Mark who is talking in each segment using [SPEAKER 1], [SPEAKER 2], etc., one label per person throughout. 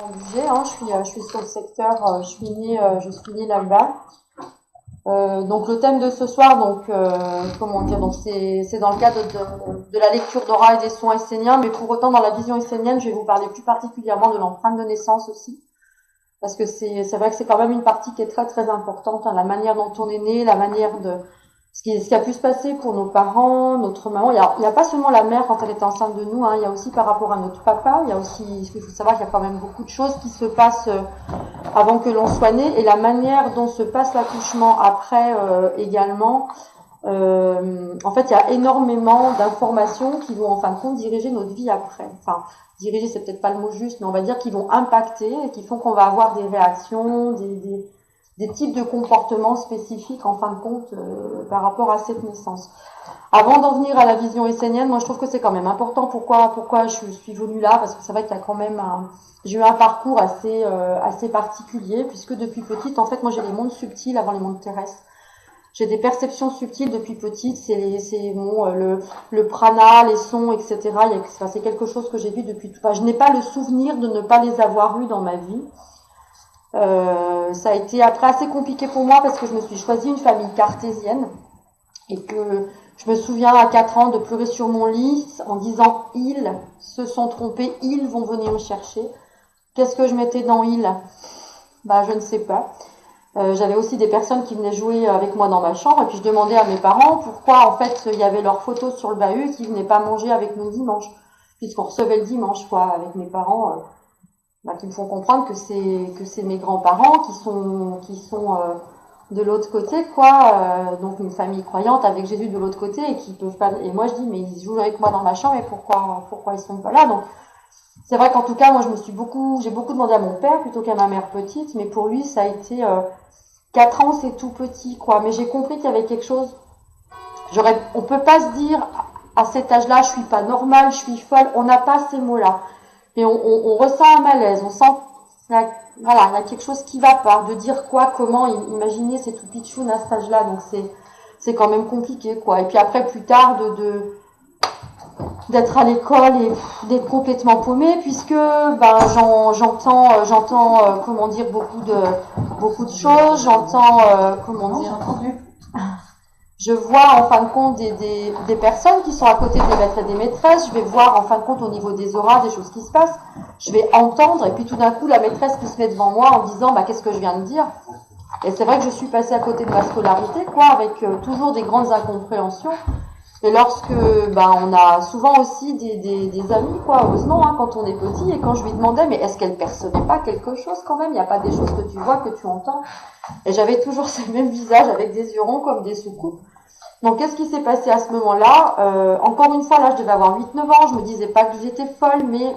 [SPEAKER 1] en budget, hein. Je suis sur le secteur, je suis née là-bas. Donc le thème de ce soir, comment dire, donc c'est dans le cadre de la lecture d'aura et des sons esséniens, mais pour autant dans la vision essénienne, je vais vous parler plus particulièrement de l'empreinte de naissance aussi, parce que c'est vrai que c'est quand même une partie qui est très très importante, hein, la manière dont on est né, la manière de ce qui a pu se passer pour nos parents, notre maman. Il y a pas seulement la mère quand elle était enceinte de nous, hein, il y a aussi par rapport à notre papa. Il y a aussi, il faut savoir qu'il y a quand même beaucoup de choses qui se passent avant que l'on soit né et la manière dont se passe l'accouchement après également. En fait, il y a énormément d'informations qui vont en fin de compte diriger notre vie après. Enfin, diriger, c'est peut-être pas le mot juste, mais on va dire qu'ils vont impacter et qui font qu'on va avoir des réactions, des types de comportements spécifiques en fin de compte par rapport à cette naissance. Avant d'en venir à la vision essénienne, moi je trouve que c'est quand même important. Pourquoi je suis venue là? Parce que c'est vrai qu'il y a quand même j'ai eu un parcours assez particulier puisque depuis petite, en fait, moi j'ai les mondes subtils avant les mondes terrestres. J'ai des perceptions subtiles depuis petite. Le prana, les sons, etc. C'est quelque chose que j'ai vu depuis tout. Enfin, je n'ai pas le souvenir de ne pas les avoir eus dans ma vie. Ça a été après assez compliqué pour moi parce que je me suis choisi une famille cartésienne et que je me souviens à 4 ans de pleurer sur mon lit en disant ils se sont trompés, ils vont venir me chercher. Qu'est-ce que je mettais dans ils? Bah je ne sais pas. J'avais aussi des personnes qui venaient jouer avec moi dans ma chambre et puis je demandais à mes parents pourquoi en fait il y avait leurs photos sur le bahut et qu'ils venaient pas manger avec nous dimanche puisqu'on recevait le dimanche quoi avec mes parents. Qui me font comprendre que c'est mes grands-parents qui sont de l'autre côté quoi, donc une famille croyante avec Jésus de l'autre côté et qui peuvent pas. Et moi je dis mais ils jouent avec moi dans ma chambre et pourquoi ils sont pas là? Donc c'est vrai qu'en tout cas moi j'ai beaucoup demandé à mon père plutôt qu'à ma mère petite, mais pour lui ça a été 4 ans c'est tout petit quoi, mais j'ai compris qu'il y avait quelque chose. On peut pas se dire à cet âge-là je suis pas normale, je suis folle, on n'a pas ces mots-là. Et on ressent un malaise, on sent voilà, il y a quelque chose qui va pas, de dire quoi, comment, imaginer c'est tout pitchoun à cet âge-là, donc c'est quand même compliqué quoi. Et puis après plus tard d'être à l'école et d'être complètement paumé puisque j'entends comment dire beaucoup de choses, j'entends comment dire je vois en fin de compte des personnes qui sont à côté des maîtres et des maîtresses, je vais voir en fin de compte au niveau des auras des choses qui se passent, je vais entendre et puis tout d'un coup la maîtresse qui se met devant moi en disant bah qu'est-ce que je viens de dire. Et c'est vrai que je suis passée à côté de ma scolarité quoi, avec toujours des grandes incompréhensions. Et lorsque on a souvent aussi des amis quoi, heureusement hein, quand on est petit, et quand je lui demandais mais est-ce qu'elle percevait pas quelque chose quand même, il n'y a pas des choses que tu vois, que tu entends. Et j'avais toujours ces mêmes visages avec des yeux ronds comme des soucoupes. Donc qu'est-ce qui s'est passé à ce moment-là? Encore une fois, là je devais avoir 8-9 ans, je me disais pas que j'étais folle, mais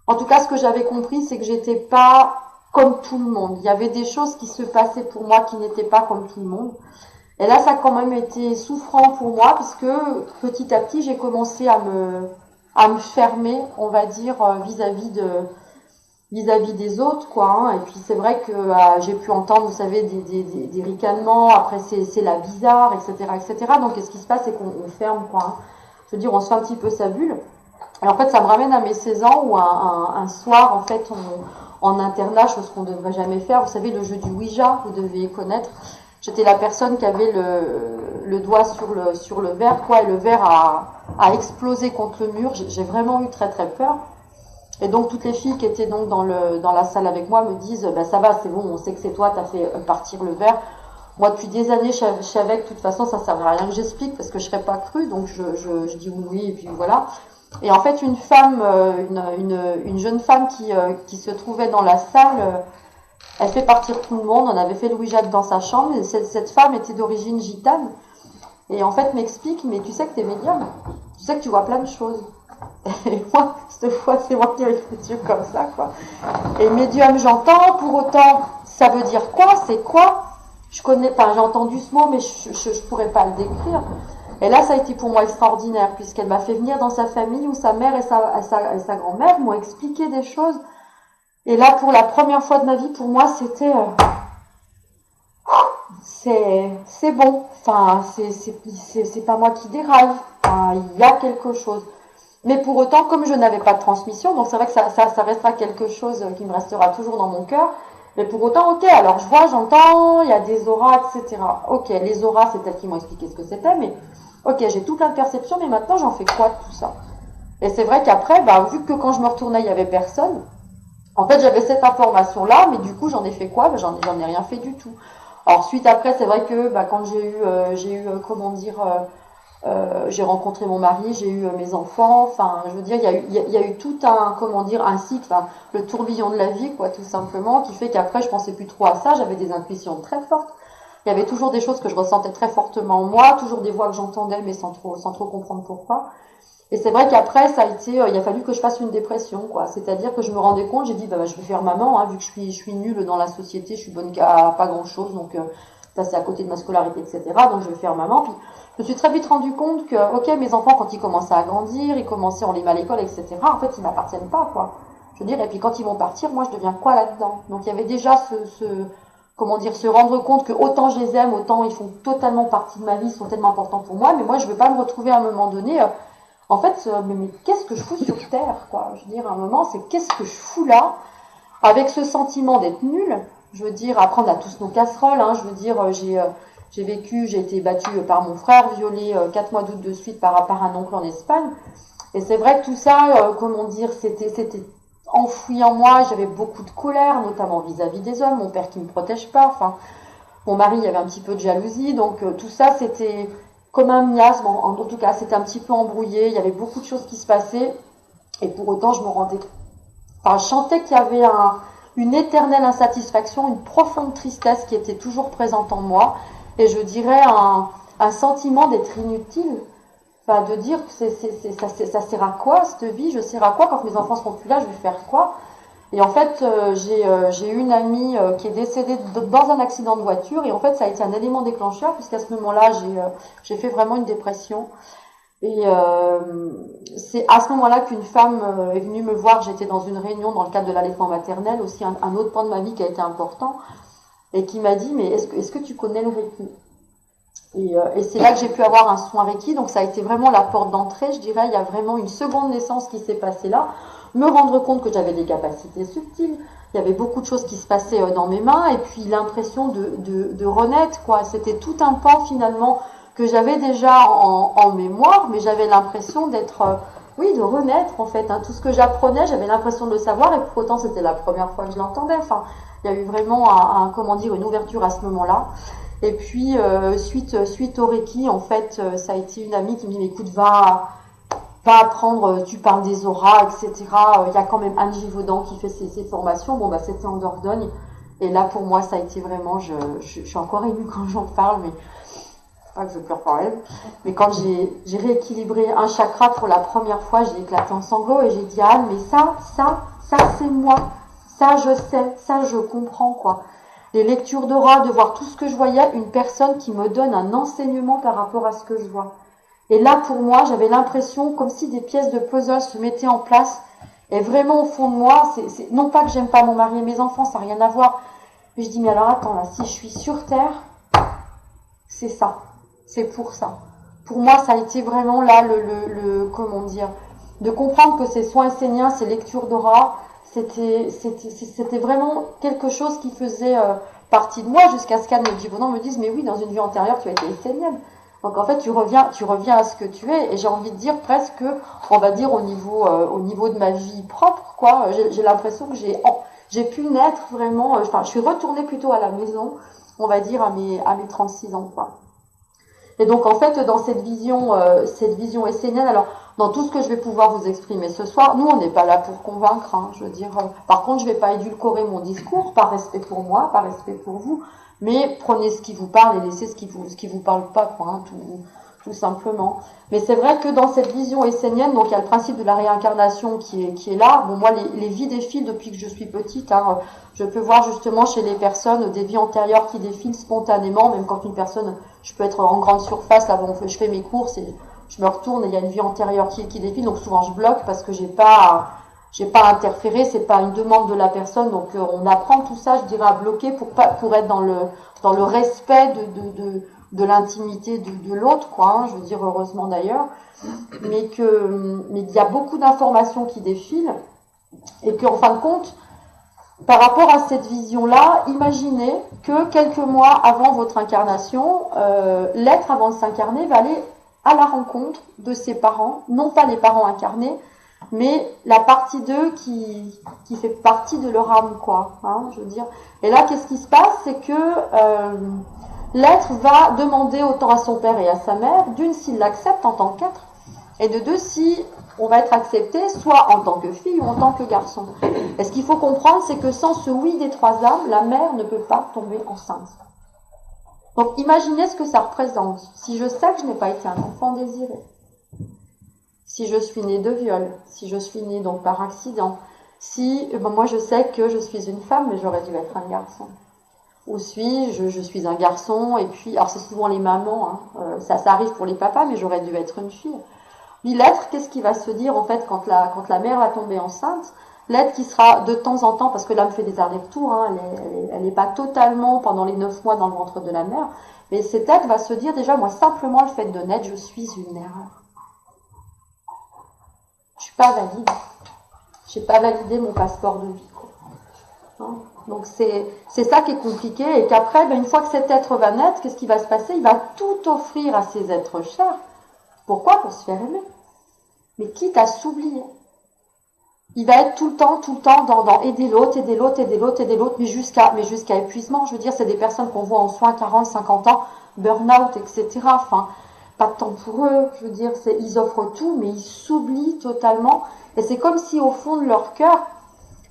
[SPEAKER 1] en tout cas ce que j'avais compris c'est que j'étais pas comme tout le monde. Il y avait des choses qui se passaient pour moi qui n'étaient pas comme tout le monde. Et là ça a quand même été souffrant pour moi puisque petit à petit j'ai commencé à me fermer, on va dire, vis-à-vis des autres quoi hein. Et puis c'est vrai que j'ai pu entendre vous savez des ricanements, après c'est la bizarre etc. Donc qu'est-ce qui se passe c'est qu'on ferme quoi hein. Je veux dire on se fait un petit peu sa bulle. Et en fait ça me ramène à mes 16 ans où un soir en fait en internat, chose qu'on ne devrait jamais faire, vous savez le jeu du Ouija, vous devez connaître. J'étais la personne qui avait le doigt sur le verre quoi, et le verre a explosé contre le mur. J'ai vraiment eu très très peur. Et donc toutes les filles qui étaient donc dans la salle avec moi me disent bah ça va c'est bon, on sait que c'est toi, t'as fait partir le verre. Moi depuis des années je savais que de toute façon ça servait à rien que j'explique parce que je serais pas crue, donc je dis oui et puis voilà. Et en fait une femme, une jeune femme qui se trouvait dans la salle, elle fait partir tout le monde. On avait fait le Ouija dans sa chambre et cette femme était d'origine gitane et en fait m'explique mais tu sais que t'es médium, tu sais que tu vois plein de choses. Et moi, cette fois, c'est moi qui ai les yeux comme ça, quoi. Et médium, j'entends, pour autant, ça veut dire quoi? C'est quoi? Je connais pas, j'ai entendu ce mot, mais je pourrais pas le décrire. Et là, ça a été pour moi extraordinaire, puisqu'elle m'a fait venir dans sa famille où sa mère et sa grand-mère m'ont expliqué des choses. Et là, pour la première fois de ma vie, pour moi, c'était c'est bon. Enfin, c'est pas moi qui déraille. Enfin, il y a quelque chose. Mais pour autant, comme je n'avais pas de transmission, donc c'est vrai que ça restera quelque chose qui me restera toujours dans mon cœur. Mais pour autant, ok, alors je vois, j'entends, il y a des auras, etc. Ok, les auras, c'est elles qui m'ont expliqué ce que c'était, mais ok, j'ai tout plein de perceptions, mais maintenant j'en fais quoi de tout ça? Et c'est vrai qu'après, bah, vu que quand je me retournais, il y avait personne, en fait, j'avais cette information-là, mais du coup, j'en ai fait quoi? Bah, j'en ai rien fait du tout. Alors, suite après, c'est vrai que bah, quand comment dire, j'ai rencontré mon mari, j'ai eu mes enfants, enfin, je veux dire, il y a eu tout un, comment dire, un cycle, enfin, le tourbillon de la vie, quoi, tout simplement, qui fait qu'après, je pensais plus trop à ça, j'avais des intuitions très fortes. Il y avait toujours des choses que je ressentais très fortement en moi, toujours des voix que j'entendais, mais sans trop comprendre pourquoi. Et c'est vrai qu'après, ça a été, il a fallu que je fasse une dépression, quoi. C'est-à-dire que je me rendais compte, j'ai dit, bah, je vais faire maman, hein, vu que je suis nulle dans la société, je suis bonne qu'à pas grand-chose, donc ça c'est à côté de ma scolarité, etc. Donc je vais faire maman. Puis je me suis très vite rendu compte que, ok, mes enfants, quand ils commençaient à grandir, ils commençaient, on les met à l'école, etc. En fait, ils m'appartiennent pas, quoi. Je veux dire, et puis quand ils vont partir, moi, je deviens quoi là-dedans? Donc il y avait déjà comment dire, se rendre compte que autant je les aime, autant ils font totalement partie de ma vie, ils sont tellement importants pour moi, mais moi, je veux pas me retrouver à un moment donné. En fait, mais qu'est-ce que je fous sur Terre, quoi? Je veux dire, à un moment, c'est qu'est-ce que je fous là, avec ce sentiment d'être nul. Je veux dire, après, on a tous nos casseroles, hein. Je veux dire, j'ai été battue par mon frère, violée 4 mois d'août de suite par un oncle en Espagne. Et c'est vrai que tout ça, comment dire, c'était enfoui en moi. J'avais beaucoup de colère, notamment vis-à-vis des hommes, mon père qui me protège pas, enfin, mon mari, il y avait un petit peu de jalousie, donc tout ça, c'était comme un miasme, en tout cas, c'était un petit peu embrouillé, il y avait beaucoup de choses qui se passaient, et pour autant, je me rendais, enfin, je sentais qu'il y avait une éternelle insatisfaction, une profonde tristesse qui était toujours présente en moi, et je dirais un sentiment d'être inutile, enfin, de dire que ça sert à quoi cette vie, je sers à quoi quand mes enfants seront plus là, je vais faire quoi? Et en fait, j'ai eu une amie qui est décédée dans un accident de voiture. Et en fait, ça a été un élément déclencheur, puisqu'à ce moment-là, j'ai fait vraiment une dépression. Et c'est à ce moment-là qu'une femme est venue me voir. J'étais dans une réunion dans le cadre de l'allaitement maternel, aussi un autre point de ma vie qui a été important, et qui m'a dit, mais est-ce que tu connais le Reiki? Et c'est là que j'ai pu avoir un soin Reiki. Donc ça a été vraiment la porte d'entrée, je dirais. Il y a vraiment une seconde naissance qui s'est passée là. Me rendre compte que j'avais des capacités subtiles. Il y avait beaucoup de choses qui se passaient dans mes mains. Et puis l'impression de renaître, quoi. C'était tout un pan finalement que j'avais déjà en mémoire. Mais j'avais l'impression d'être, oui, de renaître en fait. Hein. Tout ce que j'apprenais, j'avais l'impression de le savoir. Et pour autant, c'était la première fois que je l'entendais. Enfin, il y a eu vraiment comment dire, une ouverture à ce moment-là. Et puis, suite au Reiki, en fait, ça a été une amie qui me dit, mais écoute, va apprendre, tu parles des auras, etc. Il y a quand même Anne Givaudan qui fait ses formations. Bon, bah, c'était en Dordogne. Et là, pour moi, ça a été vraiment, je suis encore émue quand j'en parle, mais pas que je pleure par elle. Mais quand j'ai rééquilibré un chakra pour la première fois, j'ai éclaté en sanglots et j'ai dit à Anne, mais ça, c'est moi. Ça, je sais. Ça, je comprends, quoi. Les lectures d'aura, de voir tout ce que je voyais, une personne qui me donne un enseignement par rapport à ce que je vois. Et là, pour moi, j'avais l'impression comme si des pièces de puzzle se mettaient en place. Et vraiment, au fond de moi, non pas que j'aime pas mon mari et mes enfants, ça n'a rien à voir. Mais je dis, mais alors attends, là, si je suis sur Terre, c'est ça. C'est pour ça. Pour moi, ça a été vraiment là, comment dire, de comprendre que ces soins esséniens, ces lectures d'aura, c'était vraiment quelque chose qui faisait partie de moi jusqu'à ce qu'Anne Givaudan me dise, mais oui, dans une vie antérieure, tu as été essénienne. Donc en fait, tu reviens à ce que tu es. Et j'ai envie de dire presque, on va dire au niveau de ma vie propre, quoi. J'ai l'impression que j'ai pu naître vraiment. Enfin, je suis retournée plutôt à la maison, on va dire à mes 36 ans, quoi. Et donc en fait, dans cette vision essénienne, alors dans tout ce que je vais pouvoir vous exprimer ce soir, nous on n'est pas là pour convaincre. Hein, je veux dire, par contre, je vais pas édulcorer mon discours par respect pour moi, par respect pour vous, mais prenez ce qui vous parle et laissez ce qui vous parle pas, quoi, hein, tout simplement. Mais c'est vrai que dans cette vision essénienne, donc il y a le principe de la réincarnation qui est là. Bon, moi, les vies défilent depuis que je suis petite. Hein, je peux voir justement chez les personnes des vies antérieures qui défilent spontanément, même quand une personne, je peux être en grande surface, là, bon, je fais mes courses et je me retourne et il y a une vie antérieure qui défile, donc souvent je bloque parce que j'ai pas interféré, c'est pas une demande de la personne, donc on apprend tout ça, je dirais, à bloquer pour être dans le respect de l'intimité de l'autre, quoi, hein, je veux dire heureusement d'ailleurs, mais il y a beaucoup d'informations qui défilent, et qu'en fin de compte, par rapport à cette vision-là, imaginez que quelques mois avant votre incarnation, l'être avant de s'incarner va aller à la rencontre de ses parents, non pas les parents incarnés, mais la partie d'eux qui fait partie de leur âme, quoi, hein, je veux dire. Et là, qu'est-ce qui se passe? C'est que l'être va demander autant à son père et à sa mère, d'une, s'il l'accepte en tant qu'être, et de deux, si on va être accepté, soit en tant que fille ou en tant que garçon. Et ce qu'il faut comprendre, c'est que sans ce oui des trois âmes, la mère ne peut pas tomber enceinte. Donc imaginez ce que ça représente. Si je sais que je n'ai pas été un enfant désiré, si je suis née de viol, si je suis née donc par accident, si moi je sais que je suis une femme mais j'aurais dû être un garçon, ou je suis un garçon et puis, alors c'est souvent les mamans, hein, ça arrive pour les papas mais j'aurais dû être une fille. Puis l'être, qu'est-ce qui va se dire en fait quand la mère va tomber enceinte? L'être qui sera de temps en temps, parce que l'âme fait des allers-retours, hein, elle n'est pas totalement pendant les 9 mois dans le ventre de la mère, mais cet être va se dire déjà, moi simplement le fait de naître, je suis une erreur. Je suis pas valide. J'ai pas validé mon passeport de vie, quoi. Hein, donc c'est ça qui est compliqué, et qu'après, une fois que cet être va naître, qu'est-ce qui va se passer? Il va tout offrir à ses êtres chers. Pourquoi? Pour se faire aimer. Mais quitte à s'oublier. Il va être tout le temps dans aider l'autre, mais jusqu'à épuisement. Je veux dire, c'est des personnes qu'on voit en soins 40, 50 ans, burn-out, etc. Enfin, pas de temps pour eux. Je veux dire, ils offrent tout, mais ils s'oublient totalement. Et c'est comme si au fond de leur cœur,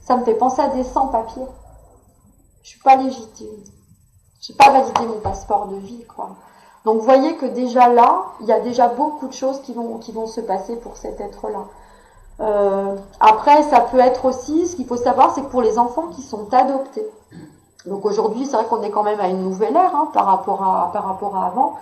[SPEAKER 1] ça me fait penser à des sans-papiers. Je suis pas légitime. J'ai pas validé mon passeport de vie, quoi. Donc, vous voyez que déjà là, il y a déjà beaucoup de choses qui vont se passer pour cet être-là. Après, ça peut être aussi, ce qu'il faut savoir, c'est que pour les enfants qui sont adoptés, donc aujourd'hui, c'est vrai qu'on est quand même à une nouvelle ère, hein, par rapport à avant,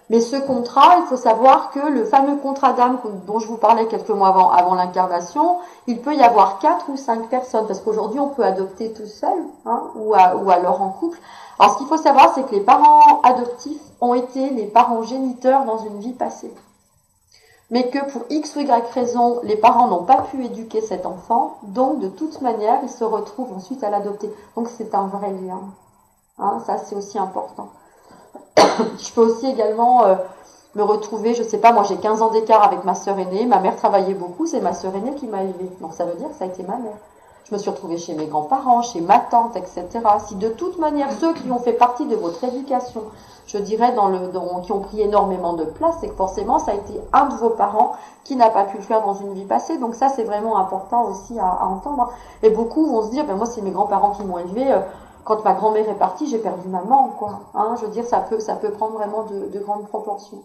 [SPEAKER 1] mais ce contrat, il faut savoir que le fameux contrat d'âme dont je vous parlais quelques mois avant l'incarnation, il peut y avoir 4 ou 5 personnes, parce qu'aujourd'hui, on peut adopter tout seul, hein, ou alors en couple. Alors, ce qu'il faut savoir, c'est que les parents adoptifs ont été les parents géniteurs dans une vie passée. Mais que pour X ou Y raison, les parents n'ont pas pu éduquer cet enfant, donc de toute manière, il se retrouve ensuite à l'adopter. Donc c'est un vrai lien. Hein, ça, c'est aussi important. Je peux aussi également me retrouver, je sais pas, moi j'ai 15 ans d'écart avec ma sœur aînée, ma mère travaillait beaucoup, c'est ma sœur aînée qui m'a élevée. Donc ça veut dire que ça a été ma mère. Je me suis retrouvée chez mes grands-parents, chez ma tante, etc. Si de toute manière, ceux qui ont fait partie de votre éducation, je dirais, qui ont pris énormément de place, c'est que forcément, ça a été un de vos parents qui n'a pas pu le faire dans une vie passée. Donc ça, c'est vraiment important aussi à entendre. Et beaucoup vont se dire, moi, c'est mes grands-parents qui m'ont élevée. Quand ma grand-mère est partie, j'ai perdu maman, quoi. Hein, je veux dire, ça peut prendre vraiment de grandes proportions.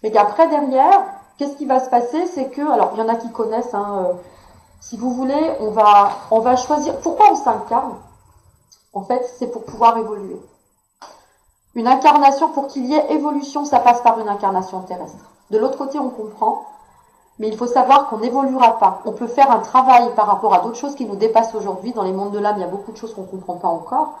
[SPEAKER 1] Mais qu'après, derrière, qu'est-ce qui va se passer? C'est que, alors, il y en a qui connaissent, hein, si vous voulez, on va choisir. Pourquoi on s'incarne? En fait, c'est pour pouvoir évoluer. Une incarnation, pour qu'il y ait évolution, ça passe par une incarnation terrestre. De l'autre côté, on comprend, mais il faut savoir qu'on n'évoluera pas. On peut faire un travail par rapport à d'autres choses qui nous dépassent aujourd'hui. Dans les mondes de l'âme, il y a beaucoup de choses qu'on ne comprend pas encore.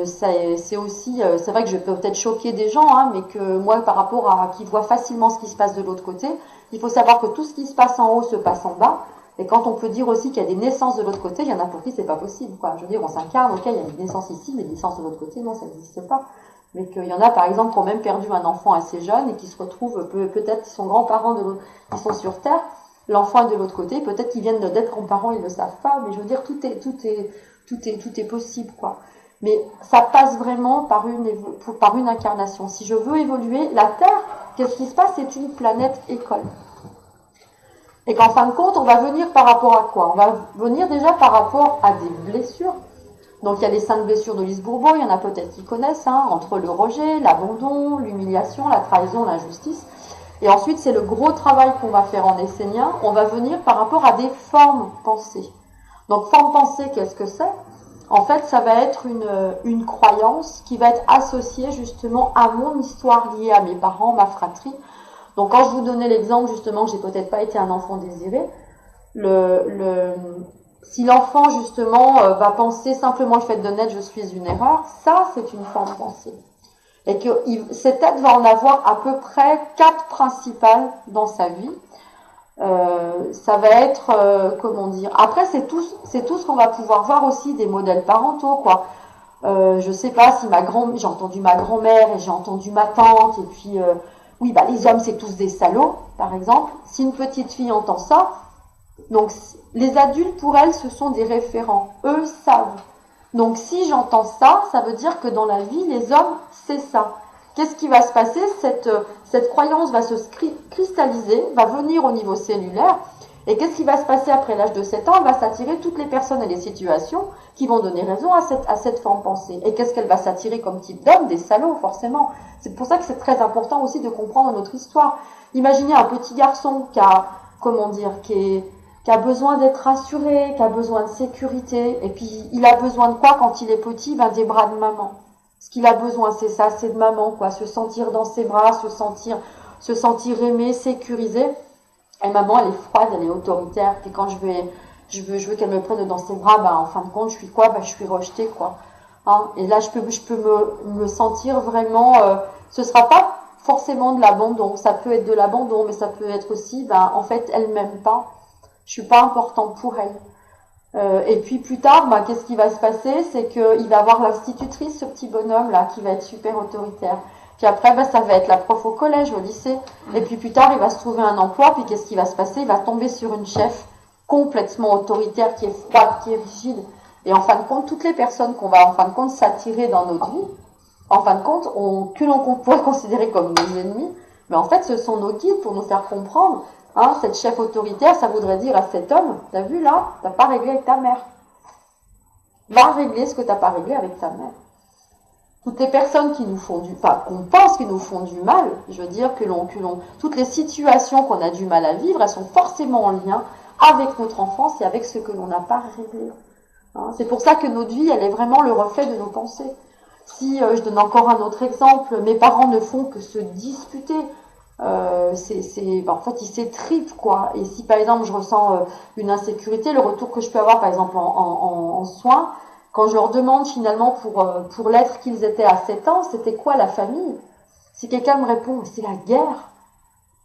[SPEAKER 1] C'est aussi, c'est vrai que je peux peut-être choquer des gens, hein, mais que moi, par rapport à qui voient facilement ce qui se passe de l'autre côté, il faut savoir que tout ce qui se passe en haut se passe en bas. Et quand on peut dire aussi qu'il y a des naissances de l'autre côté, il y en a pour qui c'est pas possible, quoi. Je veux dire, on s'incarne, ok, il y a une naissance ici, mais des naissances de l'autre côté, non, ça n'existe pas. Mais qu'il y en a, par exemple, qui ont même perdu un enfant assez jeune et qui se retrouvent, peut-être qu'ils sont grands-parents qui sont sur Terre, l'enfant est de l'autre côté, peut-être qu'ils viennent d'être grands-parents, ils ne le savent pas, mais je veux dire, tout est possible, quoi. Mais ça passe vraiment par une incarnation. Si je veux évoluer, la Terre, qu'est-ce qui se passe? C'est une planète école. Et qu'en fin de compte, on va venir par rapport à quoi? On va venir déjà par rapport à des blessures. Donc il y a les 5 blessures de Lise Bourbeau, il y en a peut-être qui connaissent, hein, entre le rejet, l'abandon, l'humiliation, la trahison, l'injustice. Et ensuite, c'est le gros travail qu'on va faire en essénien. On va venir par rapport à des formes pensées. Donc forme pensée, qu'est-ce que c'est? En fait, ça va être une croyance qui va être associée justement à mon histoire liée à mes parents, ma fratrie. Donc quand je vous donnais l'exemple justement que j'ai peut-être pas été un enfant désiré, si l'enfant justement va penser simplement le fait de naître je suis une erreur, ça c'est une forme pensée. Et que cette aide va en avoir à peu près 4 principales dans sa vie. Ça va être, comment dire, après c'est tout ce qu'on va pouvoir voir aussi des modèles parentaux, quoi. Je sais pas si j'ai entendu ma grand-mère et j'ai entendu ma tante, et puis, oui, bah, les hommes c'est tous des salauds, par exemple. Si une petite fille entend ça, donc les adultes pour elle ce sont des référents, eux savent. Donc si j'entends ça, ça veut dire que dans la vie, les hommes, c'est ça. Qu'est-ce qui va se passer? Cette croyance va se cristalliser, va venir au niveau cellulaire. Et qu'est-ce qui va se passer après l'âge de 7 ans? Elle va s'attirer toutes les personnes et les situations qui vont donner raison à cette forme pensée. Et qu'est-ce qu'elle va s'attirer comme type d'homme? Des salauds, forcément. C'est pour ça que c'est très important aussi de comprendre notre histoire. Imaginez un petit garçon qui a, comment dire, qui a besoin d'être rassuré, qui a besoin de sécurité. Et puis, il a besoin de quoi quand il est petit? Ben, des bras de maman. Ce qu'il a besoin, c'est ça, c'est de maman, quoi. Se sentir dans ses bras, se sentir aimé, sécurisé. Et maman, elle est froide, elle est autoritaire. Puis quand je veux qu'elle me prenne dans ses bras, ben, en fin de compte, je suis quoi? Ben, je suis rejetée, quoi. Hein? Et là, je peux me sentir vraiment, ce sera pas forcément de l'abandon. Ça peut être de l'abandon, mais ça peut être aussi, ben, en fait, elle m'aime pas. Je suis pas importante pour elle. Et puis plus tard, bah, qu'est-ce qui va se passer? C'est qu'il va avoir l'institutrice, ce petit bonhomme-là, qui va être super autoritaire. Puis après, bah, ça va être la prof au collège, au lycée. Et puis plus tard, il va se trouver un emploi. Puis qu'est-ce qui va se passer? Il va tomber sur une chef complètement autoritaire, qui est froide, qui est rigide. Et en fin de compte, toutes les personnes qu'on va en fin de compte s'attirer dans notre vie, en fin de compte, que l'on pourrait considérer comme nos ennemis, mais en fait, ce sont nos guides pour nous faire comprendre. Hein, cette chef autoritaire, ça voudrait dire à cet homme, t'as vu là, t'as pas réglé avec ta mère. Va régler ce que t'as pas réglé avec ta mère. Toutes les personnes qui nous font qu'on pense qu'ils nous font du mal, je veux dire toutes les situations qu'on a du mal à vivre, elles sont forcément en lien avec notre enfance et avec ce que l'on n'a pas réglé. Hein, c'est pour ça que notre vie, elle est vraiment le reflet de nos pensées. Si je donne encore un autre exemple, mes parents ne font que se disputer. En fait, ils s'étripent, quoi. Et si par exemple je ressens une insécurité, le retour que je peux avoir par exemple en soins, quand je leur demande finalement pour l'être qu'ils étaient à 7 ans, c'était quoi la famille? Si quelqu'un me répond c'est la guerre,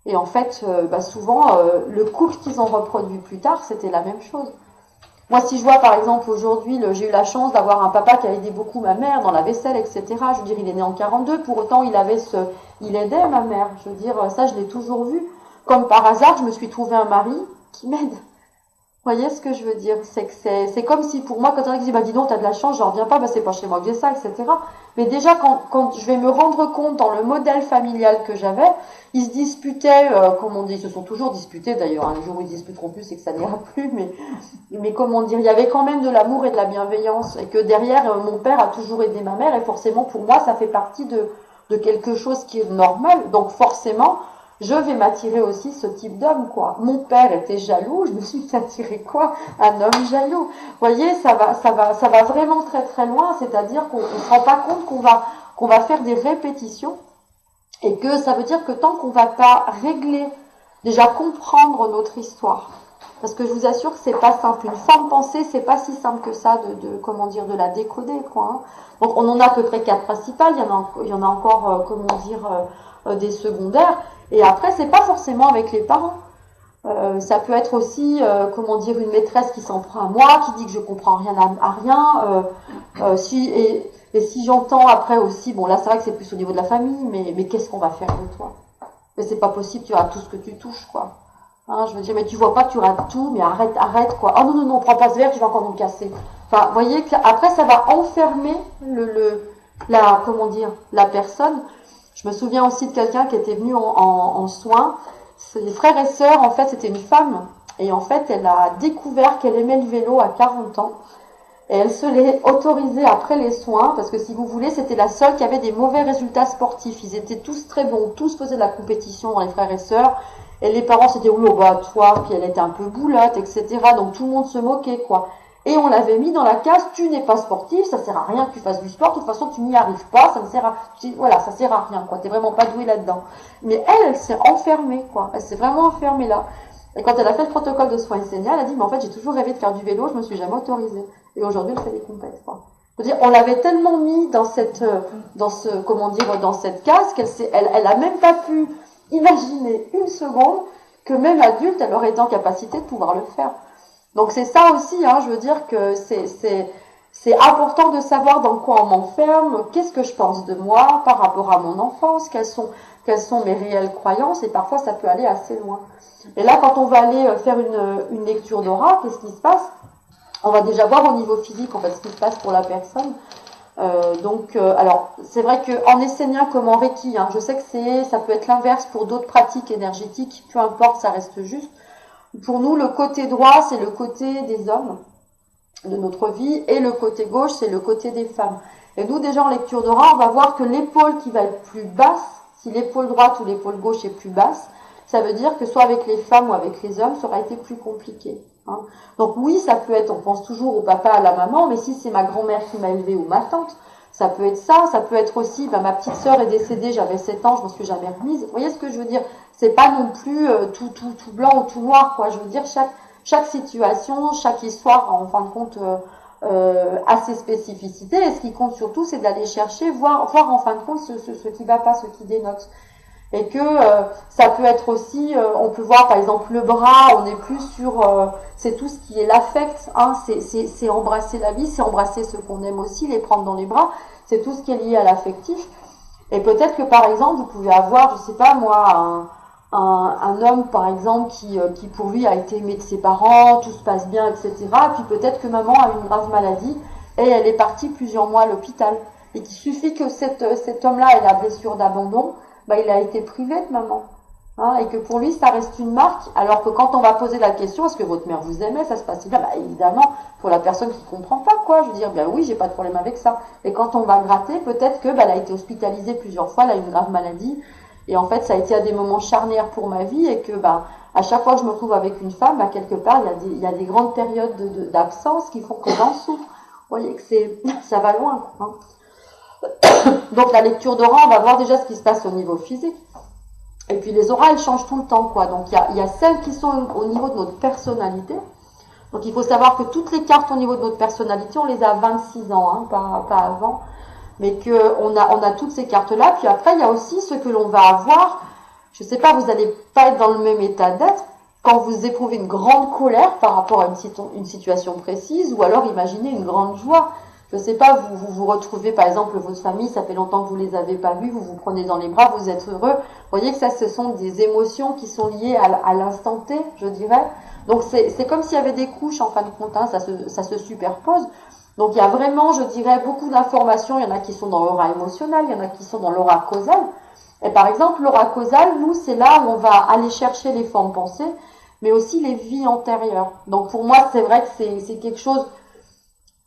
[SPEAKER 1] et en fait souvent le couple qu'ils ont reproduit plus tard, c'était la même chose. Moi, si je vois, par exemple, aujourd'hui, j'ai eu la chance d'avoir un papa qui a aidé beaucoup ma mère dans la vaisselle, etc. Je veux dire, il est né en 42, pour autant, il aidait ma mère. Je veux dire, ça, je l'ai toujours vu. Comme par hasard, je me suis trouvé un mari qui m'aide. Vous voyez ce que je veux dire? C'est comme si, pour moi, quand on dit, bah, dis donc, t'as de la chance, je reviens pas, bah, c'est pas chez moi que j'ai ça, etc. Mais déjà, quand je vais me rendre compte dans le modèle familial que j'avais, ils se disputaient, comme on dit, ils se sont toujours disputés d'ailleurs, hein, le jour où ils disputeront plus, c'est que ça n'ira plus, mais comment dire, il y avait quand même de l'amour et de la bienveillance, et que derrière, mon père a toujours aidé ma mère, et forcément, pour moi, ça fait partie de quelque chose qui est normal, donc forcément, je vais m'attirer aussi ce type d'homme, quoi. Mon père était jaloux, je me suis attiré quoi? Un homme jaloux. Vous voyez, ça va vraiment très très loin, c'est-à-dire qu'on ne se rend pas compte qu'on va faire des répétitions, et que ça veut dire que tant qu'on va pas régler, déjà comprendre notre histoire, parce que je vous assure que c'est pas simple. Une forme pensée, c'est pas si simple que ça de la décoder, quoi. Hein. Donc on en a à peu près 4 principales, il y en a encore, des secondaires. Et après, c'est pas forcément avec les parents. Ça peut être aussi, une maîtresse qui s'en prend à moi, qui dit que je comprends rien à rien. Et si j'entends après aussi, bon là c'est vrai que c'est plus au niveau de la famille, mais qu'est-ce qu'on va faire de toi? Mais c'est pas possible, tu rates tout ce que tu touches, quoi. Hein, je veux dire, mais tu vois pas que tu rates tout, mais arrête, quoi. Oh non, prends pas ce verre, tu vas encore nous casser. Enfin, vous voyez que après ça va enfermer la personne. Je me souviens aussi de quelqu'un qui était venu en soins. Ses frères et sœurs, en fait, c'était une femme. Et en fait, elle a découvert qu'elle aimait le vélo à 40 ans. Et elle se l'est autorisée après les soins, parce que si vous voulez, c'était la seule qui avait des mauvais résultats sportifs. Ils étaient tous très bons, tous faisaient de la compétition, les frères et sœurs. Et les parents s'étaient dit, oh bah toi, puis elle était un peu boulotte, etc. Donc tout le monde se moquait, quoi. Et on l'avait mis dans la case, tu n'es pas sportif, ça sert à rien que tu fasses du sport, de toute façon tu n'y arrives pas, ça sert à rien, quoi, t'es vraiment pas doué là-dedans. Mais elle s'est enfermée, quoi, elle s'est vraiment enfermée là. Et quand elle a fait le protocole de soins SNA, elle a dit, mais en fait j'ai toujours rêvé de faire du vélo, je me suis jamais autorisée. Et aujourd'hui elle fait des compètes, quoi. Je veux dire, on l'avait tellement mis dans cette, comment dire, dans cette case elle a même pas pu imaginer une seconde que même adulte, elle aurait été en capacité de pouvoir le faire. Donc c'est ça aussi, hein, je veux dire que c'est important de savoir dans quoi on m'enferme, qu'est-ce que je pense de moi par rapport à mon enfance, quelles sont mes réelles croyances, et parfois ça peut aller assez loin. Et là, quand on va aller faire une lecture d'aura, qu'est-ce qui se passe? On va déjà voir au niveau physique, en fait, ce qui se passe pour la personne. Alors, c'est vrai qu'en essénien comme en Reiki, hein, je sais que ça peut être l'inverse pour d'autres pratiques énergétiques, peu importe, ça reste juste. Pour nous, le côté droit, c'est le côté des hommes de notre vie, et le côté gauche, c'est le côté des femmes. Et nous, déjà en lecture d'aura, on va voir que l'épaule qui va être plus basse, si l'épaule droite ou l'épaule gauche est plus basse, ça veut dire que soit avec les femmes ou avec les hommes, ça aura été plus compliqué. Hein. Donc oui, ça peut être, on pense toujours au papa, à la maman, mais si c'est ma grand-mère qui m'a élevée ou ma tante, ça peut être ça peut être aussi, ma petite sœur est décédée, j'avais 7 ans, je m'en suis jamais remise. Vous voyez ce que je veux dire? C'est pas non plus tout blanc ou tout noir, quoi. Je veux dire, chaque situation, chaque histoire, en fin de compte, a ses spécificités. Et ce qui compte surtout, c'est d'aller chercher, voir en fin de compte ce qui va pas, ce qui dénote. Et que ça peut être aussi, on peut voir par exemple le bras, on est plus sur, c'est tout ce qui est l'affect, hein, c'est embrasser la vie, c'est embrasser ceux qu'on aime aussi, les prendre dans les bras, c'est tout ce qui est lié à l'affectif. Et peut-être que par exemple, vous pouvez avoir, je sais pas moi, un homme par exemple qui pour lui a été aimé de ses parents, tout se passe bien, etc. Et puis peut-être que maman a une grave maladie et elle est partie plusieurs mois à l'hôpital. Et qu'il suffit que cet homme-là ait la blessure d'abandon, il a été privé de maman. Hein, et que pour lui, ça reste une marque, alors que quand on va poser la question, est-ce que votre mère vous aimait, ça se passait bien? Évidemment, pour la personne qui comprend pas, quoi. Je veux dire, oui, j'ai pas de problème avec ça. Et quand on va gratter, peut-être que, elle a été hospitalisée plusieurs fois, elle a une grave maladie, et en fait, ça a été à des moments charnières pour ma vie, et que, à chaque fois que je me retrouve avec une femme, quelque part, il y a des grandes périodes d'absence qui font que j'en souffre. Vous voyez que ça va loin, quoi. Hein. Donc la lecture d'aura, on va voir déjà ce qui se passe au niveau physique. Et puis les auras, elles changent tout le temps, quoi. Donc il y a celles qui sont au niveau de notre personnalité. Donc il faut savoir que toutes les cartes au niveau de notre personnalité, on les a à 26 ans, hein, pas avant. Mais qu'on a toutes ces cartes-là. Puis après, il y a aussi ce que l'on va avoir. Je sais pas, vous n'allez pas être dans le même état d'être quand vous éprouvez une grande colère par rapport à une situation précise, ou alors imaginez une grande joie. Je sais pas, vous retrouvez par exemple votre famille, ça fait longtemps que vous les avez pas vus, vous vous prenez dans les bras, vous êtes heureux. Vous voyez que ça, ce sont des émotions qui sont liées à l'instant T, je dirais. Donc c'est comme s'il y avait des couches en fin de compte, hein, ça se superpose. Donc il y a vraiment, je dirais, beaucoup d'informations. Il y en a qui sont dans l'aura émotionnelle, il y en a qui sont dans l'aura causale. Et par exemple, l'aura causale, nous, c'est là où on va aller chercher les formes pensées, mais aussi les vies antérieures. Donc pour moi, c'est vrai que c'est quelque chose.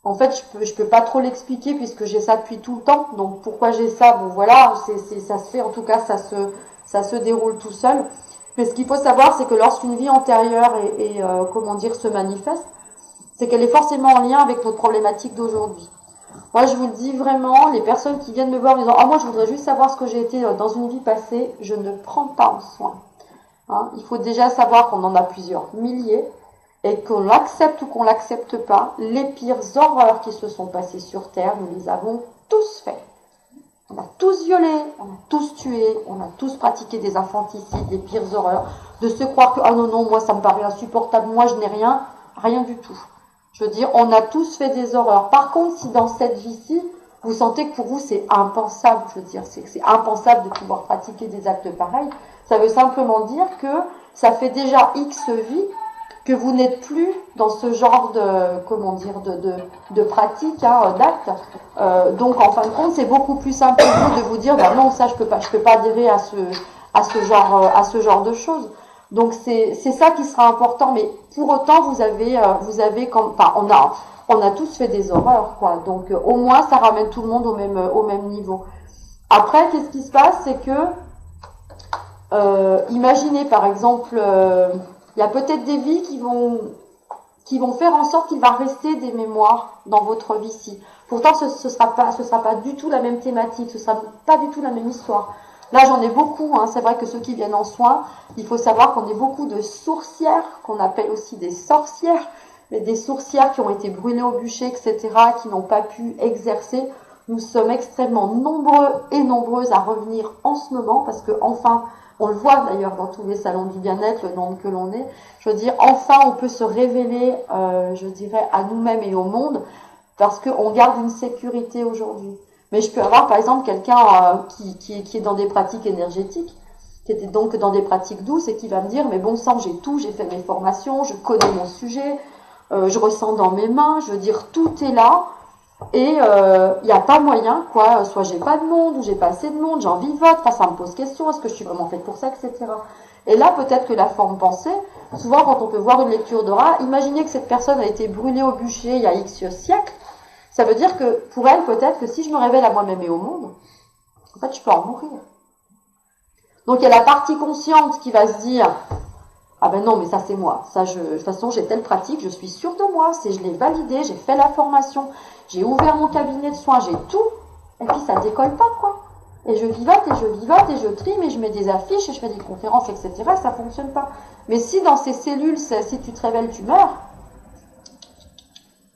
[SPEAKER 1] En fait, je peux pas trop l'expliquer puisque j'ai ça depuis tout le temps. Donc pourquoi j'ai ça? Bon voilà, ça se fait, en tout cas ça se déroule tout seul. Mais ce qu'il faut savoir, c'est que lorsqu'une vie antérieure se manifeste, c'est qu'elle est forcément en lien avec notre problématique d'aujourd'hui. Moi, je vous le dis vraiment, les personnes qui viennent me voir en disant « Ah, moi, je voudrais juste savoir ce que j'ai été dans une vie passée », je ne prends pas en soin. Hein, il faut déjà savoir qu'on en a plusieurs milliers, et qu'on l'accepte ou qu'on l'accepte pas, les pires horreurs qui se sont passées sur Terre, nous les avons tous fait. On a tous violé, on a tous tué, on a tous pratiqué des infanticides, des pires horreurs, de se croire que « Ah non, non, moi ça me paraît insupportable, moi je n'ai rien du tout ». Je veux dire, on a tous fait des horreurs. Par contre, si dans cette vie-ci, vous sentez que pour vous c'est impensable, je veux dire, c'est impensable de pouvoir pratiquer des actes pareils, ça veut simplement dire que ça fait déjà X vies que vous n'êtes plus dans ce genre de pratique, hein, d'acte. Donc en fin de compte, c'est beaucoup plus simple pour vous de vous dire, non, ça je peux pas adhérer à ce genre de choses. Donc c'est ça qui sera important, mais pour autant vous avez on a tous fait des horreurs, quoi. Donc au moins ça ramène tout le monde au même niveau. Après, qu'est-ce qui se passe, c'est que imaginez par exemple, il y a peut-être des vies qui vont faire en sorte qu'il va rester des mémoires dans votre vie-ci. Pourtant, ce sera pas du tout la même thématique, ce sera pas du tout la même histoire. Là, j'en ai beaucoup, hein. C'est vrai que ceux qui viennent en soins, il faut savoir qu'on est beaucoup de sourcières, qu'on appelle aussi des sorcières, mais des sourcières qui ont été brûlées au bûcher, etc., qui n'ont pas pu exercer. Nous sommes extrêmement nombreux et nombreuses à revenir en ce moment, parce que enfin, on le voit d'ailleurs dans tous les salons du bien-être, le nombre que l'on est, je veux dire, enfin on peut se révéler, je dirais, à nous-mêmes et au monde, parce qu'on garde une sécurité aujourd'hui. Mais je peux avoir par exemple quelqu'un qui est dans des pratiques énergétiques, qui était donc dans des pratiques douces et qui va me dire, mais bon sang, j'ai tout, j'ai fait mes formations, je connais mon sujet, je ressens dans mes mains, je veux dire, tout est là, et il n'y a pas moyen, quoi, soit j'ai pas de monde, ou j'ai pas assez de monde, j'en vivote, enfin ça me pose question, est-ce que je suis vraiment faite pour ça, etc. Et là, peut-être que la forme pensée, souvent quand on peut voir une lecture d'aura, imaginez que cette personne a été brûlée au bûcher il y a X siècles, ça veut dire que pour elle, peut-être que si je me révèle à moi-même et au monde, en fait, je peux en mourir. Donc il y a la partie consciente qui va se dire, ah ben non, mais ça c'est moi. Ça, de toute façon, j'ai telle pratique, je suis sûre de moi. Je l'ai validé, j'ai fait la formation, j'ai ouvert mon cabinet de soins, j'ai tout. Et puis ça décolle pas, quoi. Et je vivote, et je vivote, et je trime, et je mets des affiches, et je fais des conférences, etc. Et ça fonctionne pas. Mais si dans ces cellules, si tu te révèles, tu meurs,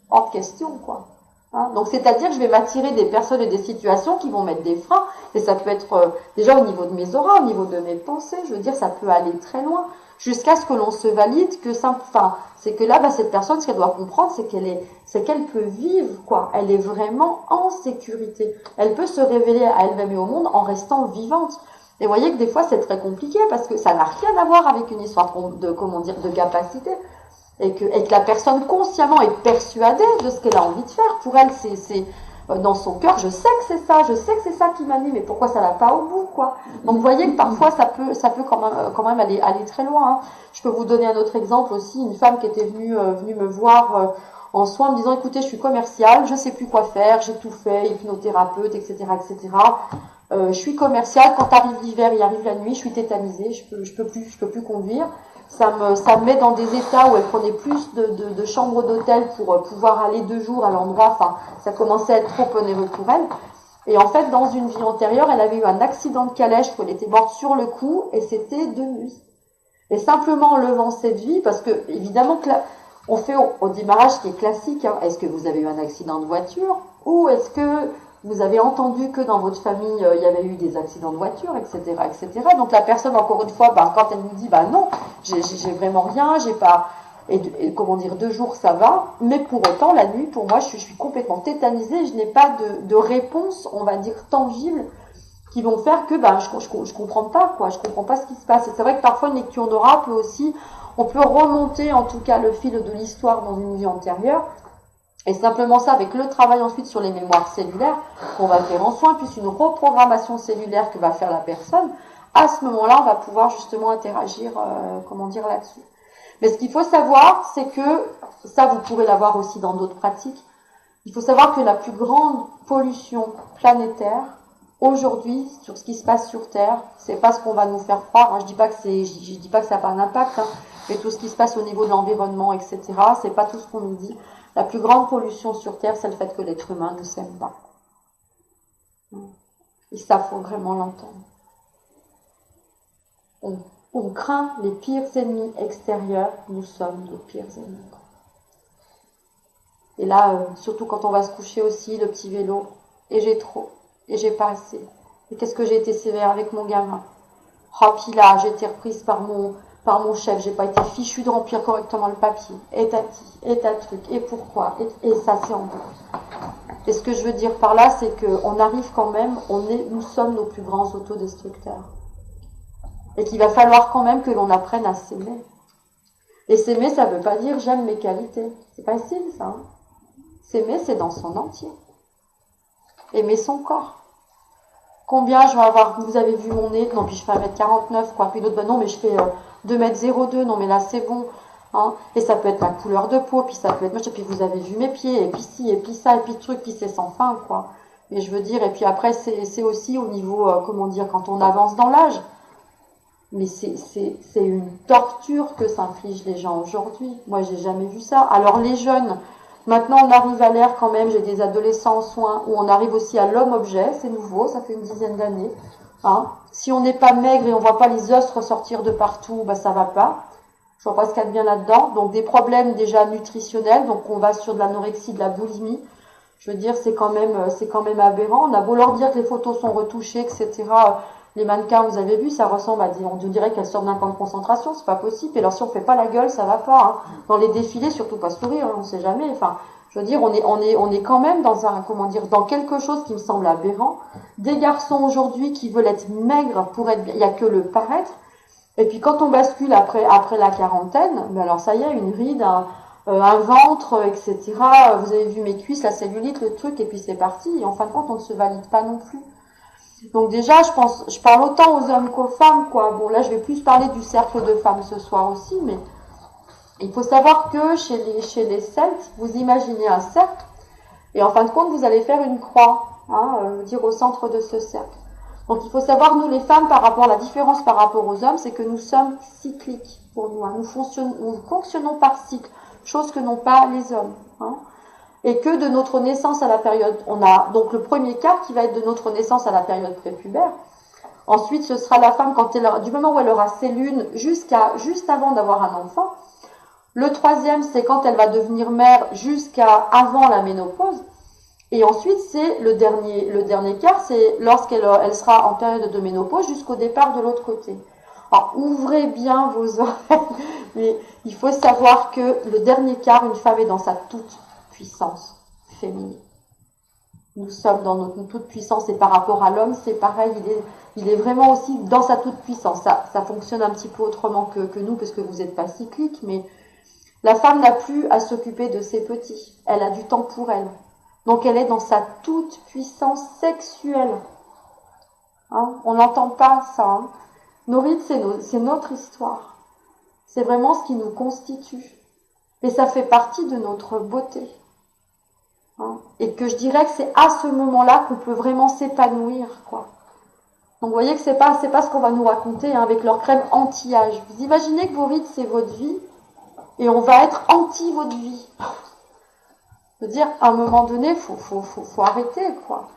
[SPEAKER 1] hors de question, quoi. Hein, donc c'est-à-dire que je vais m'attirer des personnes et des situations qui vont mettre des freins. Et ça peut être déjà au niveau de mes auras, au niveau de mes pensées. Je veux dire, ça peut aller très loin. Jusqu'à ce que l'on se valide que ça, enfin, c'est que là, cette personne, ce qu'elle doit comprendre, c'est qu'elle peut vivre, quoi. Elle est vraiment en sécurité. Elle peut se révéler à elle-même et au monde en restant vivante. Et vous voyez que des fois, c'est très compliqué parce que ça n'a rien à voir avec une histoire de, comment dire, de capacité. Et que la personne consciemment est persuadée de ce qu'elle a envie de faire. Pour elle, c'est dans son cœur, je sais que c'est ça qui m'anime, mais pourquoi ça va pas au bout, quoi. Donc vous voyez que parfois ça peut quand même aller très loin. Hein. Je peux vous donner un autre exemple aussi, une femme qui était venue me voir en soins, me disant, écoutez, je suis commerciale, je sais plus quoi faire, j'ai tout fait, hypnothérapeute, etc., etc. Je suis commerciale, quand arrive l'hiver, il arrive la nuit, je suis tétanisée, je peux plus conduire. Ça me met dans des états où elle prenait plus de chambres d'hôtel pour pouvoir aller 2 jours à l'endroit. Enfin, ça commençait à être trop onéreux pour elle. Et en fait, dans une vie antérieure, elle avait eu un accident de calèche où elle était morte sur le coup et c'était de nuit. Et simplement en levant cette vie, parce que évidemment que là, on fait au démarrage ce qui est classique. Hein. Est-ce que vous avez eu un accident de voiture ou est-ce que vous avez entendu que dans votre famille, il y avait eu des accidents de voiture, etc., etc. Donc la personne, encore une fois, quand elle nous dit, non, j'ai vraiment rien, j'ai pas, et comment dire, 2 jours, ça va, mais pour autant, la nuit, pour moi, je suis complètement tétanisée, je n'ai pas de réponse, on va dire, tangible, qui vont faire que, je comprends pas, quoi, je comprends pas ce qui se passe. Et c'est vrai que parfois, une lecture d'aura peut aussi, on peut remonter, en tout cas, le fil de l'histoire dans une vie antérieure. Et simplement ça, avec le travail ensuite sur les mémoires cellulaires qu'on va faire en soins, puis une reprogrammation cellulaire que va faire la personne, à ce moment-là, on va pouvoir justement interagir, là-dessus. Mais ce qu'il faut savoir, c'est que, ça vous pourrez l'avoir aussi dans d'autres pratiques, il faut savoir que la plus grande pollution planétaire, aujourd'hui, sur ce qui se passe sur Terre, c'est pas ce qu'on va nous faire croire, hein, je dis pas que ça n'a pas un impact, hein, mais tout ce qui se passe au niveau de l'environnement, etc., c'est pas tout ce qu'on nous dit. La plus grande pollution sur Terre, c'est le fait que l'être humain ne s'aime pas. Et ça, faut vraiment l'entendre. On craint les pires ennemis extérieurs, nous sommes les pires ennemis. Et là, surtout quand on va se coucher aussi, le petit vélo, et j'ai trop, et j'ai pas assez. Et qu'est-ce que j'ai été sévère avec mon gamin. Oh, puis là, j'ai été reprise par mon chef, j'ai pas été fichue de remplir correctement le papier, et ta truc, et pourquoi, et ça c'est en boucle. Et ce que je veux dire par là, c'est qu'on arrive quand même, nous sommes nos plus grands autodestructeurs. Et qu'il va falloir quand même que l'on apprenne à s'aimer. Et s'aimer, ça veut pas dire j'aime mes qualités. C'est facile, ça. Hein. S'aimer, c'est dans son entier. Aimer son corps. Combien je vais avoir, vous avez vu mon nez, non, puis je fais 1m49, quoi. Puis d'autres, non, mais je fais 2m02, non, mais là, c'est bon. Hein. Et ça peut être ma couleur de peau, puis ça peut être moche, et puis vous avez vu mes pieds, et puis ci, et puis ça, et puis truc, puis c'est sans fin, quoi. Mais je veux dire, et puis après, c'est aussi au niveau, quand on avance dans l'âge. Mais c'est une torture que s'infligent les gens aujourd'hui. Moi, j'ai jamais vu ça. Alors, les jeunes, maintenant, on arrive à l'ère quand même, j'ai des adolescents en soins, où on arrive aussi à l'homme-objet, c'est nouveau, ça fait une dizaine d'années. Hein. Si on n'est pas maigre et on voit pas les os ressortir de partout, ça va pas. Je vois pas ce qu'il y a de bien là-dedans. Donc des problèmes déjà nutritionnels, donc on va sur de l'anorexie, de la boulimie. Je veux dire, c'est quand même aberrant. On a beau leur dire que les photos sont retouchées, etc. Les mannequins, vous avez vu, ça ressemble à on dirait qu'elles sortent d'un camp de concentration, c'est pas possible. Et alors si on fait pas la gueule, ça va pas. Hein. Dans les défilés, surtout pas sourire, on sait jamais. Enfin, je veux dire, on est quand même dans dans quelque chose qui me semble aberrant. Des garçons aujourd'hui qui veulent être maigres pour être bien, il y a que le paraître. Et puis quand on bascule après la quarantaine, mais alors ça y est, une ride, un ventre, etc. Vous avez vu mes cuisses, la cellulite, le truc, et puis c'est parti. Et en fin de compte, on ne se valide pas non plus. Donc déjà, je parle autant aux hommes qu'aux femmes, quoi. Bon, là, je vais plus parler du cercle de femmes ce soir aussi, mais il faut savoir que chez les Celtes, vous imaginez un cercle, et en fin de compte, vous allez faire une croix, dire au centre de ce cercle. Donc il faut savoir, nous les femmes, la différence par rapport aux hommes, c'est que nous sommes cycliques pour nous. Hein. Nous fonctionnons par cycle, chose que n'ont pas les hommes. Hein. Et que de notre naissance à la période, on a donc le premier quart qui va être de notre naissance à la période prépubère. Ensuite, ce sera la femme du moment où elle aura ses lunes juste avant d'avoir un enfant. Le troisième, c'est quand elle va devenir mère jusqu'à avant la ménopause. Et ensuite, c'est le dernier quart, c'est lorsqu'elle sera en période de ménopause jusqu'au départ de l'autre côté. Alors, ouvrez bien vos oreilles, mais il faut savoir que le dernier quart, une femme est dans sa toute puissance féminine. Nous sommes dans notre toute puissance et par rapport à l'homme, c'est pareil, il est vraiment aussi dans sa toute puissance. Ça fonctionne un petit peu autrement que nous, parce que vous n'êtes pas cyclique, mais la femme n'a plus à s'occuper de ses petits. Elle a du temps pour elle. Donc elle est dans sa toute puissance sexuelle. Hein, on n'entend pas ça. Hein. Nos rites, c'est notre histoire. C'est vraiment ce qui nous constitue. Et ça fait partie de notre beauté. Hein, et que je dirais que c'est à ce moment-là qu'on peut vraiment s'épanouir, quoi. Donc vous voyez que c'est pas ce qu'on va nous raconter hein, avec leur crème anti-âge. Vous imaginez que vos rites, c'est votre vie, et on va être anti votre vie. Je veux dire, à un moment donné, faut arrêter, quoi.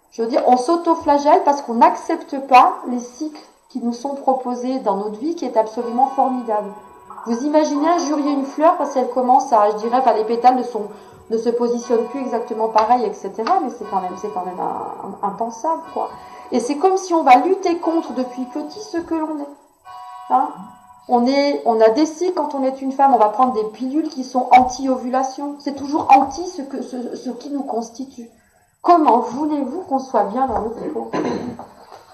[SPEAKER 1] Je veux dire, on s'auto-flagelle parce qu'on n'accepte pas les cycles qui nous sont proposés dans notre vie, qui est absolument formidable. Vous imaginez injurier une fleur parce qu'elle commence à, je dirais, les pétales ne se positionnent plus exactement pareil, etc. Mais c'est quand même impensable, quoi. Et c'est comme si on va lutter contre depuis petit ce que l'on est. Hein? On a des cycles quand on est une femme, on va prendre des pilules qui sont anti-ovulation. C'est toujours anti ce qui nous constitue. Comment voulez-vous qu'on soit bien dans notre peau?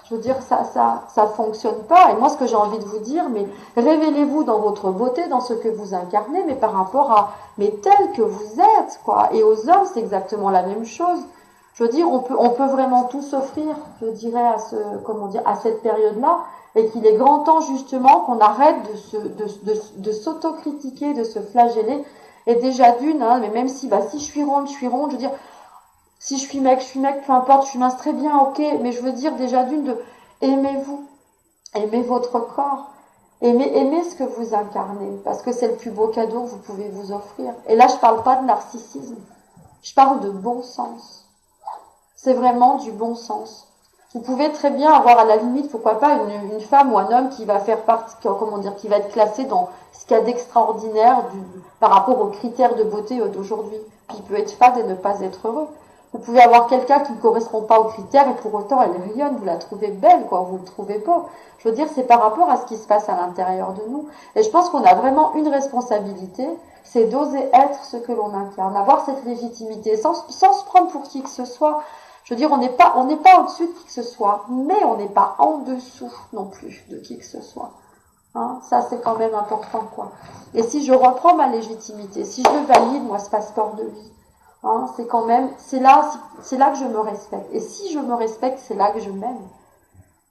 [SPEAKER 1] Je veux dire, ça fonctionne pas. Et moi, ce que j'ai envie de vous dire, mais révélez-vous dans votre beauté, dans ce que vous incarnez, mais par rapport mais tel que vous êtes, quoi. Et aux hommes, c'est exactement la même chose. Je veux dire, on peut vraiment tout s'offrir, je dirais, à cette période-là, et qu'il est grand temps, justement, qu'on arrête de s'autocritiquer, de se flageller. Et déjà d'une, hein, mais même si je suis ronde, je veux dire, si je suis mec, peu importe, je suis mince, très bien, ok, mais je veux dire déjà d'une, aimez-vous, aimez votre corps, aimez ce que vous incarnez, parce que c'est le plus beau cadeau que vous pouvez vous offrir. Et là, je parle pas de narcissisme, je parle de bon sens. C'est vraiment du bon sens. Vous pouvez très bien avoir à la limite, pourquoi pas, une femme ou un homme qui va faire partie, qui va être classé dans ce qu'il y a d'extraordinaire par rapport aux critères de beauté d'aujourd'hui. Puis il peut être fade et ne pas être heureux. Vous pouvez avoir quelqu'un qui ne correspond pas aux critères et pour autant elle rayonne, vous la trouvez belle, quoi, vous le trouvez beau. Je veux dire, c'est par rapport à ce qui se passe à l'intérieur de nous. Et je pense qu'on a vraiment une responsabilité, c'est d'oser être ce que l'on incarne, avoir cette légitimité, sans se prendre pour qui que ce soit. Je veux dire, on n'est pas au-dessus de qui que ce soit, mais on n'est pas en dessous non plus de qui que ce soit. Hein, ça, c'est quand même important, quoi. Et si je reprends ma légitimité, si je valide, moi, ce passeport de vie, hein, c'est là que je me respecte. Et si je me respecte, c'est là que je m'aime.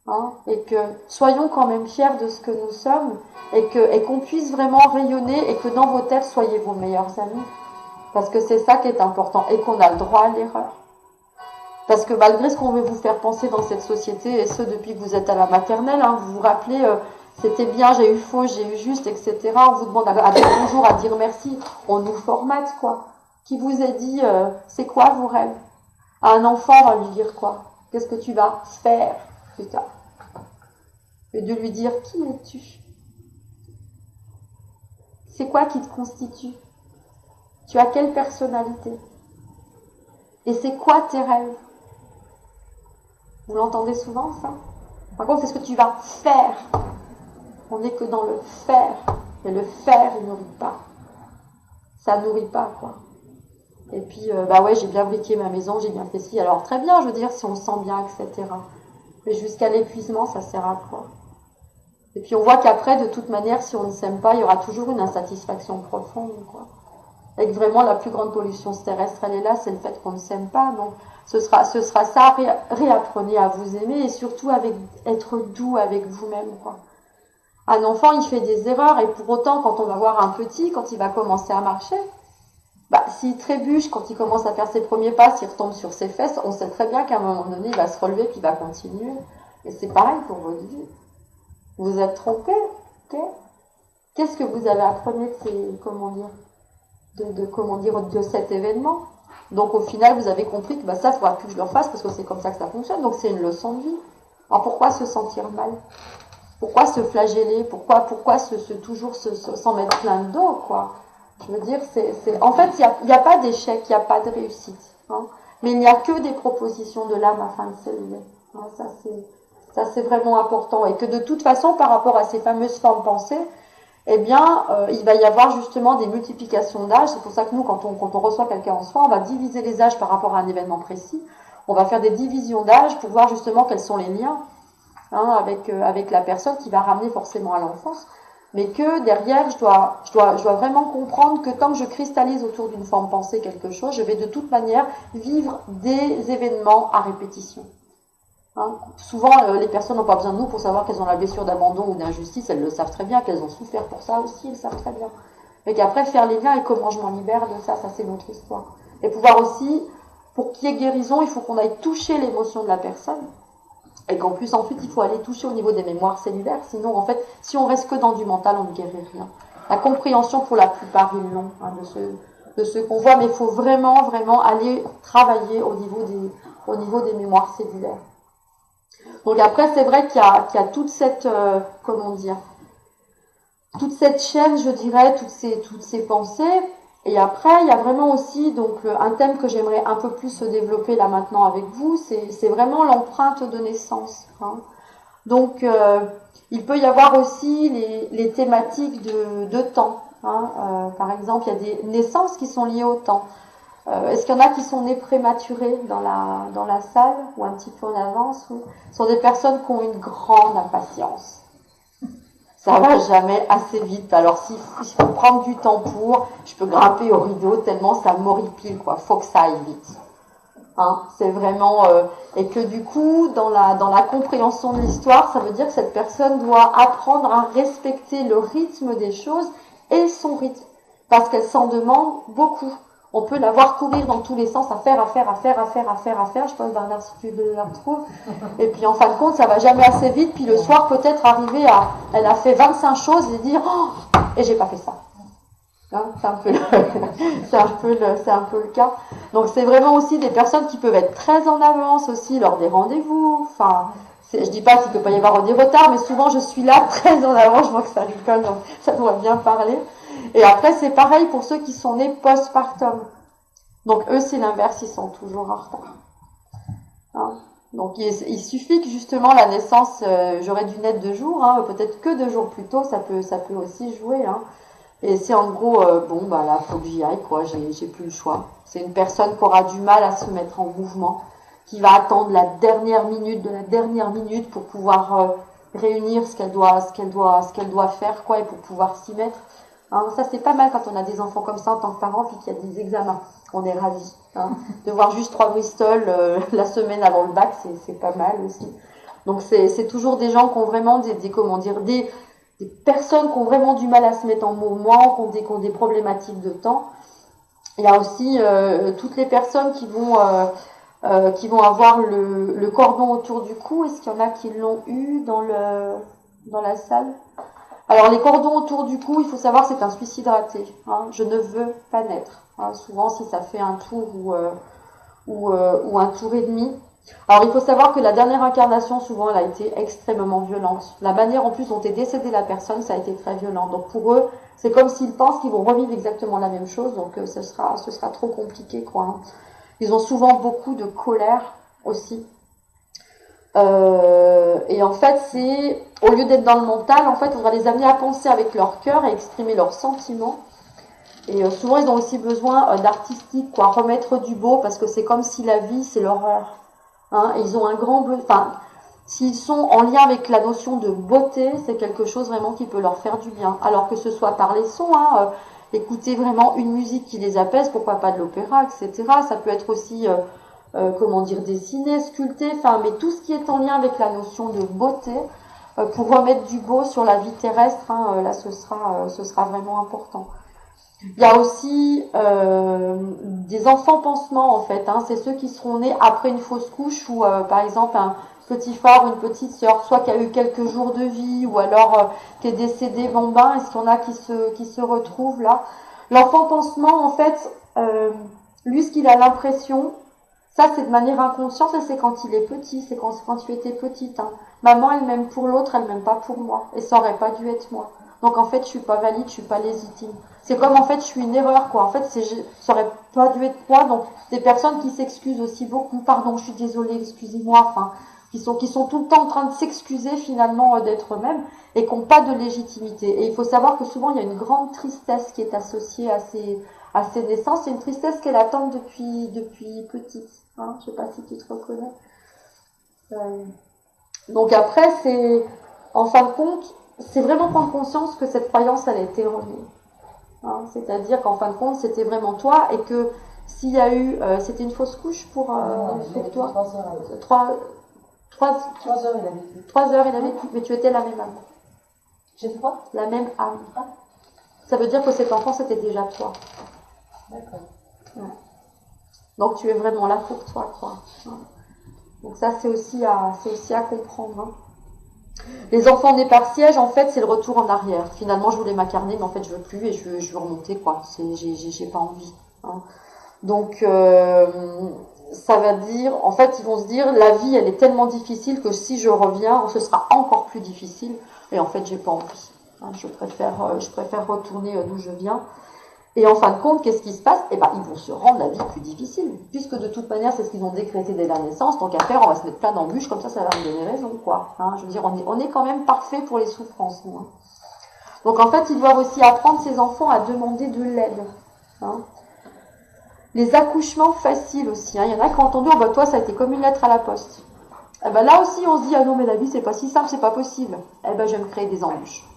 [SPEAKER 1] Hein, et que soyons quand même fiers de ce que nous sommes, et qu'on puisse vraiment rayonner, et que dans vos têtes, soyez vos meilleurs amis. Parce que c'est ça qui est important, et qu'on a le droit à l'erreur. Parce que malgré ce qu'on veut vous faire penser dans cette société, et ce depuis que vous êtes à la maternelle, hein, vous vous rappelez, c'était bien, j'ai eu faux, j'ai eu juste, etc. On vous demande à dire bonjour, à dire merci, on nous formate, quoi. Qui vous a dit, c'est quoi vos rêves? À un enfant, on va lui dire quoi? Qu'est-ce que tu vas faire plus tard? Et de lui dire, qui es-tu? C'est quoi qui te constitue? Tu as quelle personnalité? Et c'est quoi tes rêves? Vous l'entendez souvent, ça? Par contre, c'est ce que tu vas faire. On n'est que dans le faire. Et le faire, il nourrit pas. Ça nourrit pas, quoi. Et puis, ouais, j'ai bien briqué ma maison, j'ai bien fait ci. Alors, très bien, je veux dire, si on se sent bien, etc. Mais jusqu'à l'épuisement, ça sert à quoi? Et puis, on voit qu'après, de toute manière, si on ne s'aime pas, il y aura toujours une insatisfaction profonde, quoi. Et que vraiment, la plus grande pollution terrestre, elle est là, c'est le fait qu'on ne s'aime pas. Donc, ce sera ça, réapprenez à vous aimer et surtout être doux avec vous-même, quoi. Un enfant, il fait des erreurs et pour autant, quand on va voir un petit, quand il va commencer à marcher, s'il trébuche, quand il commence à faire ses premiers pas, s'il retombe sur ses fesses, on sait très bien qu'à un moment donné, il va se relever puis il va continuer. Et c'est pareil pour votre vie. Vous êtes trompé, ok? Qu'est-ce que vous avez appris de de cet événement? Donc au final, vous avez compris que ça, il faudra plus que je le refasse parce que c'est comme ça que ça fonctionne. Donc c'est une leçon de vie. Alors pourquoi se sentir mal? Pourquoi se flageller? Pourquoi toujours s'en mettre plein le dos, quoi? Je veux dire, en fait, il n'y a pas d'échec, il n'y a pas de réussite. Hein, mais il n'y a que des propositions de l'âme afin de s'élever. Hein, ça, c'est vraiment important. Et que de toute façon, par rapport à ces fameuses formes pensées, il va y avoir justement des multiplications d'âges. C'est pour ça que nous, quand on reçoit quelqu'un en soi, on va diviser les âges par rapport à un événement précis. On va faire des divisions d'âges pour voir justement quels sont les liens avec la personne qui va ramener forcément à l'enfance. Mais que derrière, je dois vraiment comprendre que tant que je cristallise autour d'une forme pensée quelque chose, je vais de toute manière vivre des événements à répétition. Hein, souvent, les personnes n'ont pas besoin de nous pour savoir qu'elles ont la blessure d'abandon ou d'injustice, elles le savent très bien, qu'elles ont souffert pour ça aussi, elles le savent très bien. Mais qu'après, faire les liens et comment je m'en libère de ça, c'est notre histoire. Et pouvoir aussi, pour qu'il y ait guérison, il faut qu'on aille toucher l'émotion de la personne. Et qu'en plus, ensuite, il faut aller toucher au niveau des mémoires cellulaires. Sinon, en fait, si on reste que dans du mental, on ne guérit rien. La compréhension, pour la plupart, ils l'ont, de ce qu'on voit. Mais il faut vraiment, vraiment aller travailler au niveau des mémoires cellulaires. Donc après, c'est vrai qu'il y a toute cette, toute cette chaîne, je dirais, toutes ces pensées. Et après, il y a vraiment aussi un thème que j'aimerais un peu plus développer là maintenant avec vous, c'est vraiment l'empreinte de naissance. Hein. Donc, il peut y avoir aussi les thématiques de temps. Hein. Par exemple, il y a des naissances qui sont liées au temps. Est-ce qu'il y en a qui sont nés prématurés dans la salle ou un petit peu en avance? Ce sont des personnes qui ont une grande impatience. Ça va jamais assez vite. Alors s'il faut prendre du temps je peux grimper au rideau tellement ça m'horripile, quoi. Faut que ça aille vite. Hein, c'est vraiment et que du coup dans la compréhension de l'histoire, ça veut dire que cette personne doit apprendre à respecter le rythme des choses et son rythme, parce qu'elle s'en demande beaucoup. On peut la voir courir dans tous les sens, à faire. Je pense, Bernard, si tu la retrouves. Et puis, en fin de compte, ça va jamais assez vite. Puis, le soir, peut-être arriver elle a fait 25 choses et dire, oh, et j'ai pas fait ça. Hein, c'est un peu le cas. Donc, c'est vraiment aussi des personnes qui peuvent être très en avance aussi lors des rendez-vous. Enfin, je dis pas qu'il peut pas y avoir des retards, mais souvent, je suis là très en avance. Je vois que ça rigole, donc ça doit bien parler. Et après, c'est pareil pour ceux qui sont nés post-partum. Donc, eux, c'est l'inverse, ils sont toujours en retard. Hein, donc, il suffit que justement la naissance, j'aurais dû naître 2 jours, hein, peut-être que 2 jours plus tôt, ça peut aussi jouer. Hein. Et c'est en gros, là, faut que j'y aille, quoi, j'ai plus le choix. C'est une personne qui aura du mal à se mettre en mouvement, qui va attendre la dernière minute pour pouvoir réunir ce qu'elle doit faire, quoi, et pour pouvoir s'y mettre. Hein, ça, c'est pas mal quand on a des enfants comme ça en tant que parent, puis qu'il y a des examens. On est ravis. Hein. De voir juste 3 Bristol la semaine avant le bac, c'est pas mal aussi. Donc, c'est toujours des gens qui ont vraiment des personnes qui ont vraiment du mal à se mettre en mouvement, qui ont des problématiques de temps. Il y a aussi toutes les personnes qui vont avoir le cordon autour du cou. Est-ce qu'il y en a qui l'ont eu dans la salle? Alors, les cordons autour du cou, il faut savoir, c'est un suicide raté. Hein. Je ne veux pas naître. Hein. Souvent, si ça fait un tour ou un tour et demi. Alors, il faut savoir que la dernière incarnation, souvent, elle a été extrêmement violente. La manière, en plus, dont est décédée la personne, ça a été très violent. Donc, pour eux, C'est comme s'ils pensent qu'ils vont revivre exactement la même chose, donc ce sera trop compliqué, quoi. Hein. Ils ont souvent beaucoup de colère aussi. Et en fait, au lieu d'être dans le mental, en fait, on va les amener à penser avec leur cœur et exprimer leurs sentiments. Et souvent, ils ont aussi besoin d'artistique, quoi, remettre du beau, parce que c'est comme si la vie, c'est l'horreur. Hein, et ils ont un grand besoin. Enfin, s'ils sont en lien avec la notion de beauté, c'est quelque chose vraiment qui peut leur faire du bien. Alors que ce soit par les sons, hein, écouter vraiment une musique qui les apaise, pourquoi pas de l'opéra, etc. Ça peut être aussi dessiner, sculpter, enfin, mais tout ce qui est en lien avec la notion de beauté, pour remettre du beau sur la vie terrestre, hein, là, ce sera vraiment important. Il y a aussi des enfants pansements, en fait, hein, c'est ceux qui seront nés après une fausse couche ou, par exemple, un petit frère ou une petite sœur, soit qui a eu quelques jours de vie ou alors qui est décédé, bon ben, est-ce qu'il y en a qui se retrouvent là? L'enfant pansement, en fait, lui, ce qu'il a l'impression, ça, c'est de manière inconsciente et c'est quand il est petit, c'est quand tu étais petite. Hein. Maman, elle m'aime pour l'autre, elle m'aime pas pour moi. Et ça aurait pas dû être moi. Donc en fait, je suis pas valide, je suis pas légitime. C'est comme en fait, je suis une erreur, quoi. En fait, ça aurait pas dû être moi. Donc des personnes qui s'excusent aussi beaucoup, pardon, je suis désolée, excusez-moi, enfin, qui sont tout le temps en train de s'excuser finalement d'être eux-mêmes et qui n'ont pas de légitimité. Et il faut savoir que souvent, il y a une grande tristesse qui est associée à ces naissances. C'est une tristesse qu'elle attend depuis petite. Hein, je sais pas si tu te reconnais. Donc après, en fin de compte, c'est vraiment prendre conscience que cette croyance, elle est erronée. Hein, c'est-à-dire qu'en fin de compte, c'était vraiment toi et que s'il y a eu, c'était une fausse couche pour toi. 3 heures, il a vécu. 3 heures, il a vécu, mais tu étais la même âme.
[SPEAKER 2] J'ai fait quoi?
[SPEAKER 1] La même âme. Ça veut dire que cet enfant, c'était déjà toi.
[SPEAKER 2] D'accord.
[SPEAKER 1] Ouais. Donc tu es vraiment là pour toi, quoi. Donc ça, c'est aussi à comprendre. Hein. Les enfants nés par siège, en fait, c'est le retour en arrière. Finalement, je voulais m'incarner, mais en fait, je veux plus et je veux remonter, quoi. J'ai pas envie. Hein. Donc, ça va dire, en fait, ils vont se dire, la vie, elle est tellement difficile que si je reviens, ce sera encore plus difficile. Et en fait, j'ai pas envie. Hein. Je préfère retourner d'où je viens. Et en fin de compte, qu'est-ce qui se passe? Eh ben, ils vont se rendre la vie plus difficile. Puisque de toute manière, c'est ce qu'ils ont décrété dès la naissance. Tant qu'à faire, on va se mettre plein d'embûches, comme ça va me donner raison, quoi. Hein, je veux dire, on est quand même parfait pour les souffrances, nous. Hein. Donc en fait, ils doivent aussi apprendre ces enfants à demander de l'aide. Hein. Les accouchements faciles aussi. Hein. Il y en a qui ont entendu, oh bah toi, ça a été comme une lettre à la poste. Eh ben là aussi, on se dit, ah non, mais la vie, c'est pas si simple, c'est pas possible. Eh ben, je vais me créer des embûches.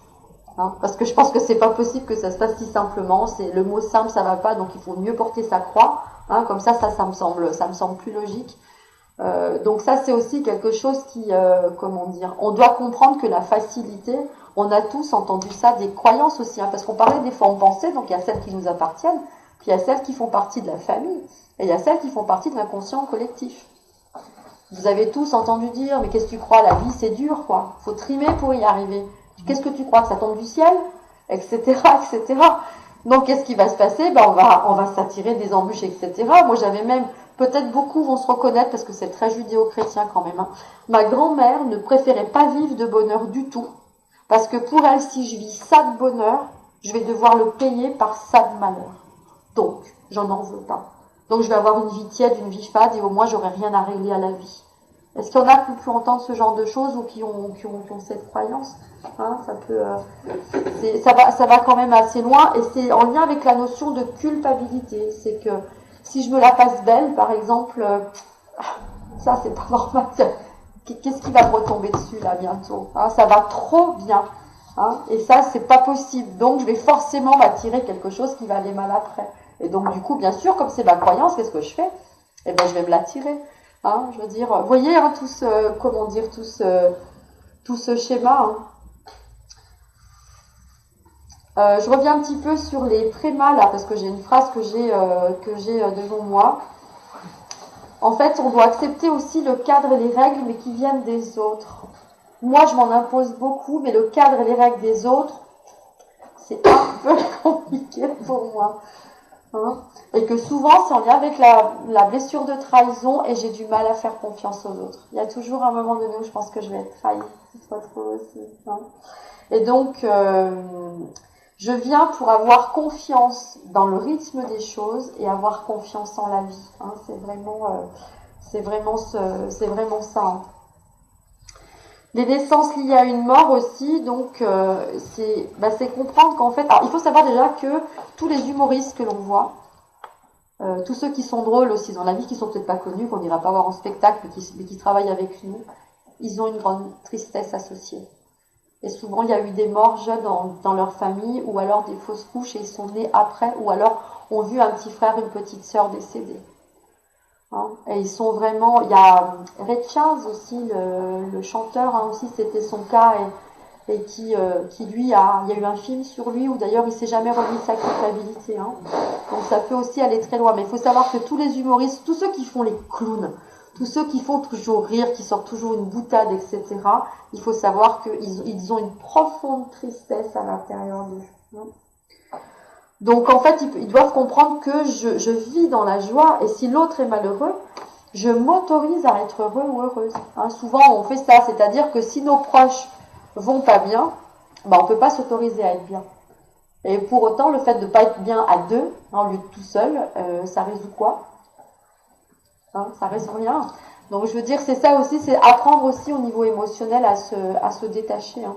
[SPEAKER 1] Hein, parce que je pense que c'est pas possible que ça se passe si simplement. C'est le mot simple, ça va pas, donc il faut mieux porter sa croix. Hein, comme ça me semble plus logique. Donc ça, c'est aussi quelque chose qui, on doit comprendre que la facilité, on a tous entendu ça, des croyances aussi, hein, parce qu'on parlait des formes pensées, donc il y a celles qui nous appartiennent, puis il y a celles qui font partie de la famille, et il y a celles qui font partie de l'inconscient collectif. Vous avez tous entendu dire, mais qu'est-ce que tu crois, la vie c'est dur, quoi. Faut trimer pour y arriver. Qu'est-ce que tu crois, que ça tombe du ciel, etc., etc. Donc, qu'est-ce qui va se passer? Ben, on va s'attirer des embûches, etc. Moi, j'avais même, peut-être beaucoup vont se reconnaître parce que c'est très judéo-chrétien quand même. Hein. Ma grand-mère ne préférait pas vivre de bonheur du tout, parce que pour elle, si je vis ça de bonheur, je vais devoir le payer par ça de malheur. Donc, j'en veux pas. Donc, je vais avoir une vie tiède, une vie fade, et au moins, j'aurai rien à régler à la vie. Est-ce qu'il y en a qui ont pu entendre ce genre de choses ou qui ont cette croyance? Hein, ça va quand même assez loin et c'est en lien avec la notion de culpabilité. C'est que si je me la passe belle, par exemple, ça c'est pas normal. Qu'est-ce qui va me retomber dessus là bientôt? Hein, ça va trop bien. Hein, et ça, c'est pas possible. Donc je vais forcément m'attirer quelque chose qui va aller mal après. Et donc du coup, bien sûr, comme c'est ma croyance, qu'est-ce que je fais? Eh ben, je vais me l'attirer. Hein, je veux dire, vous voyez, hein, tout ce schéma. Hein. Je reviens un petit peu sur les trémas là, parce que j'ai une phrase que j'ai devant moi. En fait, on doit accepter aussi le cadre et les règles, mais qui viennent des autres. Moi, je m'en impose beaucoup, mais le cadre et les règles des autres, c'est un peu compliqué pour moi. Hein, et que souvent c'est en lien avec la blessure de trahison et j'ai du mal à faire confiance aux autres. Il y a toujours un moment donné où je pense que je vais être trahie. C'est pas trop aussi. Hein. Et donc, Je viens pour avoir confiance dans le rythme des choses et avoir confiance en la vie. Hein, c'est vraiment ça. Hein. Les naissances liées à une mort aussi, donc c'est comprendre qu'en fait, alors, il faut savoir déjà que tous les humoristes que l'on voit, tous ceux qui sont drôles aussi dans la vie, qui sont peut-être pas connus, qu'on n'ira pas voir en spectacle, mais qui travaillent avec nous, ils ont une grande tristesse associée. Et souvent, il y a eu des morts jeunes dans leur famille, ou alors des fausses couches et ils sont nés après, ou alors ont vu un petit frère, une petite sœur décédés. Hein, et ils sont vraiment... Il y a Ray Charles aussi, le chanteur, hein, aussi, c'était son cas, et qui lui, il y a eu un film sur lui, où d'ailleurs il s'est jamais remis de sa culpabilité. Hein. Donc ça peut aussi aller très loin. Mais il faut savoir que tous les humoristes, tous ceux qui font les clowns, tous ceux qui font toujours rire, qui sortent toujours une boutade, etc., il faut savoir qu'ils ont une profonde tristesse à l'intérieur d'eux. Donc en fait, ils doivent comprendre que je vis dans la joie, et si l'autre est malheureux, je m'autorise à être heureux ou heureuse. Hein, souvent, on fait ça, c'est-à-dire que si nos proches vont pas bien, on peut pas s'autoriser à être bien. Et pour autant, le fait de pas être bien à deux, en lieu de tout seul, ça résout quoi? Ça résout rien. Donc je veux dire, c'est ça aussi, c'est apprendre aussi au niveau émotionnel à se détacher. Hein.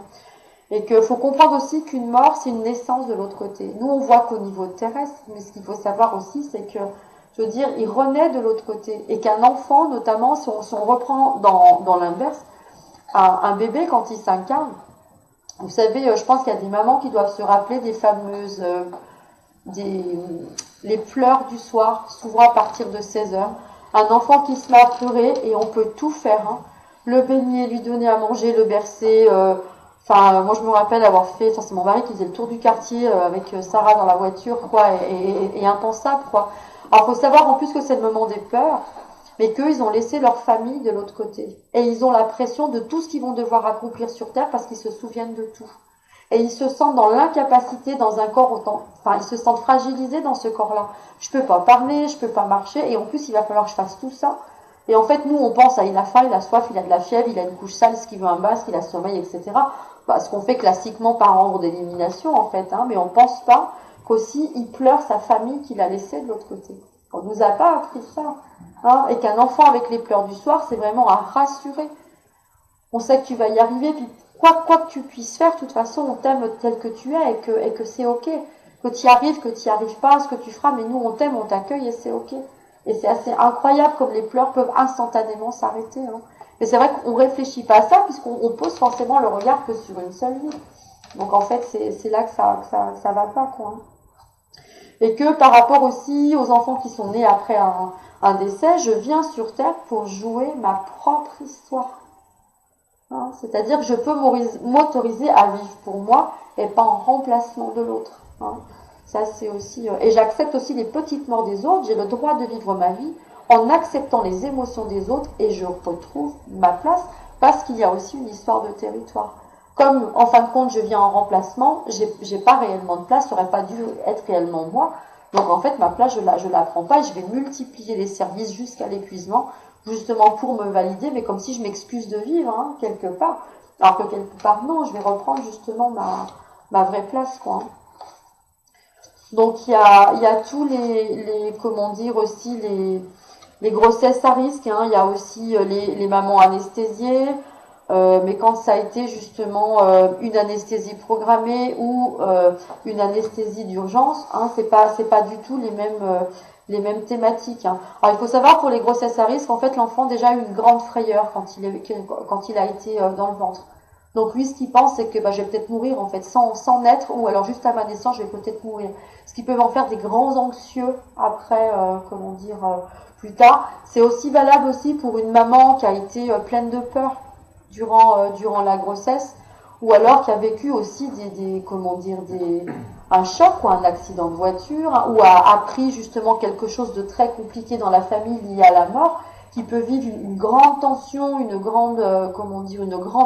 [SPEAKER 1] Et qu'il faut comprendre aussi qu'une mort, c'est une naissance de l'autre côté. Nous, on voit qu'au niveau terrestre, mais ce qu'il faut savoir aussi, c'est que, je veux dire, il renaît de l'autre côté. Et qu'un enfant, notamment, si on reprend dans l'inverse, un bébé, quand il s'incarne, vous savez, je pense qu'il y a des mamans qui doivent se rappeler des fameuses... les pleurs du soir, souvent à partir de 16 heures. Un enfant qui se met à pleurer et on peut tout faire. Hein. Le baigner, lui donner à manger, le bercer. Moi je me rappelle avoir fait, c'est mon mari qui faisait le tour du quartier avec Sarah dans la voiture, quoi, et impensable, quoi. Alors faut savoir en plus que c'est le moment des pleurs, mais qu'ils ont laissé leur famille de l'autre côté. Et ils ont la pression de tout ce qu'ils vont devoir accomplir sur Terre parce qu'ils se souviennent de tout. Et ils se sentent dans l'incapacité dans un corps ils se sentent fragilisés dans ce corps-là. Je peux pas parler, je peux pas marcher, et en plus il va falloir que je fasse tout ça. Et en fait, nous, on pense il a faim, il a soif, il a de la fièvre, il a une couche sale, ce qu'il veut un bain, ce qu'il a sommeil, etc. Ce qu'on fait classiquement par ordre d'élimination, en fait, hein, mais on pense pas qu'aussi il pleure sa famille qu'il a laissée de l'autre côté. On nous a pas appris ça. Hein, et qu'un enfant avec les pleurs du soir, c'est vraiment à rassurer. On sait que tu vas y arriver, puis quoi que tu puisses faire, de toute façon, on t'aime tel que tu es et que c'est ok. Que tu y arrives, que tu n'y arrives pas, ce que tu feras, mais nous, on t'aime, on t'accueille et c'est ok. Et c'est assez incroyable comme les pleurs peuvent instantanément s'arrêter. Hein. Et c'est vrai qu'on réfléchit pas à ça puisqu'on pose forcément le regard que sur une seule vie. Donc en fait, c'est là que ça va pas, quoi. Et que par rapport aussi aux enfants qui sont nés après un décès, je viens sur Terre pour jouer ma propre histoire. Hein, c'est-à-dire que je peux m'autoriser à vivre pour moi et pas en remplacement de l'autre. Hein. Ça, c'est aussi... et j'accepte aussi les petites morts des autres. J'ai le droit de vivre ma vie en acceptant les émotions des autres et je retrouve ma place parce qu'il y a aussi une histoire de territoire. Comme, en fin de compte, je viens en remplacement, j'ai pas réellement de place, ça aurait pas dû être réellement moi. Donc, en fait, ma place, je la prends pas et je vais multiplier les services jusqu'à l'épuisement, justement pour me valider, mais comme si je m'excuse de vivre, hein, quelque part. Alors que quelque part, non, je vais reprendre justement ma vraie place, quoi. Donc, il y a tous comment dire aussi, les grossesses à risque, hein. Il y a aussi les mamans anesthésiées, mais quand ça a été justement une anesthésie programmée ou une anesthésie d'urgence, hein, c'est pas du tout les mêmes thématiques. Hein. Alors il faut savoir pour les grossesses à risque, en fait l'enfant déjà a eu une grande frayeur quand il a été dans le ventre. Donc lui, ce qu'il pense, c'est que je vais peut-être mourir en fait sans naître, ou alors juste à ma naissance, je vais peut-être mourir. Ce qui peut en faire des grands anxieux après, plus tard. C'est aussi valable aussi pour une maman qui a été pleine de peur durant la grossesse, ou alors qui a vécu aussi un choc ou un accident de voiture, hein, ou a appris justement quelque chose de très compliqué dans la famille lié à la mort, qui peut vivre une grande tension, une grande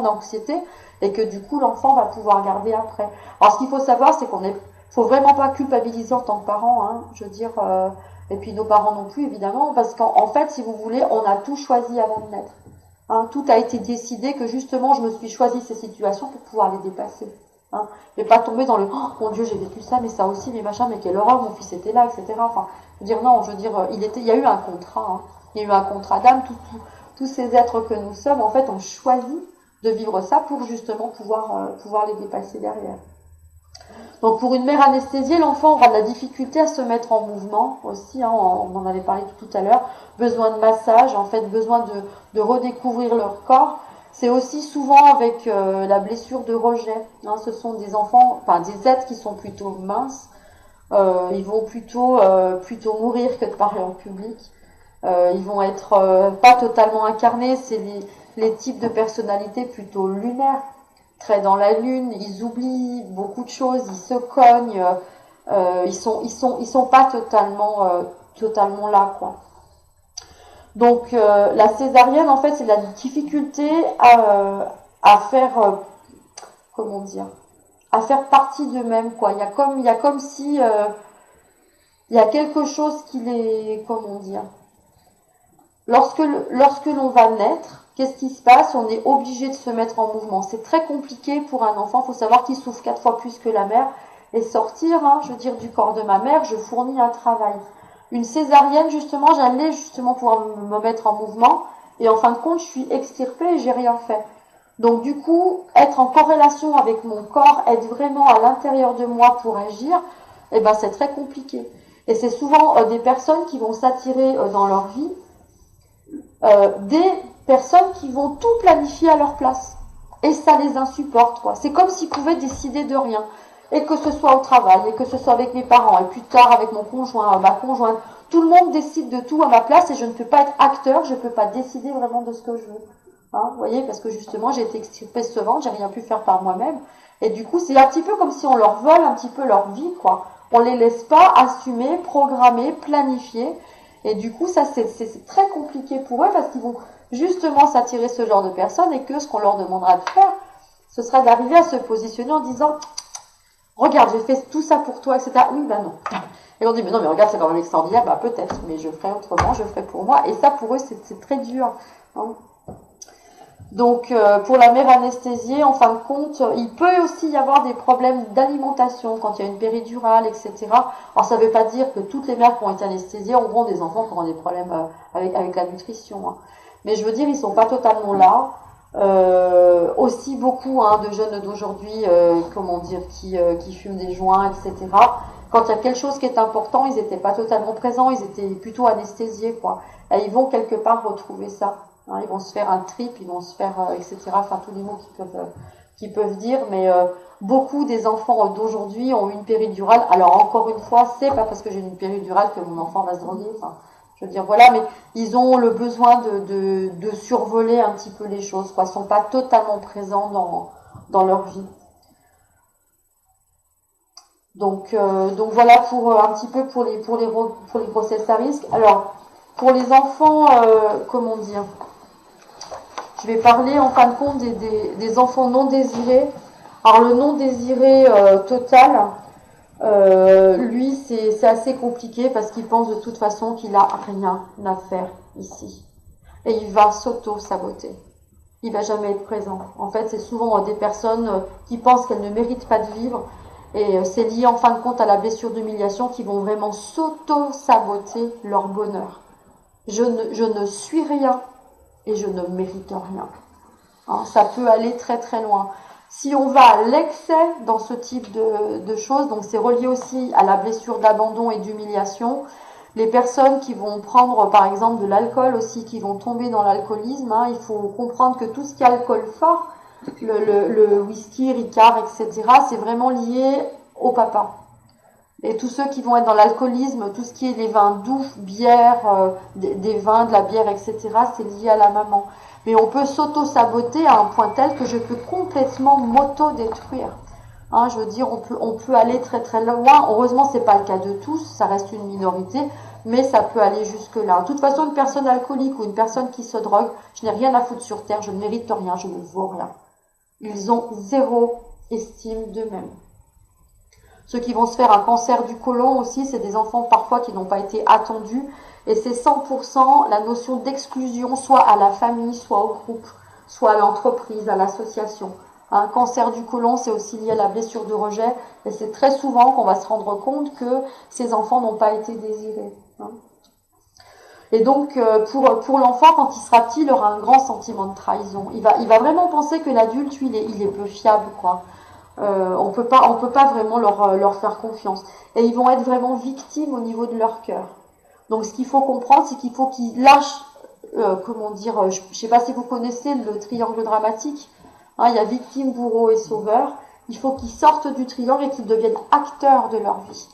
[SPEAKER 1] anxiété, et que du coup l'enfant va pouvoir garder après. Alors ce qu'il faut savoir, c'est faut vraiment pas culpabiliser en tant que parent, hein, je veux dire, et puis nos parents non plus évidemment, parce qu'en fait, si vous voulez, on a tout choisi avant de naître. Hein, tout a été décidé que justement je me suis choisi ces situations pour pouvoir les dépasser. Hein, et pas tomber dans le oh mon Dieu, j'ai vécu ça, mais ça aussi, mais machin, mais quelle horreur, mon fils était là, etc. Enfin, je veux dire, non, je veux dire, il y a eu un contrat, hein. Il y a eu un contrat d'âme, tous ces êtres que nous sommes, en fait, ont choisi de vivre ça pour justement pouvoir les dépasser derrière. Donc pour une mère anesthésiée, l'enfant aura de la difficulté à se mettre en mouvement aussi, hein, on en avait parlé tout à l'heure, besoin de massage, en fait, besoin de redécouvrir leur corps. C'est aussi souvent avec la blessure de rejet. Hein, ce sont des enfants, enfin des êtres qui sont plutôt minces. Ils vont plutôt mourir que de parler en public. Ils vont être pas totalement incarnés. C'est les types de personnalités plutôt lunaires, très dans la lune. Ils oublient beaucoup de choses. Ils se cognent. Ils sont pas totalement là, quoi. Donc la césarienne, en fait, c'est la difficulté à faire, comment dire, à faire partie d'eux-mêmes, quoi. Il y a comme si il y a quelque chose qui les, comment dire, lorsque l'on va naître, qu'est-ce qui se passe? On est obligé de se mettre en mouvement. C'est très compliqué pour un enfant. Il faut savoir qu'il souffre 4 fois plus que la mère. Et sortir, hein, je veux dire, du corps de ma mère, je fournis un travail. Une césarienne, justement, j'allais justement pouvoir me mettre en mouvement. Et en fin de compte, je suis extirpée et j'ai rien fait. Donc du coup, être en corrélation avec mon corps, être vraiment à l'intérieur de moi pour agir, eh ben c'est très compliqué. Et c'est souvent des personnes qui vont s'attirer dans leur vie des personnes qui vont tout planifier à leur place. Et ça les insupporte, quoi. C'est comme s'ils pouvaient décider de rien. Et que ce soit au travail, et que ce soit avec mes parents, et plus tard avec mon conjoint, ma conjointe. Tout le monde décide de tout à ma place et je ne peux pas être acteur, je ne peux pas décider vraiment de ce que je veux. Hein, vous voyez, parce que justement, j'ai été extirpée ce ventre, j'ai rien pu faire par moi-même. Et du coup, c'est un petit peu comme si on leur vole un petit peu leur vie, quoi. On les laisse pas assumer, programmer, planifier. Et du coup, ça, c'est très compliqué pour eux parce qu'ils vont justement s'attirer ce genre de personnes et que ce qu'on leur demandera de faire, ce sera d'arriver à se positionner en disant regarde, j'ai fait tout ça pour toi, etc. Oui, ben non. Et on dit, mais non, mais regarde, c'est quand même extraordinaire. Bah, peut-être, mais je ferai autrement, je ferai pour moi. Et ça, pour eux, c'est très dur. Hein. Donc, pour la mère anesthésiée, en fin de compte, il peut aussi y avoir des problèmes d'alimentation quand il y a une péridurale, etc. Alors, ça ne veut pas dire que toutes les mères qui ont été anesthésiées auront des enfants qui auront des problèmes avec la nutrition. Hein. Mais je veux dire, ils ne sont pas totalement là. Aussi beaucoup de jeunes d'aujourd'hui, comment dire, qui fument des joints, etc. Quand il y a quelque chose qui est important, ils n'étaient pas totalement présents, ils étaient plutôt anesthésiés, quoi. Et ils vont quelque part retrouver ça. Hein, ils vont se faire un trip, ils vont se faire, etc. Enfin, tous les mots qu'ils peuvent dire, mais beaucoup des enfants d'aujourd'hui ont une péridurale. Alors encore une fois, c'est pas parce que j'ai une péridurale que mon enfant va se droguer. Enfin, je veux dire, voilà, mais ils ont le besoin de survoler un petit peu les choses, quoi. Ils sont pas totalement présents dans leur vie. Donc voilà pour un petit peu pour les grossesses à risque. Alors pour les enfants, comment dire, je vais parler en fin de compte des enfants non désirés. Alors le non désiré total, lui c'est assez compliqué parce qu'il pense de toute façon qu'il a rien à faire ici et il va s'auto-saboter. Il va jamais être présent. En fait, c'est souvent des personnes qui pensent qu'elles ne méritent pas de vivre. Et c'est lié en fin de compte à la blessure d'humiliation qui vont vraiment s'auto-saboter leur bonheur. Je ne suis rien et je ne mérite rien. Hein, ça peut aller très très loin. Si on va à l'excès dans ce type de choses, donc c'est relié aussi à la blessure d'abandon et d'humiliation, les personnes qui vont prendre par exemple de l'alcool aussi, qui vont tomber dans l'alcoolisme, hein, il faut comprendre que tout ce qui est alcool fort, le whisky, Ricard, etc., c'est vraiment lié au papa. Et tous ceux qui vont être dans l'alcoolisme, tout ce qui est les vins doux, bière, des vins, de la bière, etc., c'est lié à la maman. Mais on peut s'auto-saboter à un point tel que je peux complètement m'auto-détruire. Hein, je veux dire, on peut aller très très loin. Heureusement, c'est pas le cas de tous, ça reste une minorité, mais ça peut aller jusque là. De toute façon, une personne alcoolique ou une personne qui se drogue, je n'ai rien à foutre sur terre, je ne mérite rien, je ne vaux rien. Ils ont zéro estime d'eux-mêmes. Ceux qui vont se faire un cancer du côlon aussi, c'est des enfants parfois qui n'ont pas été attendus. Et c'est 100% la notion d'exclusion, soit à la famille, soit au groupe, soit à l'entreprise, à l'association. Un cancer du côlon, c'est aussi lié à la blessure de rejet, et c'est très souvent qu'on va se rendre compte que ces enfants n'ont pas été désirés. Et donc, pour l'enfant, quand il sera petit, il aura un grand sentiment de trahison. Il va vraiment penser que l'adulte, lui, il est peu fiable, quoi. On peut pas vraiment leur faire confiance. Et ils vont être vraiment victimes au niveau de leur cœur. Donc, ce qu'il faut comprendre, c'est qu'il faut qu'ils lâchent, je sais pas si vous connaissez le triangle dramatique. Hein, il y a victime, bourreau et sauveur. Il faut qu'ils sortent du triangle et qu'ils deviennent acteurs de leur vie.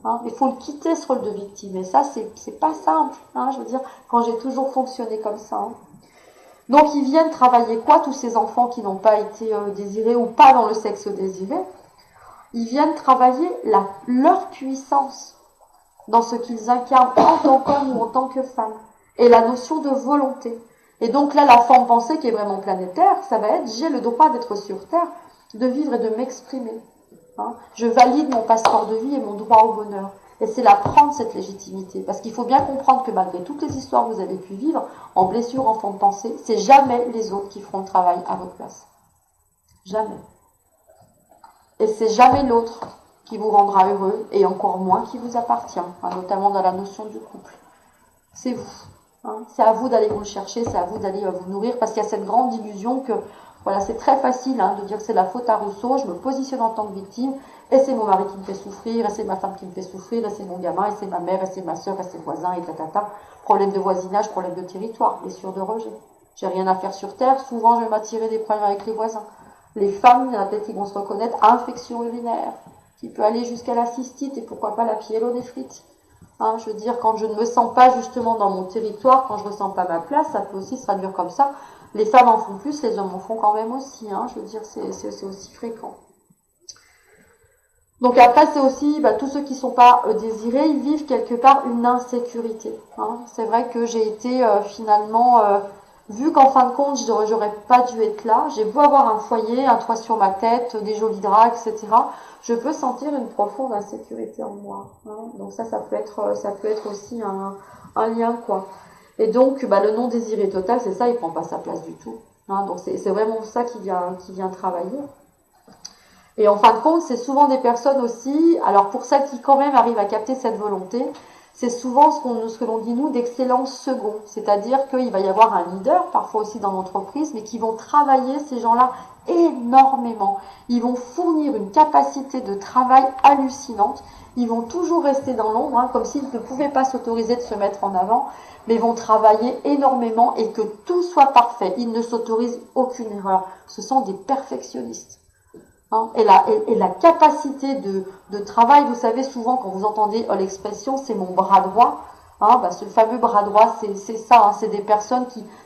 [SPEAKER 1] Hein, il faut le quitter, ce rôle de victime. Et ça, c'est pas simple. Hein, je veux dire, quand j'ai toujours fonctionné comme ça. Hein. Donc, ils viennent travailler quoi, tous ces enfants qui n'ont pas été désirés ou pas dans le sexe désiré? Ils viennent travailler leur puissance dans ce qu'ils incarnent en tant qu'homme ou en tant que femme. Et la notion de volonté. Et donc là, la forme pensée qui est vraiment planétaire, ça va être, j'ai le droit d'être sur Terre, de vivre et de m'exprimer. Hein, je valide mon passeport de vie et mon droit au bonheur. Et c'est la prendre, cette légitimité. Parce qu'il faut bien comprendre que malgré toutes les histoires que vous avez pu vivre, en blessure, en fond de pensée, c'est jamais les autres qui feront le travail à votre place. Jamais. Et c'est jamais l'autre qui vous rendra heureux, et encore moins qui vous appartient, hein, notamment dans la notion du couple. C'est vous. Hein, c'est à vous d'aller vous le chercher, c'est à vous d'aller vous nourrir, parce qu'il y a cette grande illusion que voilà, c'est très facile de dire que c'est la faute à Rousseau, je me positionne en tant que victime, et c'est mon mari qui me fait souffrir, et c'est ma femme qui me fait souffrir, et c'est mon gamin, et c'est ma mère, et c'est ma soeur, et c'est le voisin, et tatata. Problème de voisinage, problème de territoire, blessure de rejet. J'ai rien à faire sur Terre, souvent je vais m'attirer des problèmes avec les voisins. Les femmes, il y en a peut-être qui vont se reconnaître, infection urinaire, qui peut aller jusqu'à la cystite, et pourquoi pas la pyélonéphrite. Hein, je veux dire, quand je ne me sens pas justement dans mon territoire, quand je ne ressens pas ma place, ça peut aussi se traduire comme ça. Les femmes en font plus, les hommes en font quand même aussi. Hein, je veux dire, c'est aussi fréquent. Donc après, c'est aussi, tous ceux qui ne sont pas désirés, ils vivent quelque part une insécurité. Hein. C'est vrai que j'ai été finalement, vu qu'en fin de compte, j'aurais pas dû être là, j'ai beau avoir un foyer, un toit sur ma tête, des jolis draps, etc., je peux sentir une profonde insécurité en moi. Hein. Donc ça peut être aussi un lien, quoi. Et donc, le non désiré total, c'est ça, il prend pas sa place du tout. Hein. Donc c'est vraiment ça qui vient travailler. Et en fin de compte, c'est souvent des personnes aussi, alors pour celles qui quand même arrivent à capter cette volonté, c'est souvent ce que l'on dit nous d'excellence second. C'est-à-dire qu'il va y avoir un leader, parfois aussi dans l'entreprise, mais qui vont travailler ces gens-là énormément. Ils vont fournir une capacité de travail hallucinante. Ils vont toujours rester dans l'ombre, comme s'ils ne pouvaient pas s'autoriser de se mettre en avant, mais vont travailler énormément et que tout soit parfait. Ils ne s'autorisent aucune erreur. Ce sont des perfectionnistes. Hein, et la capacité de travail, vous savez, souvent quand vous entendez l'expression c'est mon bras droit, hein, ce fameux bras droit, c'est ça, hein, c'est des personnes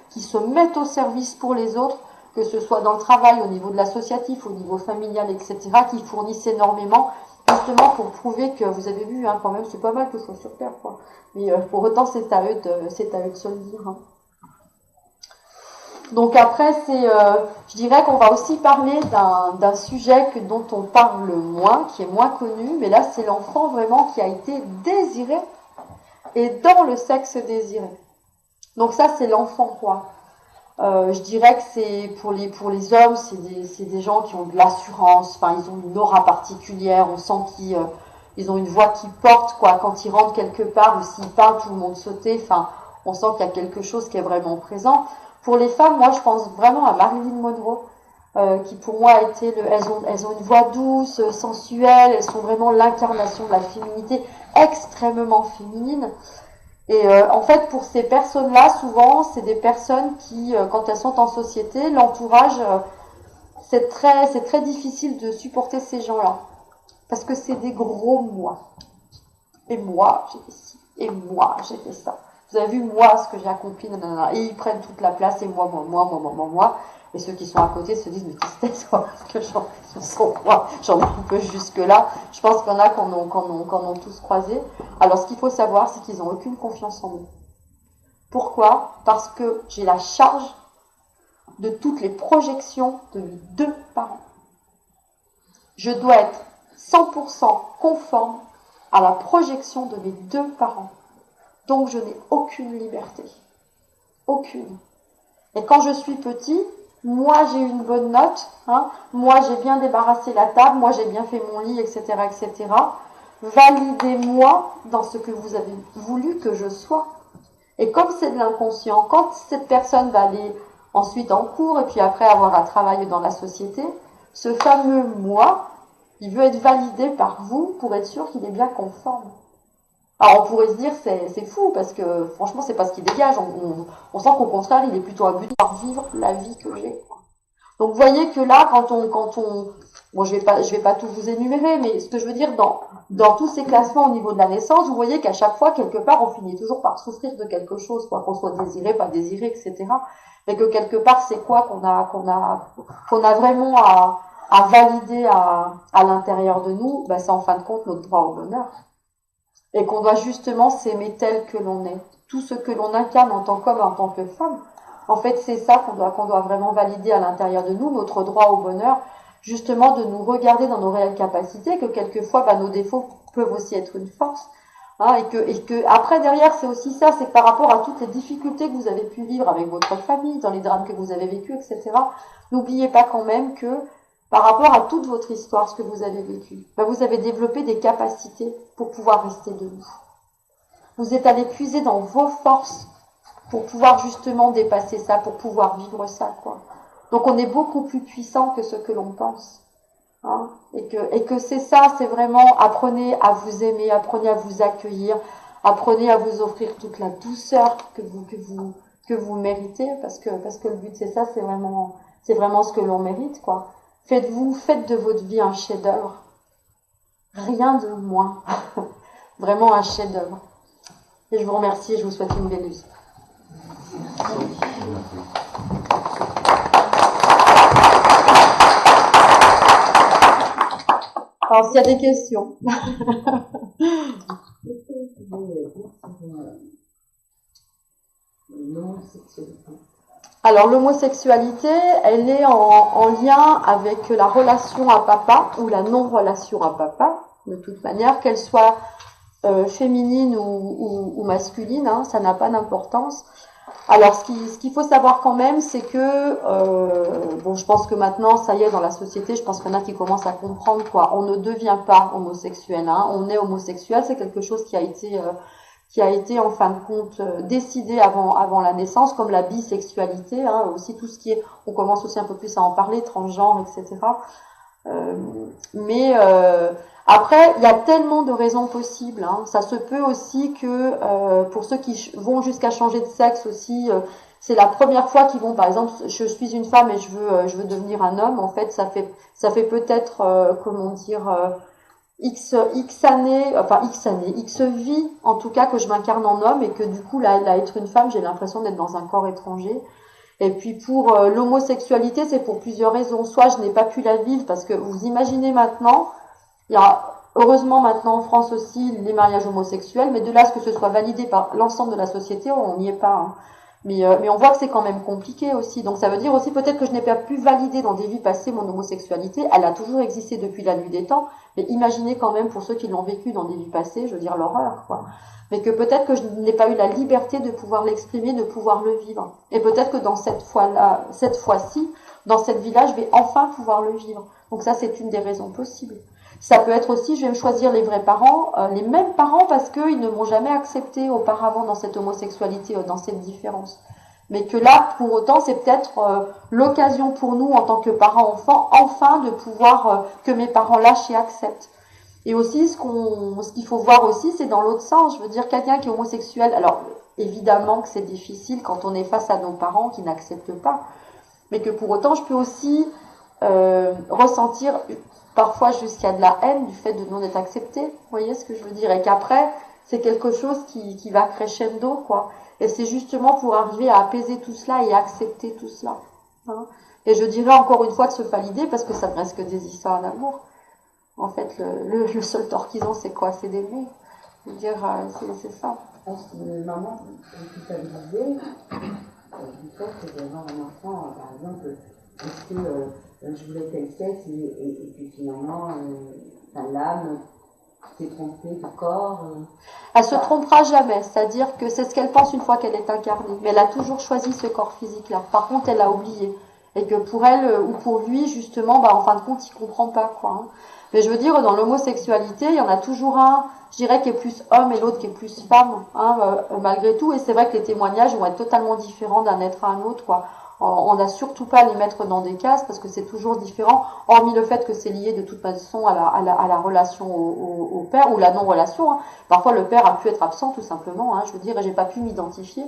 [SPEAKER 1] qui se mettent au service pour les autres, que ce soit dans le travail, au niveau de l'associatif, au niveau familial, etc., qui fournissent énormément, justement pour prouver que, vous avez vu, hein, quand même, c'est pas mal que ce soit sur Terre, quoi. Mais pour autant, c'est à eux de se le dire. Hein. Donc après, je dirais qu'on va aussi parler d'un sujet dont on parle moins, qui est moins connu, mais là c'est l'enfant vraiment qui a été désiré et dans le sexe désiré. Donc ça c'est l'enfant quoi. Je dirais que c'est pour les hommes, c'est des gens qui ont de l'assurance, enfin ils ont une aura particulière, on sent qu'ils ont une voix qui porte quoi. Quand ils rentrent quelque part ou s'ils parlent, tout le monde sauter, enfin on sent qu'il y a quelque chose qui est vraiment présent. Pour les femmes, moi, je pense vraiment à Marilyn Monroe, qui pour moi a été, elles ont une voix douce, sensuelle, elles sont vraiment l'incarnation de la féminité, extrêmement féminine. Et en fait, pour ces personnes-là, souvent, c'est des personnes qui, quand elles sont en société, l'entourage, c'est très difficile de supporter ces gens-là, parce que c'est des gros moi. Et moi, j'ai fait ci, et moi, j'ai fait ça. Vous avez vu, moi, ce que j'ai accompli, nanana. Et ils prennent toute la place, et moi. Et ceux qui sont à côté se disent, mais qu'est-ce que c'est, parce que j'en ai un peu jusque-là. Je pense qu'il y en a qu'on ont tous croisé. Alors, ce qu'il faut savoir, c'est qu'ils n'ont aucune confiance en eux. Pourquoi? Parce que j'ai la charge de toutes les projections de mes deux parents. Je dois être 100% conforme à la projection de mes deux parents. Donc je n'ai aucune liberté. Aucune. Et quand je suis petit, moi j'ai eu une bonne note, hein, moi j'ai bien débarrassé la table, moi j'ai bien fait mon lit, etc., etc. Validez-moi dans ce que vous avez voulu que je sois. Et comme c'est de l'inconscient, quand cette personne va aller ensuite en cours et puis après avoir à travailler dans la société, ce fameux moi, il veut être validé par vous pour être sûr qu'il est bien conforme. Alors on pourrait se dire c'est fou parce que franchement c'est pas ce qu'il dégage, on sent qu'au contraire il est plutôt habitué à vivre la vie que j'ai. Donc vous voyez que là bon je vais pas tout vous énumérer, mais ce que je veux dire dans tous ces classements au niveau de la naissance, vous voyez qu'à chaque fois quelque part on finit toujours par souffrir de quelque chose, quoi, qu'on soit désiré, pas désiré, etc. Mais que quelque part c'est quoi qu'on a vraiment à valider à l'intérieur de nous, ben, c'est en fin de compte notre droit au bonheur. Et qu'on doit justement s'aimer tel que l'on est. Tout ce que l'on incarne en tant qu'homme, en tant que femme, en fait, c'est ça qu'on doit vraiment valider à l'intérieur de nous, notre droit au bonheur, justement de nous regarder dans nos réelles capacités, que quelquefois, bah, nos défauts peuvent aussi être une force. Hein, et que après, derrière, c'est aussi ça, c'est que par rapport à toutes les difficultés que vous avez pu vivre avec votre famille, dans les drames que vous avez vécus, etc., n'oubliez pas quand même que par rapport à toute votre histoire, ce que vous avez vécu, bah, vous avez développé des capacités pour pouvoir rester debout. Vous êtes allé puiser dans vos forces pour pouvoir justement dépasser ça, pour pouvoir vivre ça, quoi. Donc on est beaucoup plus puissant que ce que l'on pense. Hein, et que c'est ça, c'est vraiment apprenez à vous aimer, apprenez à vous accueillir, apprenez à vous offrir toute la douceur que vous méritez, parce que le but c'est ça, c'est vraiment ce que l'on mérite, quoi. Faites de votre vie un chef-d'œuvre. Rien de moins. Vraiment un chef-d'œuvre. Et je vous remercie et je vous souhaite une belle vie. Alors, s'il y a des questions. Alors, l'homosexualité, elle est en lien avec la relation à papa ou la non-relation à papa, de toute manière, qu'elle soit féminine ou masculine, hein, ça n'a pas d'importance. Alors, ce qu'il faut savoir quand même, c'est que, bon, je pense que maintenant, ça y est, dans la société, je pense qu'il y en a qui commencent à comprendre, quoi. On ne devient pas homosexuel, hein. On est homosexuel, c'est quelque chose qui a été en fin de compte décidé avant la naissance, comme la bisexualité, hein, aussi tout ce qui est, on commence aussi un peu plus à en parler, transgenre, etc. Mais après, il y a tellement de raisons possibles. Hein. Ça se peut aussi que pour ceux qui vont jusqu'à changer de sexe aussi, c'est la première fois qu'ils vont, par exemple, je suis une femme et je veux devenir un homme. En fait, ça fait peut-être, comment dire, X années, enfin X vies, en tout cas que je m'incarne en homme et que du coup là être une femme, j'ai l'impression d'être dans un corps étranger. Et puis pour l'homosexualité, c'est pour plusieurs raisons. Soit je n'ai pas pu la vivre parce que vous imaginez maintenant, il y a heureusement maintenant en France aussi les mariages homosexuels, mais de là à ce que ce soit validé par l'ensemble de la société, on n'y est pas. Hein. Mais on voit que c'est quand même compliqué aussi. Donc ça veut dire aussi peut-être que je n'ai pas pu valider dans des vies passées mon homosexualité. Elle a toujours existé depuis la nuit des temps. Mais imaginez quand même pour ceux qui l'ont vécu dans des vies passées, je veux dire l'horreur, quoi. Mais que peut-être que je n'ai pas eu la liberté de pouvoir l'exprimer, de pouvoir le vivre. Et peut-être que dans cette fois-ci, dans cette vie-là, je vais enfin pouvoir le vivre. Donc ça, c'est une des raisons possibles. Ça peut être aussi, je vais me choisir les vrais parents, les mêmes parents parce qu'ils ne m'ont jamais accepté auparavant dans cette homosexualité, dans cette différence. Mais que là, pour autant, c'est peut-être l'occasion pour nous, en tant que parents-enfants, enfin de pouvoir que mes parents lâchent et acceptent. Et aussi, ce qu'il faut voir aussi, c'est dans l'autre sens. Je veux dire, quelqu'un qui est homosexuel, alors évidemment que c'est difficile quand on est face à nos parents qui n'acceptent pas, mais que pour autant, je peux aussi ressentir parfois jusqu'à de la haine du fait de non être accepté. Vous voyez ce que je veux dire? Et qu'après, c'est quelque chose qui va crescendo, quoi. Et c'est justement pour arriver à apaiser tout cela et à accepter tout cela. Hein. Et je dirais encore une fois de se valider parce que ça ne reste que des histoires d'amour. En fait, le seul tort qu'ils ont, c'est quoi? C'est d'aimer. Je veux dire, c'est ça.
[SPEAKER 2] Je pense que maman est culpabilisée du fait que j'avais un enfant, par exemple, est-ce que je voulais tel sexe et puis finalement, l'âme s'est trompée du corps.
[SPEAKER 1] Elle se trompera jamais, c'est-à-dire que c'est ce qu'elle pense une fois qu'elle est incarnée. Mais elle a toujours choisi ce corps physique-là. Par contre, elle a oublié. Et que pour elle ou pour lui, justement, bah, en fin de compte, il comprend pas, quoi. Hein. Mais je veux dire, dans l'homosexualité, il y en a toujours un, je dirais, qui est plus homme et l'autre qui est plus femme, hein, malgré tout. Et c'est vrai que les témoignages vont être totalement différents d'un être à un autre, quoi. On n'a surtout pas à les mettre dans des cases parce que c'est toujours différent, hormis le fait que c'est lié de toute façon à la relation au père ou la non-relation. Hein. Parfois, le père a pu être absent, tout simplement. Hein, je veux dire, et j'ai pas pu m'identifier.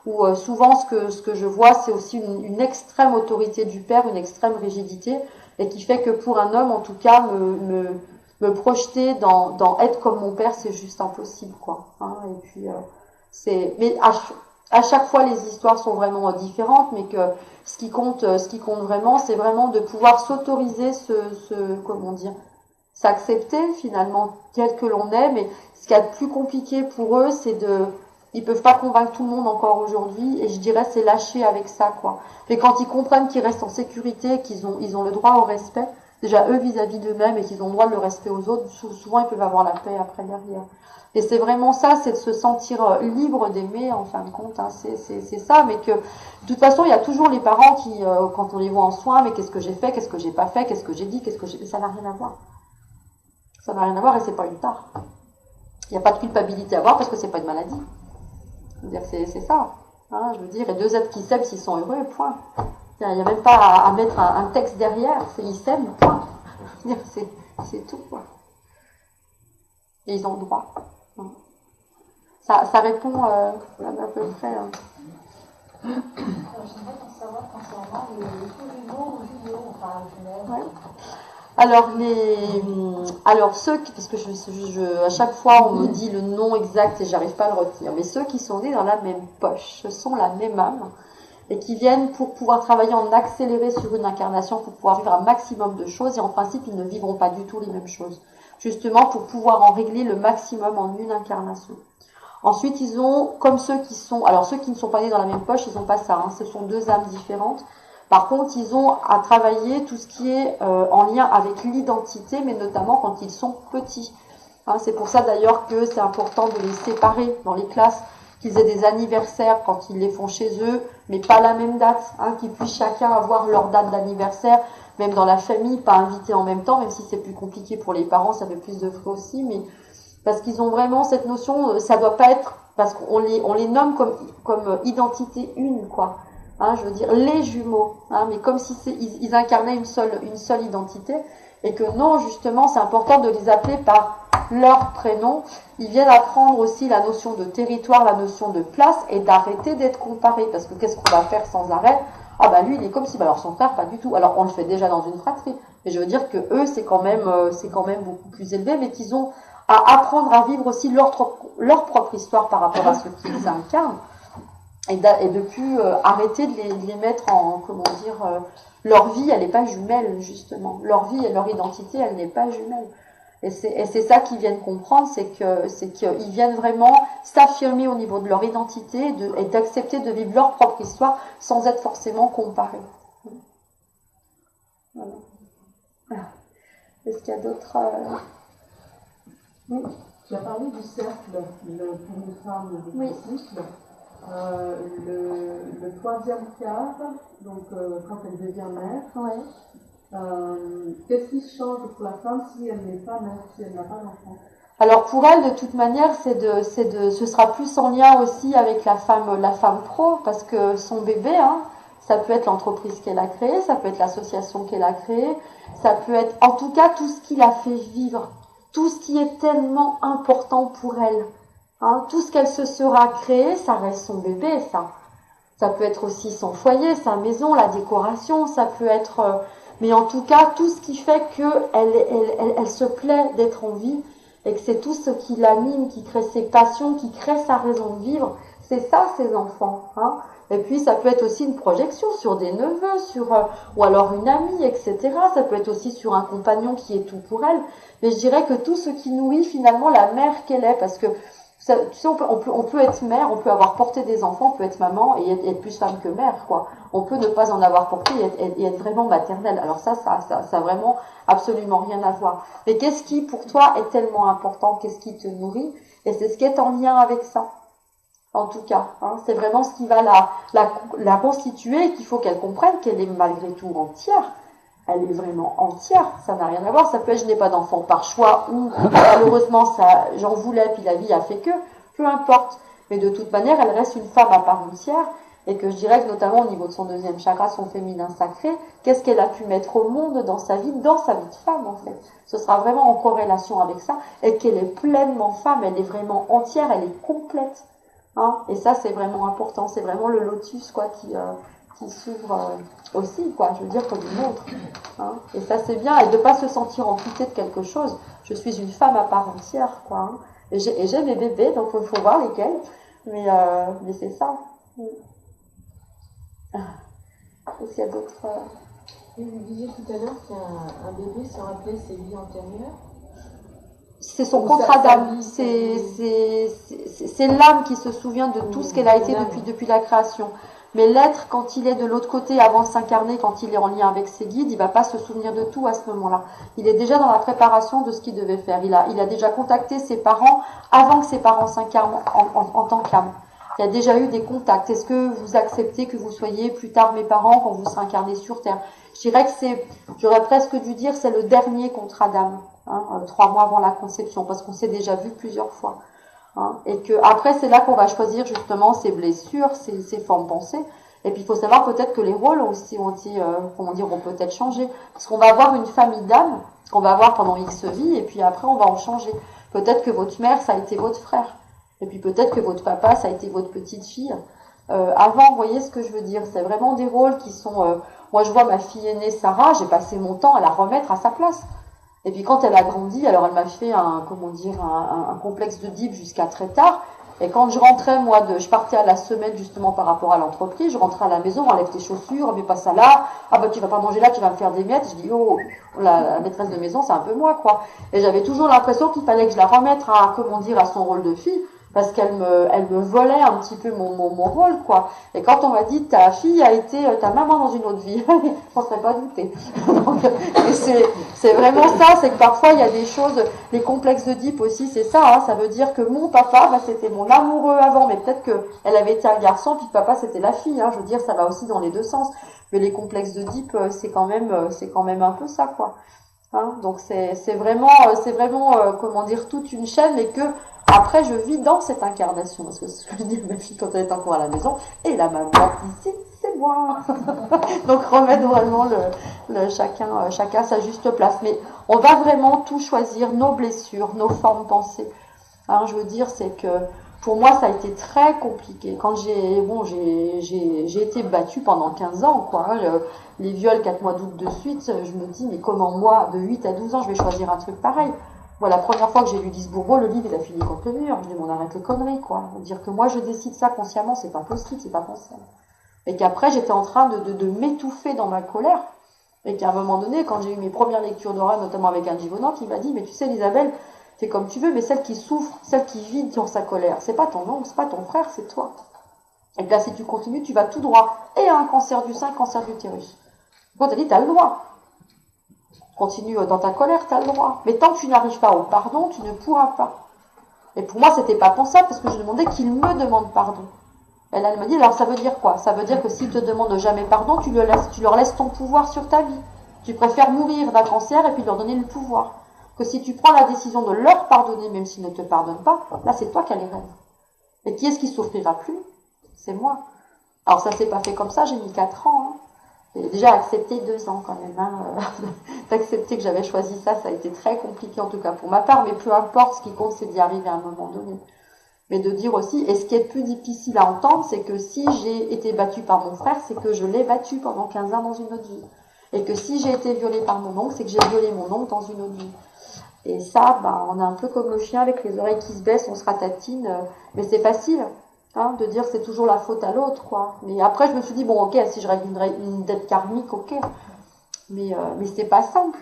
[SPEAKER 1] Ou souvent, ce que je vois, c'est aussi une extrême autorité du père, une extrême rigidité, et qui fait que pour un homme, en tout cas, me projeter dans être comme mon père, c'est juste impossible, quoi. Hein, et puis, mais à chaque fois, les histoires sont vraiment différentes, mais que ce qui compte vraiment, c'est vraiment de pouvoir s'autoriser comment dire, s'accepter finalement tel que l'on est. Mais ce qui est le plus compliqué pour eux, ils peuvent pas convaincre tout le monde encore aujourd'hui, et je dirais c'est lâcher avec ça, quoi. Mais quand ils comprennent qu'ils restent en sécurité, ils ont le droit au respect, déjà eux vis-à-vis d'eux-mêmes, et qu'ils ont le droit de le respect aux autres, souvent ils peuvent avoir la paix après derrière. Et c'est vraiment ça, c'est de se sentir libre d'aimer, en fin de compte, hein, c'est ça, mais que de toute façon, il y a toujours les parents qui, quand on les voit en soins, mais qu'est-ce que j'ai fait, qu'est-ce que j'ai pas fait, qu'est-ce que j'ai dit, mais ça n'a rien à voir. Ça n'a rien à voir et c'est pas une tare. Il n'y a pas de culpabilité à avoir parce que c'est pas une maladie. Je veux dire, c'est ça. Hein, je veux dire, et deux êtres qui s'aiment s'ils sont heureux, point. Il n'y a même pas à mettre un texte derrière, ils s'aiment, point. Je veux dire, c'est tout, quoi. Et ils ont le droit. Ça répond à peu près.
[SPEAKER 3] J'aimerais en savoir concernant les jumeaux ou jumeaux, enfin, jumelles.
[SPEAKER 1] Alors ceux qui, parce que à chaque fois on me dit le nom exact et j'arrive pas à le retenir, mais ceux qui sont nés dans la même poche, ce sont la même âme et qui viennent pour pouvoir travailler en accéléré sur une incarnation pour pouvoir vivre un maximum de choses et en principe ils ne vivront pas du tout les mêmes choses, justement pour pouvoir en régler le maximum en une incarnation. Ensuite ils ont, comme ceux qui ne sont pas nés dans la même poche, ils n'ont pas ça, hein, ce sont deux âmes différentes. Par contre, ils ont à travailler tout ce qui est en lien avec l'identité, mais notamment quand ils sont petits. Hein, c'est pour ça d'ailleurs que c'est important de les séparer dans les classes, qu'ils aient des anniversaires quand ils les font chez eux, mais pas la même date, hein, qu'ils puissent chacun avoir leur date d'anniversaire, même dans la famille, pas invités en même temps, même si c'est plus compliqué pour les parents, ça fait plus de frais aussi, mais parce qu'ils ont vraiment cette notion, ça doit pas être, parce qu'on les nomme comme identité une, quoi. Hein, je veux dire les jumeaux, hein, mais comme si ils incarnaient une seule identité, et que non, justement, c'est important de les appeler par leur prénom. Ils viennent apprendre aussi la notion de territoire, la notion de place, et d'arrêter d'être comparés, parce que qu'est-ce qu'on va faire sans arrêt? Ah bah lui, il est comme si, bah alors son frère, pas du tout. Alors on le fait déjà dans une fratrie, mais je veux dire que eux, c'est quand même beaucoup plus élevé, mais qu'ils ont à apprendre à vivre aussi leur propre histoire par rapport à ce qu'ils incarnent. Et de plus arrêter de les mettre en, comment dire, leur vie, elle n'est pas jumelle, justement. Leur vie et leur identité, elle n'est pas jumelle. Et c'est ça qu'ils viennent comprendre, c'est qu'ils viennent vraiment s'affirmer au niveau de leur identité et d'accepter de vivre leur propre histoire sans être forcément comparés. Voilà. Est-ce qu'il y a d'autres...
[SPEAKER 2] Oui. Tu as parlé du cercle, pour une femme de cycle. Le troisième quart, donc quand elle devient mère, qu'est-ce qui change pour la femme si elle n'est pas mère, si elle n'a pas d'enfant?
[SPEAKER 1] Alors pour elle, de toute manière, ce sera plus en lien aussi avec la femme pro, parce que son bébé, hein, ça peut être l'entreprise qu'elle a créée, ça peut être l'association qu'elle a créée, ça peut être en tout cas tout ce qui l'a fait vivre, tout ce qui est tellement important pour elle. Hein, tout ce qu'elle se sera créé, ça reste son bébé, ça. Ça peut être aussi son foyer, sa maison, la décoration, ça peut être... mais en tout cas, tout ce qui fait qu'elle se plaît d'être en vie et que c'est tout ce qui l'anime, qui crée ses passions, qui crée sa raison de vivre, c'est ça, ses enfants. Hein. Et puis, ça peut être aussi une projection sur des neveux, ou alors une amie, etc. Ça peut être aussi sur un compagnon qui est tout pour elle. Mais je dirais que tout ce qui nourrit finalement la mère qu'elle est, parce que tu sais, on peut être mère, on peut avoir porté des enfants, on peut être maman et être plus femme que mère, quoi. On peut ne pas en avoir porté et être vraiment maternelle. Alors ça a vraiment absolument rien à voir. Mais qu'est-ce qui, pour toi, est tellement important? Qu'est-ce qui te nourrit? Et c'est ce qui est en lien avec ça. En tout cas, hein, c'est vraiment ce qui va la constituer et qu'il faut qu'elle comprenne qu'elle est malgré tout entière. Elle est vraiment entière, ça n'a rien à voir. Ça peut être je n'ai pas d'enfant par choix ou malheureusement ça j'en voulais puis la vie a fait que, peu importe. Mais de toute manière, elle reste une femme à part entière et que je dirais que notamment au niveau de son deuxième chakra, son féminin sacré, qu'est-ce qu'elle a pu mettre au monde dans sa vie de femme en fait. Ce sera vraiment en corrélation avec ça et qu'elle est pleinement femme, elle est vraiment entière, elle est complète. Hein, et ça c'est vraiment important, c'est vraiment le lotus quoi qui s'ouvre aussi quoi, je veux dire comme une autre. Hein, et ça c'est bien, et de pas se sentir amputée de quelque chose. Je suis une femme à part entière quoi. Hein, et j'ai mes bébés donc il faut voir lesquels, mais c'est ça. Est-ce qu'il y a d'autres
[SPEAKER 3] Et vous disiez tout à l'heure qu'un bébé se rappelait ses vies antérieures.
[SPEAKER 1] C'est son contrat d'âme, c'est l'âme qui se souvient de tout ce qu'elle a été depuis la création. Mais l'être, quand il est de l'autre côté, avant de s'incarner, quand il est en lien avec ses guides, il va pas se souvenir de tout à ce moment-là. Il est déjà dans la préparation de ce qu'il devait faire. Il a déjà contacté ses parents avant que ses parents s'incarnent en tant qu'âme. Il y a déjà eu des contacts. Est-ce que vous acceptez que vous soyez plus tard mes parents quand vous serez incarnés sur Terre? Je dirais que j'aurais presque dû dire, c'est le dernier contrat d'âme. Hein, 3 mois avant la conception, parce qu'on s'est déjà vu plusieurs fois. Hein, et que après c'est là qu'on va choisir justement ses blessures, ses formes pensées. Et puis il faut savoir peut-être que les rôles aussi ont peut-être changé. Parce qu'on va avoir une famille d'âmes, qu'on va avoir pendant X vies, et puis après on va en changer. Peut-être que votre mère, ça a été votre frère. Et puis peut-être que votre papa, ça a été votre petite fille. Avant, vous voyez ce que je veux dire, c'est vraiment des rôles qui sont... moi je vois ma fille aînée Sarah, j'ai passé mon temps à la remettre à sa place. Et puis quand elle a grandi, alors elle m'a fait un complexe de Deep jusqu'à très tard. Et quand je rentrais, je partais à la semaine justement par rapport à l'entreprise, je rentrais à la maison, enlève tes chaussures, mets pas ça là, ah bah tu vas pas manger là, tu vas me faire des miettes. Je dis oh, la maîtresse de maison, c'est un peu moi quoi. Et j'avais toujours l'impression qu'il fallait que je la remette à son rôle de fille. Parce qu'elle me volait un petit peu mon rôle, quoi. Et quand on m'a dit, ta fille a été ta maman dans une autre vie, je ne serais pas douté. Donc, c'est vraiment ça, c'est que parfois il y a des choses, les complexes d'Oedipe aussi, c'est ça, hein, ça veut dire que mon papa, c'était mon amoureux avant, mais peut-être qu'elle avait été un garçon, puis papa c'était la fille, hein, je veux dire, ça va aussi dans les deux sens. Mais les complexes d'Oedipe, c'est quand même un peu ça, quoi. Hein, donc c'est vraiment, toute une chaîne, et que après, je vis dans cette incarnation. Parce que ce que je dis à ma fille quand elle est encore à la maison, et la maman ici, c'est moi. Donc, remettre vraiment chacun sa juste place. Mais on va vraiment tout choisir, nos blessures, nos formes pensées. Alors, je veux dire, c'est que pour moi, ça a été très compliqué. Quand j'ai été battue pendant 15 ans, quoi. Les viols 4 mois d'août de suite, je me dis, mais comment moi, de 8 à 12 ans, je vais choisir un truc pareil? Moi, la première fois que j'ai lu Lise Bourbeau, le livre, il a fini contre le mur. Je dis, on arrête les conneries, quoi. Dire que moi, je décide ça consciemment, c'est pas possible, c'est pas pensable. Et qu'après, j'étais en train de m'étouffer dans ma colère. Et qu'à un moment donné, quand j'ai eu mes premières lectures d'aura, notamment avec un Givonant, il m'a dit, mais tu sais, Isabelle, fais comme tu veux, mais celle qui souffre, celle qui vit dans sa colère, c'est pas ton oncle, c'est pas ton frère, c'est toi. Et là, si tu continues, tu vas tout droit. Et à un cancer du sein, cancer d'utérus. Quand elle dit, t'as le droit. Continue dans ta colère, tu as le droit. Mais tant que tu n'arrives pas au pardon, tu ne pourras pas. Et pour moi, c'était pas pensable parce que je demandais qu'il me demande pardon. Elle me dit, alors ça veut dire quoi? Ça veut dire que s'ils te demandent jamais pardon, tu leur laisses ton pouvoir sur ta vie. Tu préfères mourir d'un cancer et puis leur donner le pouvoir. Que si tu prends la décision de leur pardonner, même s'ils ne te pardonnent pas, là c'est toi qui as les rênes. Et qui est-ce qui souffrira plus? C'est moi. Alors ça s'est pas fait comme ça, j'ai mis 4 ans. Hein. J'ai déjà accepté 2 ans quand même. Hein. D'accepter que j'avais choisi ça, ça a été très compliqué en tout cas pour ma part, mais peu importe, ce qui compte c'est d'y arriver à un moment donné. Mais de dire aussi, et ce qui est plus difficile à entendre, c'est que si j'ai été battue par mon frère, c'est que je l'ai battu pendant 15 ans dans une autre vie. Et que si j'ai été violée par mon oncle, c'est que j'ai violé mon oncle dans une autre vie. Et ça, on est un peu comme le chien avec les oreilles qui se baissent, on se ratatine, mais c'est facile. Hein, de dire que c'est toujours la faute à l'autre, quoi. Mais après, je me suis dit, bon, ok, si je règle une dette karmique, ok. Mais c'est pas simple.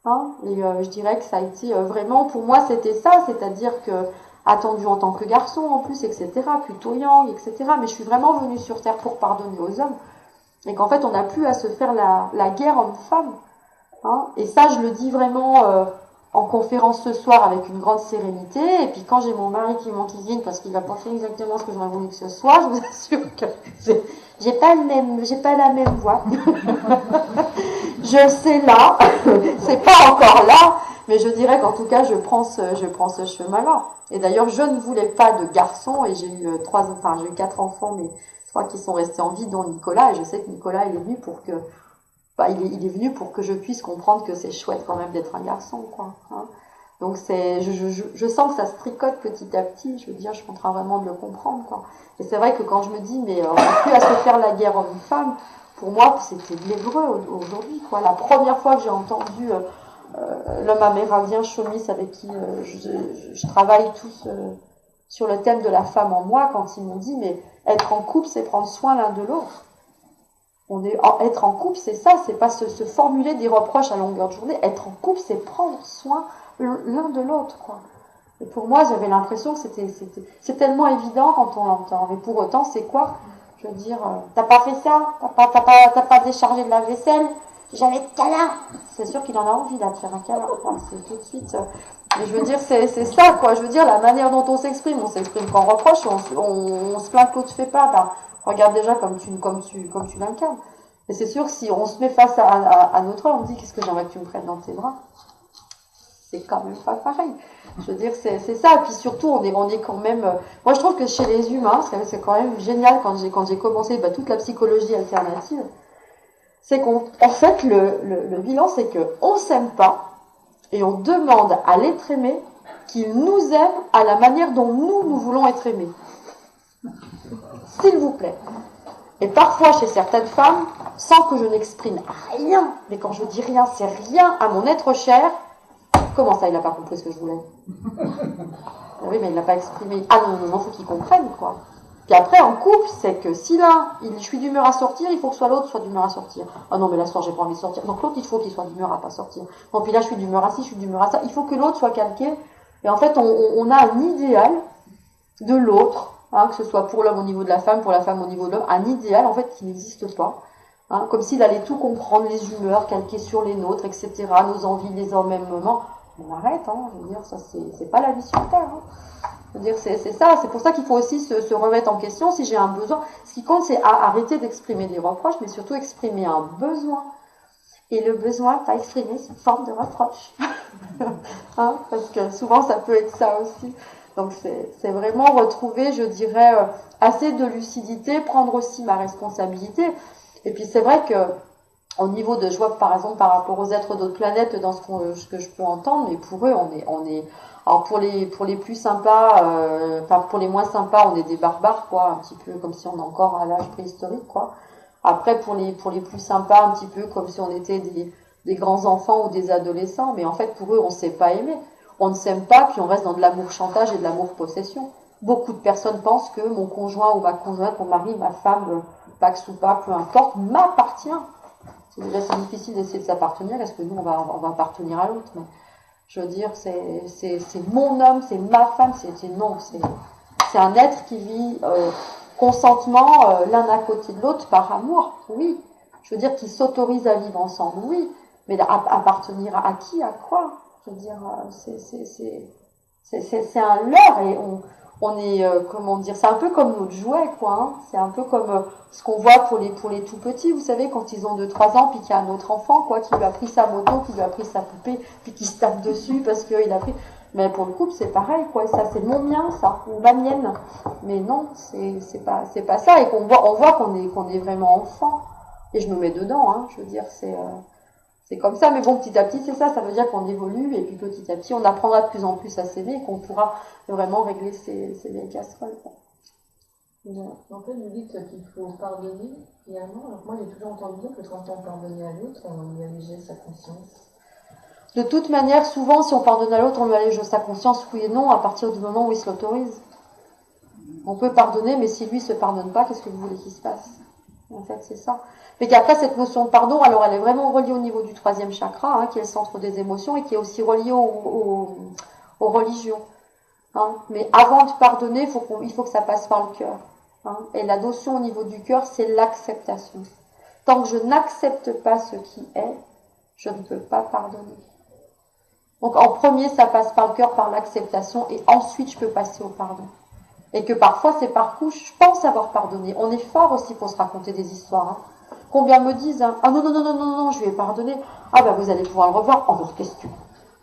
[SPEAKER 1] Hein. Et je dirais que ça a été vraiment, pour moi, c'était ça, c'est-à-dire que, attendu en tant que garçon, en plus, etc., plutôt yang, etc., mais je suis vraiment venue sur Terre pour pardonner aux hommes. Et qu'en fait, on n'a plus à se faire la guerre homme-femme. Hein. Et ça, je le dis vraiment en conférence ce soir avec une grande sérénité, et puis quand j'ai mon mari qui m'enquisine parce qu'il n'a pas fait exactement ce que j'aurais voulu que ce soit, je vous assure que j'ai pas la même voix. Je sais là, c'est pas encore là, mais je dirais qu'en tout cas je prends ce chemin-là. Et d'ailleurs je ne voulais pas de garçon, et j'ai eu j'ai eu 4 enfants, mais 3 qui sont restés en vie, dont Nicolas, et je sais que Nicolas il est venu pour que il est venu pour que je puisse comprendre que c'est chouette quand même d'être un garçon, quoi. Hein. Donc je sens que ça se tricote petit à petit. Je veux dire, je suis en train vraiment de le comprendre, quoi. Et c'est vrai que quand je me dis, mais on n'a plus à se faire la guerre homme-femme, pour moi, c'était lévreux aujourd'hui, quoi. La première fois que j'ai entendu l'homme amérindien Chomis, avec qui je travaille tous sur le thème de la femme en moi, quand ils m'ont dit, mais être en couple, c'est prendre soin l'un de l'autre. Être en couple, c'est ça, c'est pas se formuler des reproches à longueur de journée. Être en couple, c'est prendre soin l'un de l'autre, quoi. Et pour moi, j'avais l'impression que c'est tellement évident quand on l'entend. Mais pour autant, c'est quoi? Je veux dire, t'as pas fait ça, t'as pas déchargé de la vaisselle, j'avais de câlin. C'est sûr qu'il en a envie là de faire un câlin, quoi. C'est tout de suite. Mais je veux dire, c'est ça, quoi. Je veux dire, la manière dont on s'exprime qu'en reproche, on se plaint que l'autre fait pas. Ben, regarde déjà comme tu l'incarnes. Et c'est sûr, si on se met face à notre œuvre, on dit qu'est-ce que j'aimerais que tu me prennes dans tes bras. C'est quand même pas pareil. Je veux dire, c'est ça. Et puis surtout, on est quand même. Moi, je trouve que chez les humains, c'est quand même génial quand j'ai commencé toute la psychologie alternative. C'est qu'en fait, le bilan, c'est qu'on s'aime pas et on demande à l'être aimé qu'il nous aime à la manière dont nous voulons être aimés. S'il vous plaît. Et parfois, chez certaines femmes, sans que je n'exprime rien, mais quand je dis rien, c'est rien à mon être cher. Comment ça, il n'a pas compris ce que je voulais? Oui, mais il n'a pas exprimé. Ah non, faut qu'il comprenne, quoi. Puis après, en couple, c'est que si l'un, je suis d'humeur à sortir, il faut que soit l'autre soit d'humeur à sortir. Ah non, mais là, ce soir, j'ai pas envie de sortir. Donc l'autre, il faut qu'il soit d'humeur à pas sortir. Non, puis là, je suis d'humeur à ci, je suis d'humeur à ça. Il faut que l'autre soit calqué. Et en fait, on a un idéal de l'autre, hein, que ce soit pour l'homme au niveau de la femme, pour la femme au niveau de l'homme, un idéal, en fait, qui n'existe pas. Hein, comme s'il allait tout comprendre, les humeurs, calquer sur les nôtres, etc., nos envies, les en même moment. On arrête, hein, je veux dire, ça, c'est pas la vie sur Terre. Hein. Je veux dire, c'est ça, c'est pour ça qu'il faut aussi se remettre en question si j'ai un besoin. Ce qui compte, c'est arrêter d'exprimer des reproches, mais surtout exprimer un besoin. Et le besoin pas exprimé sous forme de reproche. Hein, parce que souvent, ça peut être ça aussi. Donc, c'est vraiment retrouver, je dirais, assez de lucidité, prendre aussi ma responsabilité. Et puis, c'est vrai que au niveau de, je vois par exemple par rapport aux êtres d'autres planètes, dans ce que je peux entendre, mais pour eux, on est alors pour les plus sympas, pour les moins sympas, on est des barbares, quoi, un petit peu comme si on est encore à l'âge préhistorique, quoi. Après, pour les plus sympas, un petit peu comme si on était des grands enfants ou des adolescents, mais en fait, pour eux, on ne sait pas aimer. On ne s'aime pas, puis on reste dans de l'amour chantage et de l'amour possession. Beaucoup de personnes pensent que mon conjoint ou ma conjointe, mon mari, ma femme, pax ou pas, peu importe, m'appartient. C'est déjà assez difficile d'essayer de s'appartenir, parce que nous, on va appartenir à l'autre. Mais je veux dire, c'est mon homme, c'est ma femme, c'est un être qui vit consentement l'un à côté de l'autre par amour, oui. Je veux dire, qui s'autorise à vivre ensemble, oui. Mais appartenir à qui, à quoi? Je veux dire, c'est un leurre et on est, comment dire, c'est un peu comme notre jouet, quoi. Hein. C'est un peu comme ce qu'on voit pour les tout petits, vous savez, quand ils ont 2-3 ans, puis qu'il y a un autre enfant, quoi, qui lui a pris sa moto, qui lui a pris sa poupée, puis qui se tape dessus parce qu'il a pris. Mais pour le couple, c'est pareil, quoi. Ça, c'est mon mien, ça, ou ma mienne. Mais non, c'est pas ça. Et on voit qu'on est vraiment enfant. Et je me mets dedans, hein. Je veux dire, c'est comme ça, mais bon, petit à petit, c'est ça. Ça veut dire qu'on évolue, et puis petit à petit, on apprendra de plus en plus à s'aimer, et qu'on pourra vraiment régler ces vieilles casseroles, quoi.
[SPEAKER 3] En fait, vous dites qu'il faut pardonner, finalement. Alors moi, j'ai toujours entendu dire que quand on pardonnait à l'autre, on lui allégeait sa conscience.
[SPEAKER 1] De toute manière, souvent, si on pardonne à l'autre, on lui allège sa conscience, oui et non, à partir du moment où il se l'autorise. On peut pardonner, mais si lui se pardonne pas, qu'est-ce que vous voulez qu'il se passe? En fait, c'est ça. Mais qu'après, cette notion de pardon, alors elle est vraiment reliée au niveau du 3e chakra, hein, qui est le centre des émotions, et qui est aussi reliée aux religions. Hein. Mais avant de pardonner, il faut que ça passe par le cœur. Hein. Et la notion au niveau du cœur, c'est l'acceptation. Tant que je n'accepte pas ce qui est, je ne peux pas pardonner. Donc en premier, ça passe par le cœur, par l'acceptation, et ensuite je peux passer au pardon. Et que parfois c'est par coup, je pense avoir pardonné. On est fort aussi pour se raconter des histoires. Hein. Combien me disent, hein, ah non, non, non, non, non, non, je lui ai pardonné. Ah ben vous allez pouvoir le revoir, encore question.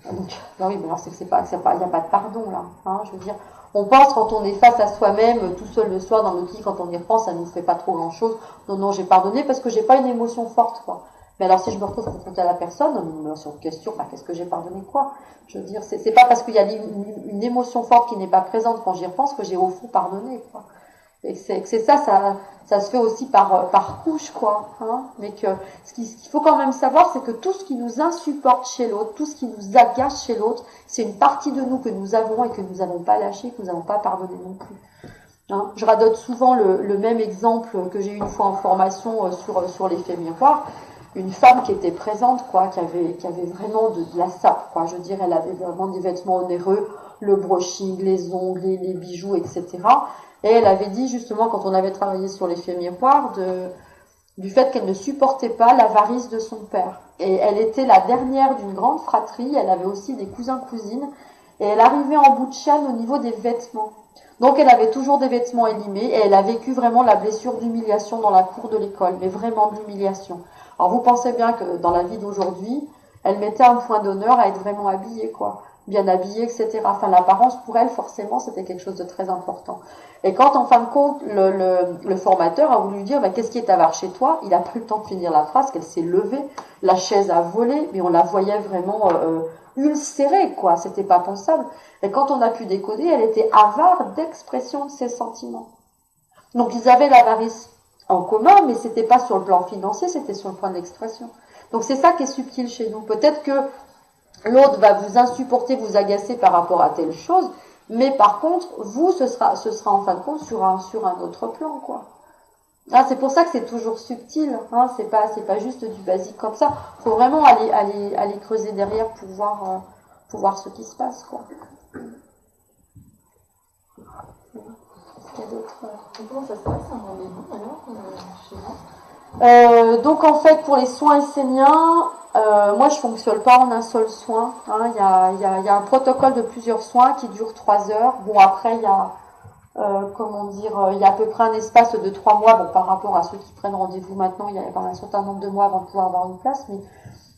[SPEAKER 1] Donc, bah oui, mais alors c'est que il n'y a pas de pardon là. Hein, je veux dire, on pense quand on est face à soi-même, tout seul le soir dans notre lit, quand on y repense, ça ne nous fait pas trop grand chose. Non, non, j'ai pardonné parce que j'ai pas une émotion forte, quoi. Mais alors si je me retrouve confrontée à la personne, sur une question, bah, qu'est-ce que j'ai pardonné quoi? Je veux dire, c'est pas parce qu'il y a une émotion forte qui n'est pas présente quand j'y repense que j'ai au fond pardonné, quoi. Et c'est ça se fait aussi par couche, quoi. Hein, mais que ce qu'il faut quand même savoir, c'est que tout ce qui nous insupporte chez l'autre, tout ce qui nous agace chez l'autre, c'est une partie de nous que nous avons et que nous n'avons pas lâché, que nous n'avons pas pardonné non plus. Hein, je radote souvent le même exemple que j'ai eu une fois en formation sur l'effet miroir. Une femme qui était présente, quoi, qui avait vraiment de la sape, quoi. Je veux dire, elle avait vraiment des vêtements onéreux, le brushing, les ongles, les bijoux, etc. Et elle avait dit justement, quand on avait travaillé sur l'effet miroir, du fait qu'elle ne supportait pas l'avarice de son père. Et elle était la dernière d'une grande fratrie, elle avait aussi des cousins-cousines, et elle arrivait en bout de chaîne au niveau des vêtements. Donc elle avait toujours des vêtements élimés, et elle a vécu vraiment la blessure d'humiliation dans la cour de l'école, mais vraiment de l'humiliation. Alors vous pensez bien que dans la vie d'aujourd'hui, elle mettait un point d'honneur à être vraiment habillée, quoi. Bien habillée, etc. Enfin, l'apparence, pour elle, forcément, c'était quelque chose de très important. Et quand, en fin de compte, le formateur a voulu lui dire, bah, qu'est-ce qui est avare chez toi? Il a pris le temps de finir la phrase, qu'elle s'est levée, la chaise a volé, mais on la voyait vraiment ulcérée, quoi. C'était pas pensable. Et quand on a pu décoder, elle était avare d'expression de ses sentiments. Donc, ils avaient l'avarice en commun, mais c'était pas sur le plan financier, c'était sur le plan d'expression. Donc, c'est ça qui est subtil chez nous. Peut-être que l'autre va vous insupporter, vous agacer par rapport à telle chose, mais par contre, vous, ce sera en fin de compte sur un autre plan, quoi. Ah, c'est pour ça que c'est toujours subtil, hein, c'est pas juste du basique comme ça. Faut vraiment aller creuser derrière pour voir ce qui se passe, quoi. Est-ce qu'il y a d'autres...
[SPEAKER 3] Comment ça se passe un rendez-vous alors chez vous?
[SPEAKER 1] Donc en fait, pour les soins esséniens, moi je fonctionne pas en un seul soin. Hein. Il y a un protocole de plusieurs soins qui dure 3 heures. Bon, après il y a il y a à peu près un espace de 3 mois. Bon, par rapport à ceux qui prennent rendez-vous maintenant, il y a quand même un certain nombre de mois avant de pouvoir avoir une place. Mais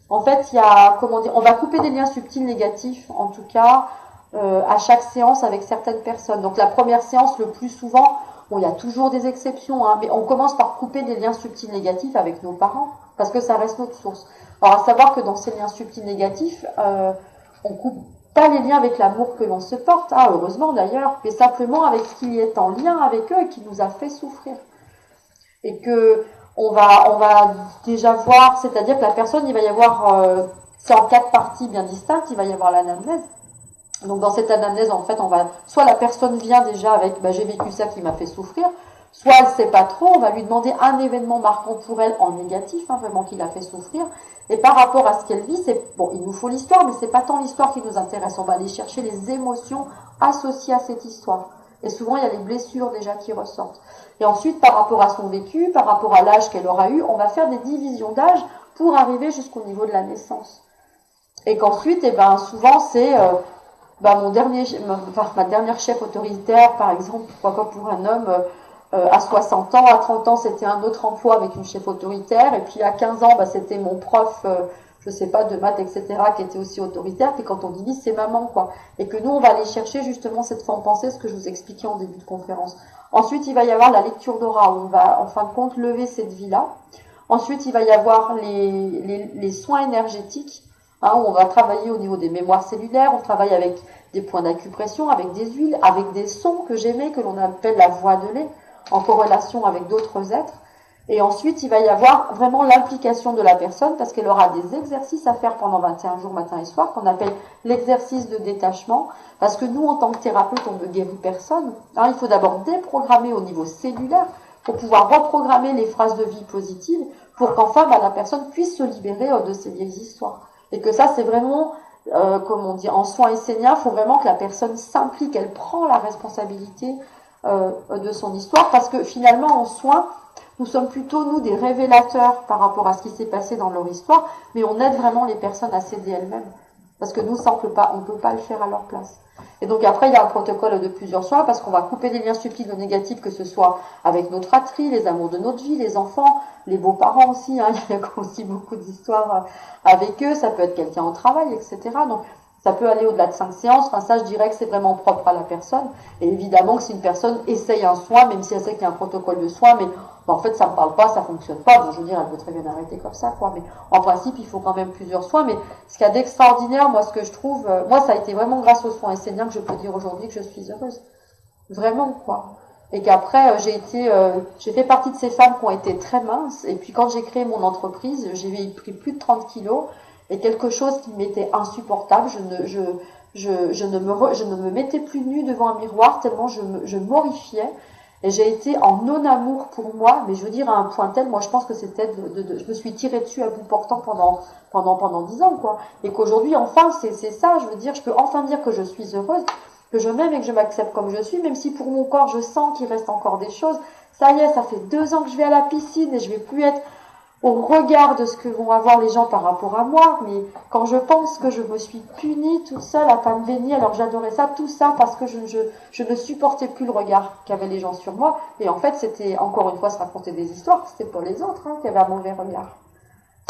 [SPEAKER 1] en fait, il y a on va couper des liens subtils négatifs, en tout cas à chaque séance avec certaines personnes. Donc la première séance, le plus souvent, bon, il y a toujours des exceptions, hein, mais on commence par couper des liens subtils négatifs avec nos parents, parce que ça reste notre source. Alors à savoir que dans ces liens subtils négatifs, on coupe pas les liens avec l'amour que l'on se porte, hein, heureusement d'ailleurs, mais simplement avec ce qui est en lien avec eux et qui nous a fait souffrir. Et que on va déjà voir, c'est-à-dire que la personne, il va y avoir, c'est en 4 parties bien distinctes, il va y avoir l'anamnèse. Donc dans cette anamnèse, en fait, soit la personne vient déjà avec, j'ai vécu ça qui m'a fait souffrir, soit elle sait pas trop, on va lui demander un événement marquant pour elle en négatif, hein, vraiment qui l'a fait souffrir. Et par rapport à ce qu'elle vit, il nous faut l'histoire, mais c'est pas tant l'histoire qui nous intéresse. On va aller chercher les émotions associées à cette histoire. Et souvent, il y a les blessures déjà qui ressortent. Et ensuite, par rapport à son vécu, par rapport à l'âge qu'elle aura eu, on va faire des divisions d'âge pour arriver jusqu'au niveau de la naissance. Et qu'ensuite, souvent, c'est ma dernière chef autoritaire, par exemple, pourquoi pas pour un homme, à 60 ans, à 30 ans, c'était un autre emploi avec une chef autoritaire, et puis à 15 ans, c'était mon prof, je sais pas, de maths, etc., qui était aussi autoritaire, puis quand on divise, c'est maman, quoi. Et que nous, on va aller chercher justement cette forme pensée, ce que je vous expliquais en début de conférence. Ensuite, il va y avoir la lecture d'aura, où on va, en fin de compte, lever cette vie-là. Ensuite, il va y avoir les soins énergétiques, hein, où on va travailler au niveau des mémoires cellulaires, on travaille avec des points d'acupression, avec des huiles, avec des sons que j'aimais, que l'on appelle la voix de lait, en corrélation avec d'autres êtres. Et ensuite, il va y avoir vraiment l'implication de la personne, parce qu'elle aura des exercices à faire pendant 21 jours, matin et soir, qu'on appelle l'exercice de détachement, parce que nous, en tant que thérapeute, on ne guérit personne. Hein, il faut d'abord déprogrammer au niveau cellulaire, pour pouvoir reprogrammer les phrases de vie positives, pour qu'enfin, la personne puisse se libérer de ces vieilles histoires. Et que ça, c'est vraiment, comme on dit, en soins esséniens, il faut vraiment que la personne s'implique, elle prend la responsabilité de son histoire, parce que finalement, en soins, nous sommes plutôt, nous, des révélateurs par rapport à ce qui s'est passé dans leur histoire, mais on aide vraiment les personnes à s'aider elles-mêmes. Parce que nous, ça, on peut pas le faire à leur place. Et donc après, il y a un protocole de plusieurs soins parce qu'on va couper les liens subtils ou négatifs, que ce soit avec notre fratrie, les amours de notre vie, les enfants, les beaux-parents aussi, hein, il y a aussi beaucoup d'histoires avec eux, ça peut être quelqu'un au travail, etc. Donc ça peut aller au-delà de 5 séances, enfin ça je dirais que c'est vraiment propre à la personne. Et évidemment que si une personne essaye un soin, même si elle sait qu'il y a un protocole de soin, mais en fait ça me parle pas, ça fonctionne pas, bon je veux dire elle peut très bien arrêter comme ça, quoi. Mais en principe il faut quand même plusieurs soins. Mais ce qu'il y a d'extraordinaire, moi ce que je trouve, moi ça a été vraiment grâce aux soins esséniens que je peux dire aujourd'hui que je suis heureuse. Vraiment, quoi. Et qu'après, j'ai fait partie de ces femmes qui ont été très minces. Et puis quand j'ai créé mon entreprise, j'ai pris plus de 30 kilos. Et quelque chose qui m'était insupportable, je ne me mettais plus nue devant un miroir tellement je m'horrifiais. Et j'ai été en non-amour pour moi, mais je veux dire à un point tel, moi je pense que c'était je me suis tirée dessus à bout portant pendant 10 ans, quoi. Et qu'aujourd'hui, enfin, c'est ça, je veux dire, je peux enfin dire que je suis heureuse, que je m'aime et que je m'accepte comme je suis, même si pour mon corps, je sens qu'il reste encore des choses. Ça y est, ça fait 2 ans que je vais à la piscine et je vais plus être au regard de ce que vont avoir les gens par rapport à moi, mais quand je pense que je me suis punie toute seule à pas me baigner alors que j'adorais ça, tout ça parce que je ne supportais plus le regard qu'avaient les gens sur moi, et en fait c'était encore une fois se raconter des histoires, c'était pour les autres qui avaient un mauvais regard.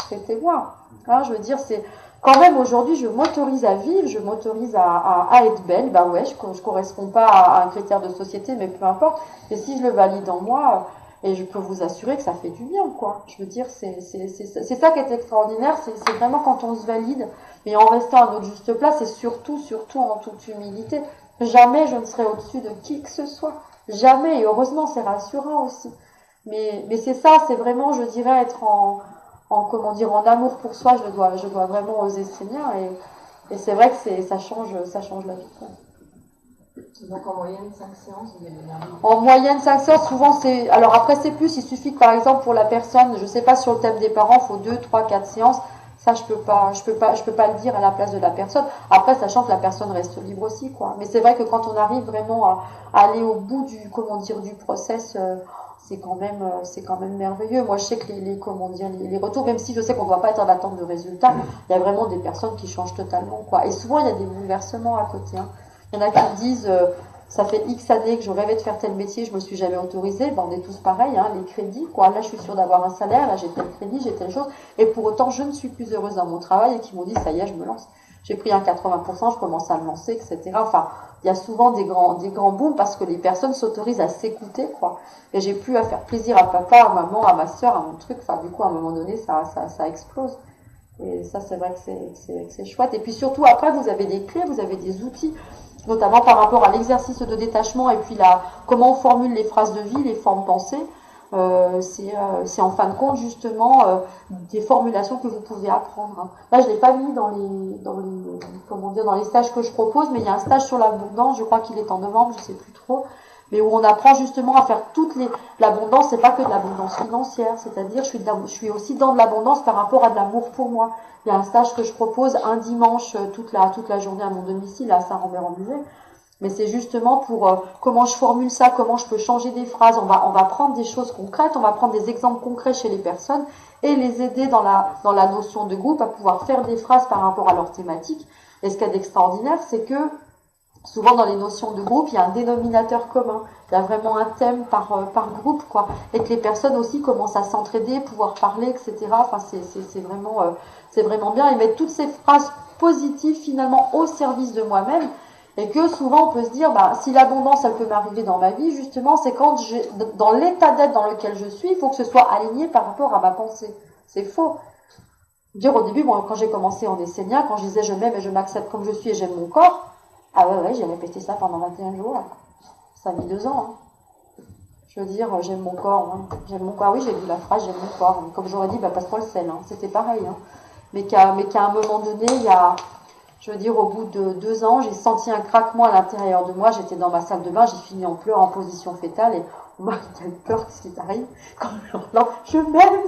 [SPEAKER 1] C'était moi. Je veux dire, c'est quand même aujourd'hui je m'autorise à vivre, je m'autorise à être belle, bah ouais, je correspond pas à un critère de société, mais peu importe, et si je le valide en moi, et je peux vous assurer que ça fait du bien, quoi. Je veux dire, c'est ça qui est extraordinaire, c'est vraiment quand on se valide, mais en restant à notre juste place, et surtout en toute humilité. Jamais je ne serai au-dessus de qui que ce soit. Jamais, et heureusement, c'est rassurant aussi. Mais c'est ça, c'est vraiment, je dirais, être en amour pour soi, je dois vraiment oser Seigneur, et c'est vrai que ça change la vie, quoi.
[SPEAKER 3] Donc en moyenne 5 séances, vous avez
[SPEAKER 1] En moyenne 5 séances, souvent c'est... Alors après c'est plus, il suffit que par exemple pour la personne, je sais pas, sur le thème des parents, il faut 2, 3, 4 séances. Ça je peux pas le dire à la place de la personne. Après, sachant que la personne reste libre aussi, quoi. Mais c'est vrai que quand on arrive vraiment à aller au bout du process, c'est quand même merveilleux. Moi je sais que les retours, même si je sais qu'on ne doit pas être en attente de résultats, il y a vraiment des personnes qui changent totalement, quoi. Et souvent il y a des bouleversements à côté, hein. Il y en a qui me disent, ça fait X années que je rêvais de faire tel métier, je me suis jamais autorisée. Ben, on est tous pareils, hein, les crédits, quoi. Là, je suis sûre d'avoir un salaire, là, j'ai tel crédit, j'ai telle chose. Et pour autant, je ne suis plus heureuse dans mon travail, et qui m'ont dit, ça y est, je me lance. J'ai pris un 80%, je commence à me lancer, etc. Enfin, il y a souvent des grands booms parce que les personnes s'autorisent à s'écouter, quoi. Et j'ai plus à faire plaisir à papa, à maman, à ma sœur, à mon truc. Enfin, du coup, à un moment donné, ça explose. Et ça, c'est vrai que c'est chouette. Et puis surtout, après, vous avez des clés, vous avez des outils, notamment par rapport à l'exercice de détachement et puis comment on formule les phrases de vie, les formes pensées. C'est en fin de compte justement des formulations que vous pouvez apprendre, hein. Là, je l'ai pas mis dans les stages que je propose, mais il y a un stage sur l'abondance, je crois qu'il est en novembre, je sais plus trop, mais où on apprend justement à faire l'abondance, c'est pas que de l'abondance financière, c'est-à-dire je suis aussi dans de l'abondance par rapport à de l'amour pour moi. Il y a un stage que je propose un dimanche toute la journée à mon domicile à Saint-Rambert-en-Bugey. Mais c'est justement pour comment je formule ça, comment je peux changer des phrases. On va prendre des choses concrètes, on va prendre des exemples concrets chez les personnes et les aider dans la notion de groupe à pouvoir faire des phrases par rapport à leur thématique. Et ce qu'il y a d'extraordinaire, c'est que souvent dans les notions de groupe, il y a un dénominateur commun. Il y a vraiment un thème par groupe, quoi. Et que les personnes aussi commencent à s'entraider, pouvoir parler, etc. Enfin, c'est vraiment bien. Et mettre toutes ces phrases positives finalement au service de moi-même. Et que souvent on peut se dire, si l'abondance elle peut m'arriver dans ma vie, justement, c'est quand dans l'état d'être dans lequel je suis, il faut que ce soit aligné par rapport à ma pensée. C'est faux. Dire au début, quand j'ai commencé en essénien, quand je disais je m'aime et je m'accepte comme je suis et j'aime mon corps, ah ouais, j'ai répété ça pendant 21 jours. Ça a mis 2 ans, hein. Je veux dire, j'aime mon corps, hein. J'aime mon corps. Oui, j'ai vu la phrase, j'aime mon corps. Comme j'aurais dit, passe-moi le sel, hein. C'était pareil, hein. Mais qu'à un moment donné, je veux dire, au bout de 2 ans, j'ai senti un craquement à l'intérieur de moi. J'étais dans ma salle de bain, j'ai fini en pleurs en position fétale et on m'a dit, peur, qu'est-ce qui t'arrive? Quand je m'aime.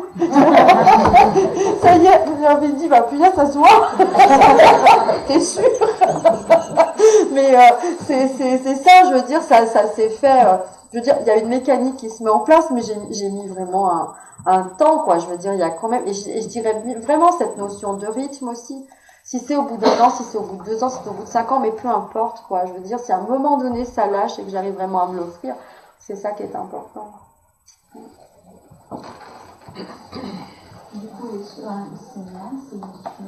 [SPEAKER 1] Ça y est, j'avais dit, putain, ça se voit. T'es sûr? Mais c'est ça, je veux dire, ça s'est fait. Je veux dire, il y a une mécanique qui se met en place, mais j'ai mis vraiment un temps, quoi. Je veux dire, il y a quand même, et je dirais vraiment cette notion de rythme aussi. Si c'est au bout d'un an, si c'est au bout de 2 ans, si c'est au bout de 5 ans, mais peu importe, quoi. Je veux dire, si à un moment donné ça lâche et que j'arrive vraiment à me l'offrir, c'est ça qui est important.
[SPEAKER 2] Du coup, les soins enseignants, c'est issu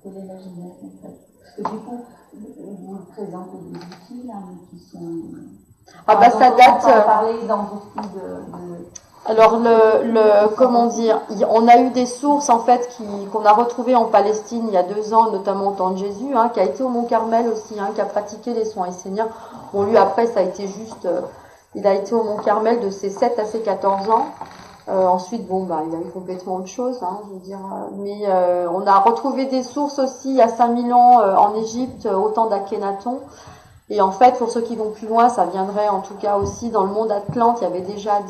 [SPEAKER 2] de l'imaginaire, en fait. Parce que du coup, vous présentez des outils, là, mais qui sont...
[SPEAKER 1] Ah bah ça date...
[SPEAKER 2] On parler dans beaucoup de...
[SPEAKER 1] Alors, comment dire, on a eu des sources, en fait, qu'on a retrouvées en Palestine il y a 2 ans, notamment au temps de Jésus, hein, qui a été au Mont Carmel aussi, hein, qui a pratiqué les soins esséniens. Bon, lui, après, ça a été juste... il a été au Mont Carmel de ses 7 à ses 14 ans. Ensuite, bon, bah, il a eu complètement autre chose, hein, je veux dire. Mais on a retrouvé des sources aussi à 5000 ans en Égypte, au temps d'Akhenaton. Et en fait, pour ceux qui vont plus loin, ça viendrait en tout cas aussi dans le monde Atlante, il y avait déjà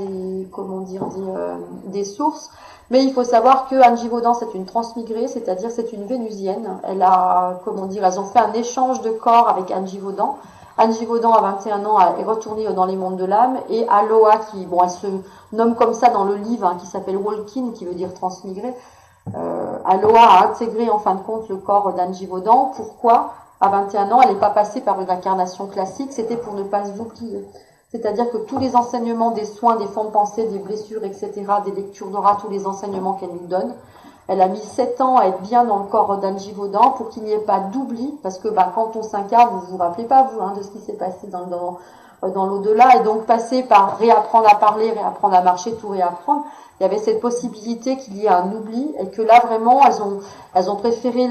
[SPEAKER 1] des sources. Mais il faut savoir que Anne Givaudan, c'est une transmigrée, c'est-à-dire c'est une vénusienne. Elles ont fait un échange de corps avec Anne Givaudan. Anne Givaudan, à 21 ans, est retournée dans les mondes de l'âme. Et Aloha, elle se nomme comme ça dans le livre, hein, qui s'appelle Walkin, qui veut dire transmigrée. Aloha a intégré en fin de compte le corps d'Anne Givaudan. Pourquoi ? À 21 ans, elle n'est pas passée par une incarnation classique, c'était pour ne pas oublier. C'est-à-dire que tous les enseignements des soins, des fonds de pensée, des blessures, etc., des lectures d'aura, tous les enseignements qu'elle nous donne, elle a mis 7 ans à être bien dans le corps d'Anne Givaudan pour qu'il n'y ait pas d'oubli, parce que quand on s'incarne, vous vous rappelez pas, vous, hein, de ce qui s'est passé dans l'au-delà, et donc passer par réapprendre à parler, réapprendre à marcher, tout réapprendre. Il y avait cette possibilité qu'il y ait un oubli, et que là vraiment elles ont préféré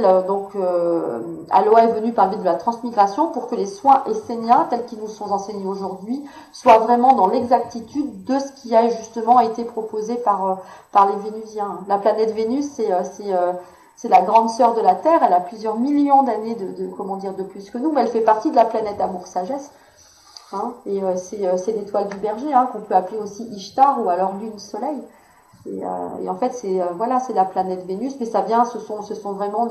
[SPEAKER 1] Aloha est venue parler de la transmigration pour que les soins esséniens tels qu'ils nous sont enseignés aujourd'hui soient vraiment dans l'exactitude de ce qui a justement été proposé par les Vénusiens. La planète Vénus, c'est la grande sœur de la Terre. Elle a plusieurs millions d'années de plus que nous, mais elle fait partie de la planète amour-sagesse. Hein, et c'est l'étoile du berger, hein, qu'on peut appeler aussi Ishtar ou alors lune-soleil. Et en fait, c'est la planète Vénus, mais ce sont vraiment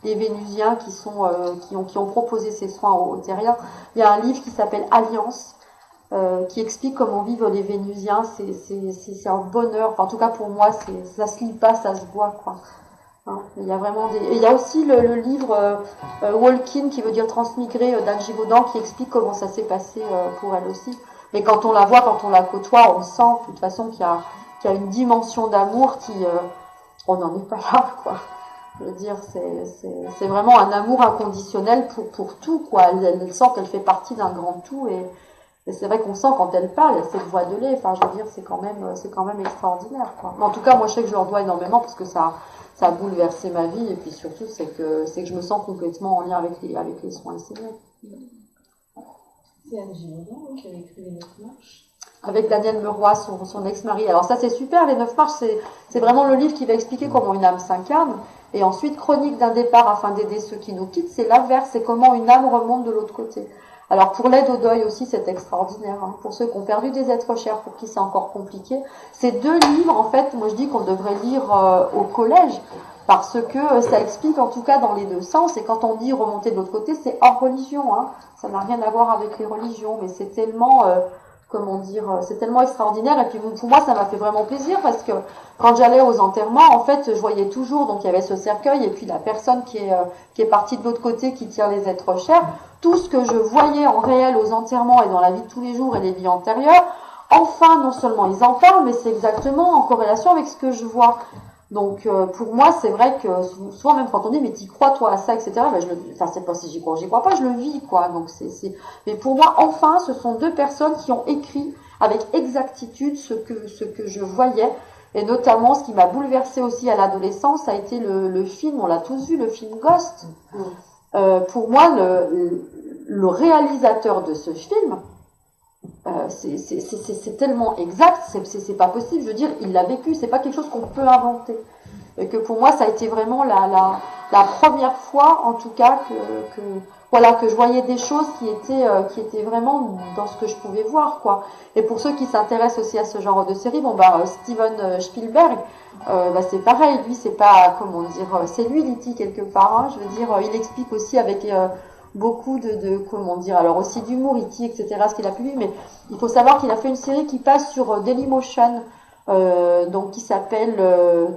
[SPEAKER 1] les Vénusiens qui ont proposé ces soins aux terriens. Il y a un livre qui s'appelle Alliance, qui explique comment vivent les Vénusiens. C'est un bonheur. Enfin, en tout cas pour moi, ça se lit pas, ça se boit, quoi. Hein, il y a vraiment et il y a aussi le livre Walkin, qui veut dire transmigré, d'Anne Givaudan, qui explique comment ça s'est passé pour elle aussi. Mais quand on la voit, quand on la côtoie, on sent de toute façon qu'il y a une dimension d'amour on n'en est pas là, quoi. Je veux dire, c'est vraiment un amour inconditionnel pour tout, quoi. Elle sent qu'elle fait partie d'un grand tout, et c'est vrai qu'on sent quand elle parle, elle a cette voix de lait. Enfin, je veux dire, c'est quand même extraordinaire, quoi. Mais en tout cas, moi, je sais que je leur dois énormément parce que ça a bouleversé ma vie, et puis surtout, c'est que je me sens complètement en lien avec les soins esséniens.
[SPEAKER 3] C'est Anne Givaudan qui avait écrit les 9 marches.
[SPEAKER 1] Avec Daniel Meroy, son ex-mari. Alors ça, c'est super, les 9 marches, c'est vraiment le livre qui va expliquer comment une âme s'incarne. Et ensuite, Chronique d'un départ afin d'aider ceux qui nous quittent, c'est l'inverse, c'est comment une âme remonte de l'autre côté. Alors pour l'aide au deuil aussi, c'est extraordinaire, hein. Pour ceux qui ont perdu des êtres chers, pour qui c'est encore compliqué. Ces 2 livres, en fait, moi je dis qu'on devrait lire au collège, parce que ça explique en tout cas dans les 2 sens. Et quand on dit remonter de l'autre côté, c'est hors religion, hein. Ça n'a rien à voir avec les religions, mais c'est tellement... c'est tellement extraordinaire. Et puis pour moi, ça m'a fait vraiment plaisir, parce que quand j'allais aux enterrements, en fait, je voyais toujours, donc il y avait ce cercueil et puis la personne qui est partie de l'autre côté, qui tire les êtres chers. Tout ce que je voyais en réel aux enterrements et dans la vie de tous les jours et les vies antérieures, enfin, non seulement ils en parlent, mais c'est exactement en corrélation avec ce que je vois. Donc pour moi, c'est vrai que souvent, même quand on dit mais t'y crois toi à ça, etc., c'est pas si j'y crois pas, je le vis, quoi. Donc mais pour moi, enfin, ce sont 2 personnes qui ont écrit avec exactitude ce que je voyais. Et notamment, ce qui m'a bouleversée aussi à l'adolescence, ça a été le film, on l'a tous vu, le film Ghost. Pour moi, le réalisateur de ce film, c'est tellement exact, c'est pas possible. Je veux dire, il l'a vécu, c'est pas quelque chose qu'on peut inventer. Et que pour moi, ça a été vraiment la première fois, en tout cas, que je voyais des choses qui étaient vraiment dans ce que je pouvais voir, quoi. Et pour ceux qui s'intéressent aussi à ce genre de série, Steven Spielberg, c'est pareil. Lui, c'est pas, c'est lui l'E.T. quelque part, hein. Je veux dire, il explique aussi avec beaucoup alors aussi d'humour, E.T., etc., ce qu'il a pu vivre, mais il faut savoir qu'il a fait une série qui passe sur Dailymotion, donc qui s'appelle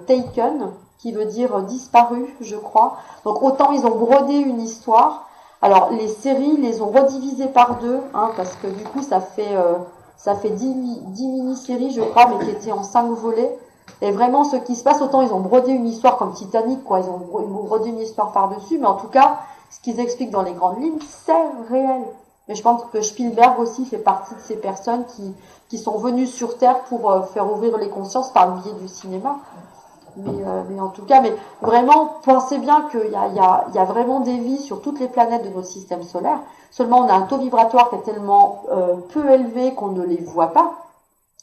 [SPEAKER 1] Taken, qui veut dire disparu, je crois. Donc autant ils ont brodé une histoire. Alors les séries, les ont redivisées par deux, hein, parce que du coup ça fait 10 mini-séries, je crois, mais qui étaient en 5 volets. Et vraiment, ce qui se passe, autant ils ont brodé une histoire comme Titanic, quoi, ils ont brodé une histoire par-dessus, mais en tout cas, ce qu'ils expliquent dans les grandes lignes, c'est réel. Et je pense que Spielberg aussi fait partie de ces personnes qui sont venues sur Terre pour faire ouvrir les consciences par le biais du cinéma. Mais en tout cas, mais vraiment, pensez bien qu'il y a vraiment des vies sur toutes les planètes de notre système solaire. Seulement, on a un taux vibratoire qui est tellement peu élevé qu'on ne les voit pas.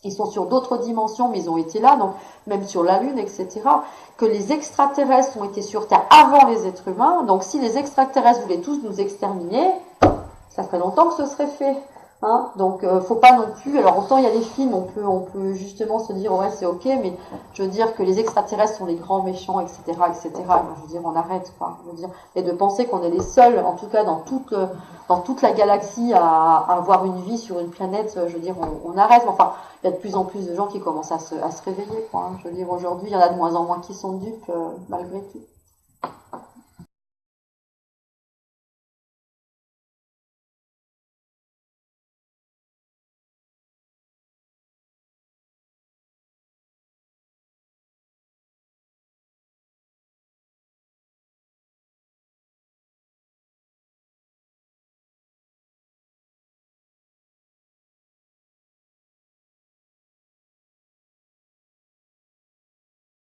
[SPEAKER 1] Ils sont sur d'autres dimensions, mais ils ont été là, donc même sur la Lune, etc. Que les extraterrestres ont été sur Terre avant les êtres humains. Donc si les extraterrestres voulaient tous nous exterminer, ça ferait longtemps que ce serait fait. Hein, donc faut pas non plus. Alors autant il y a des films, on peut justement se dire ouais c'est ok, mais je veux dire que les extraterrestres sont les grands méchants, etc., etc. Je veux dire on arrête quoi. Je veux dire, et de penser qu'on est les seuls, en tout cas dans toute la galaxie, à avoir une vie sur une planète. Je veux dire on arrête. Enfin il y a de plus en plus de gens qui commencent à se réveiller quoi. Hein. Je veux dire aujourd'hui il y en a de moins en moins qui sont dupes malgré tout.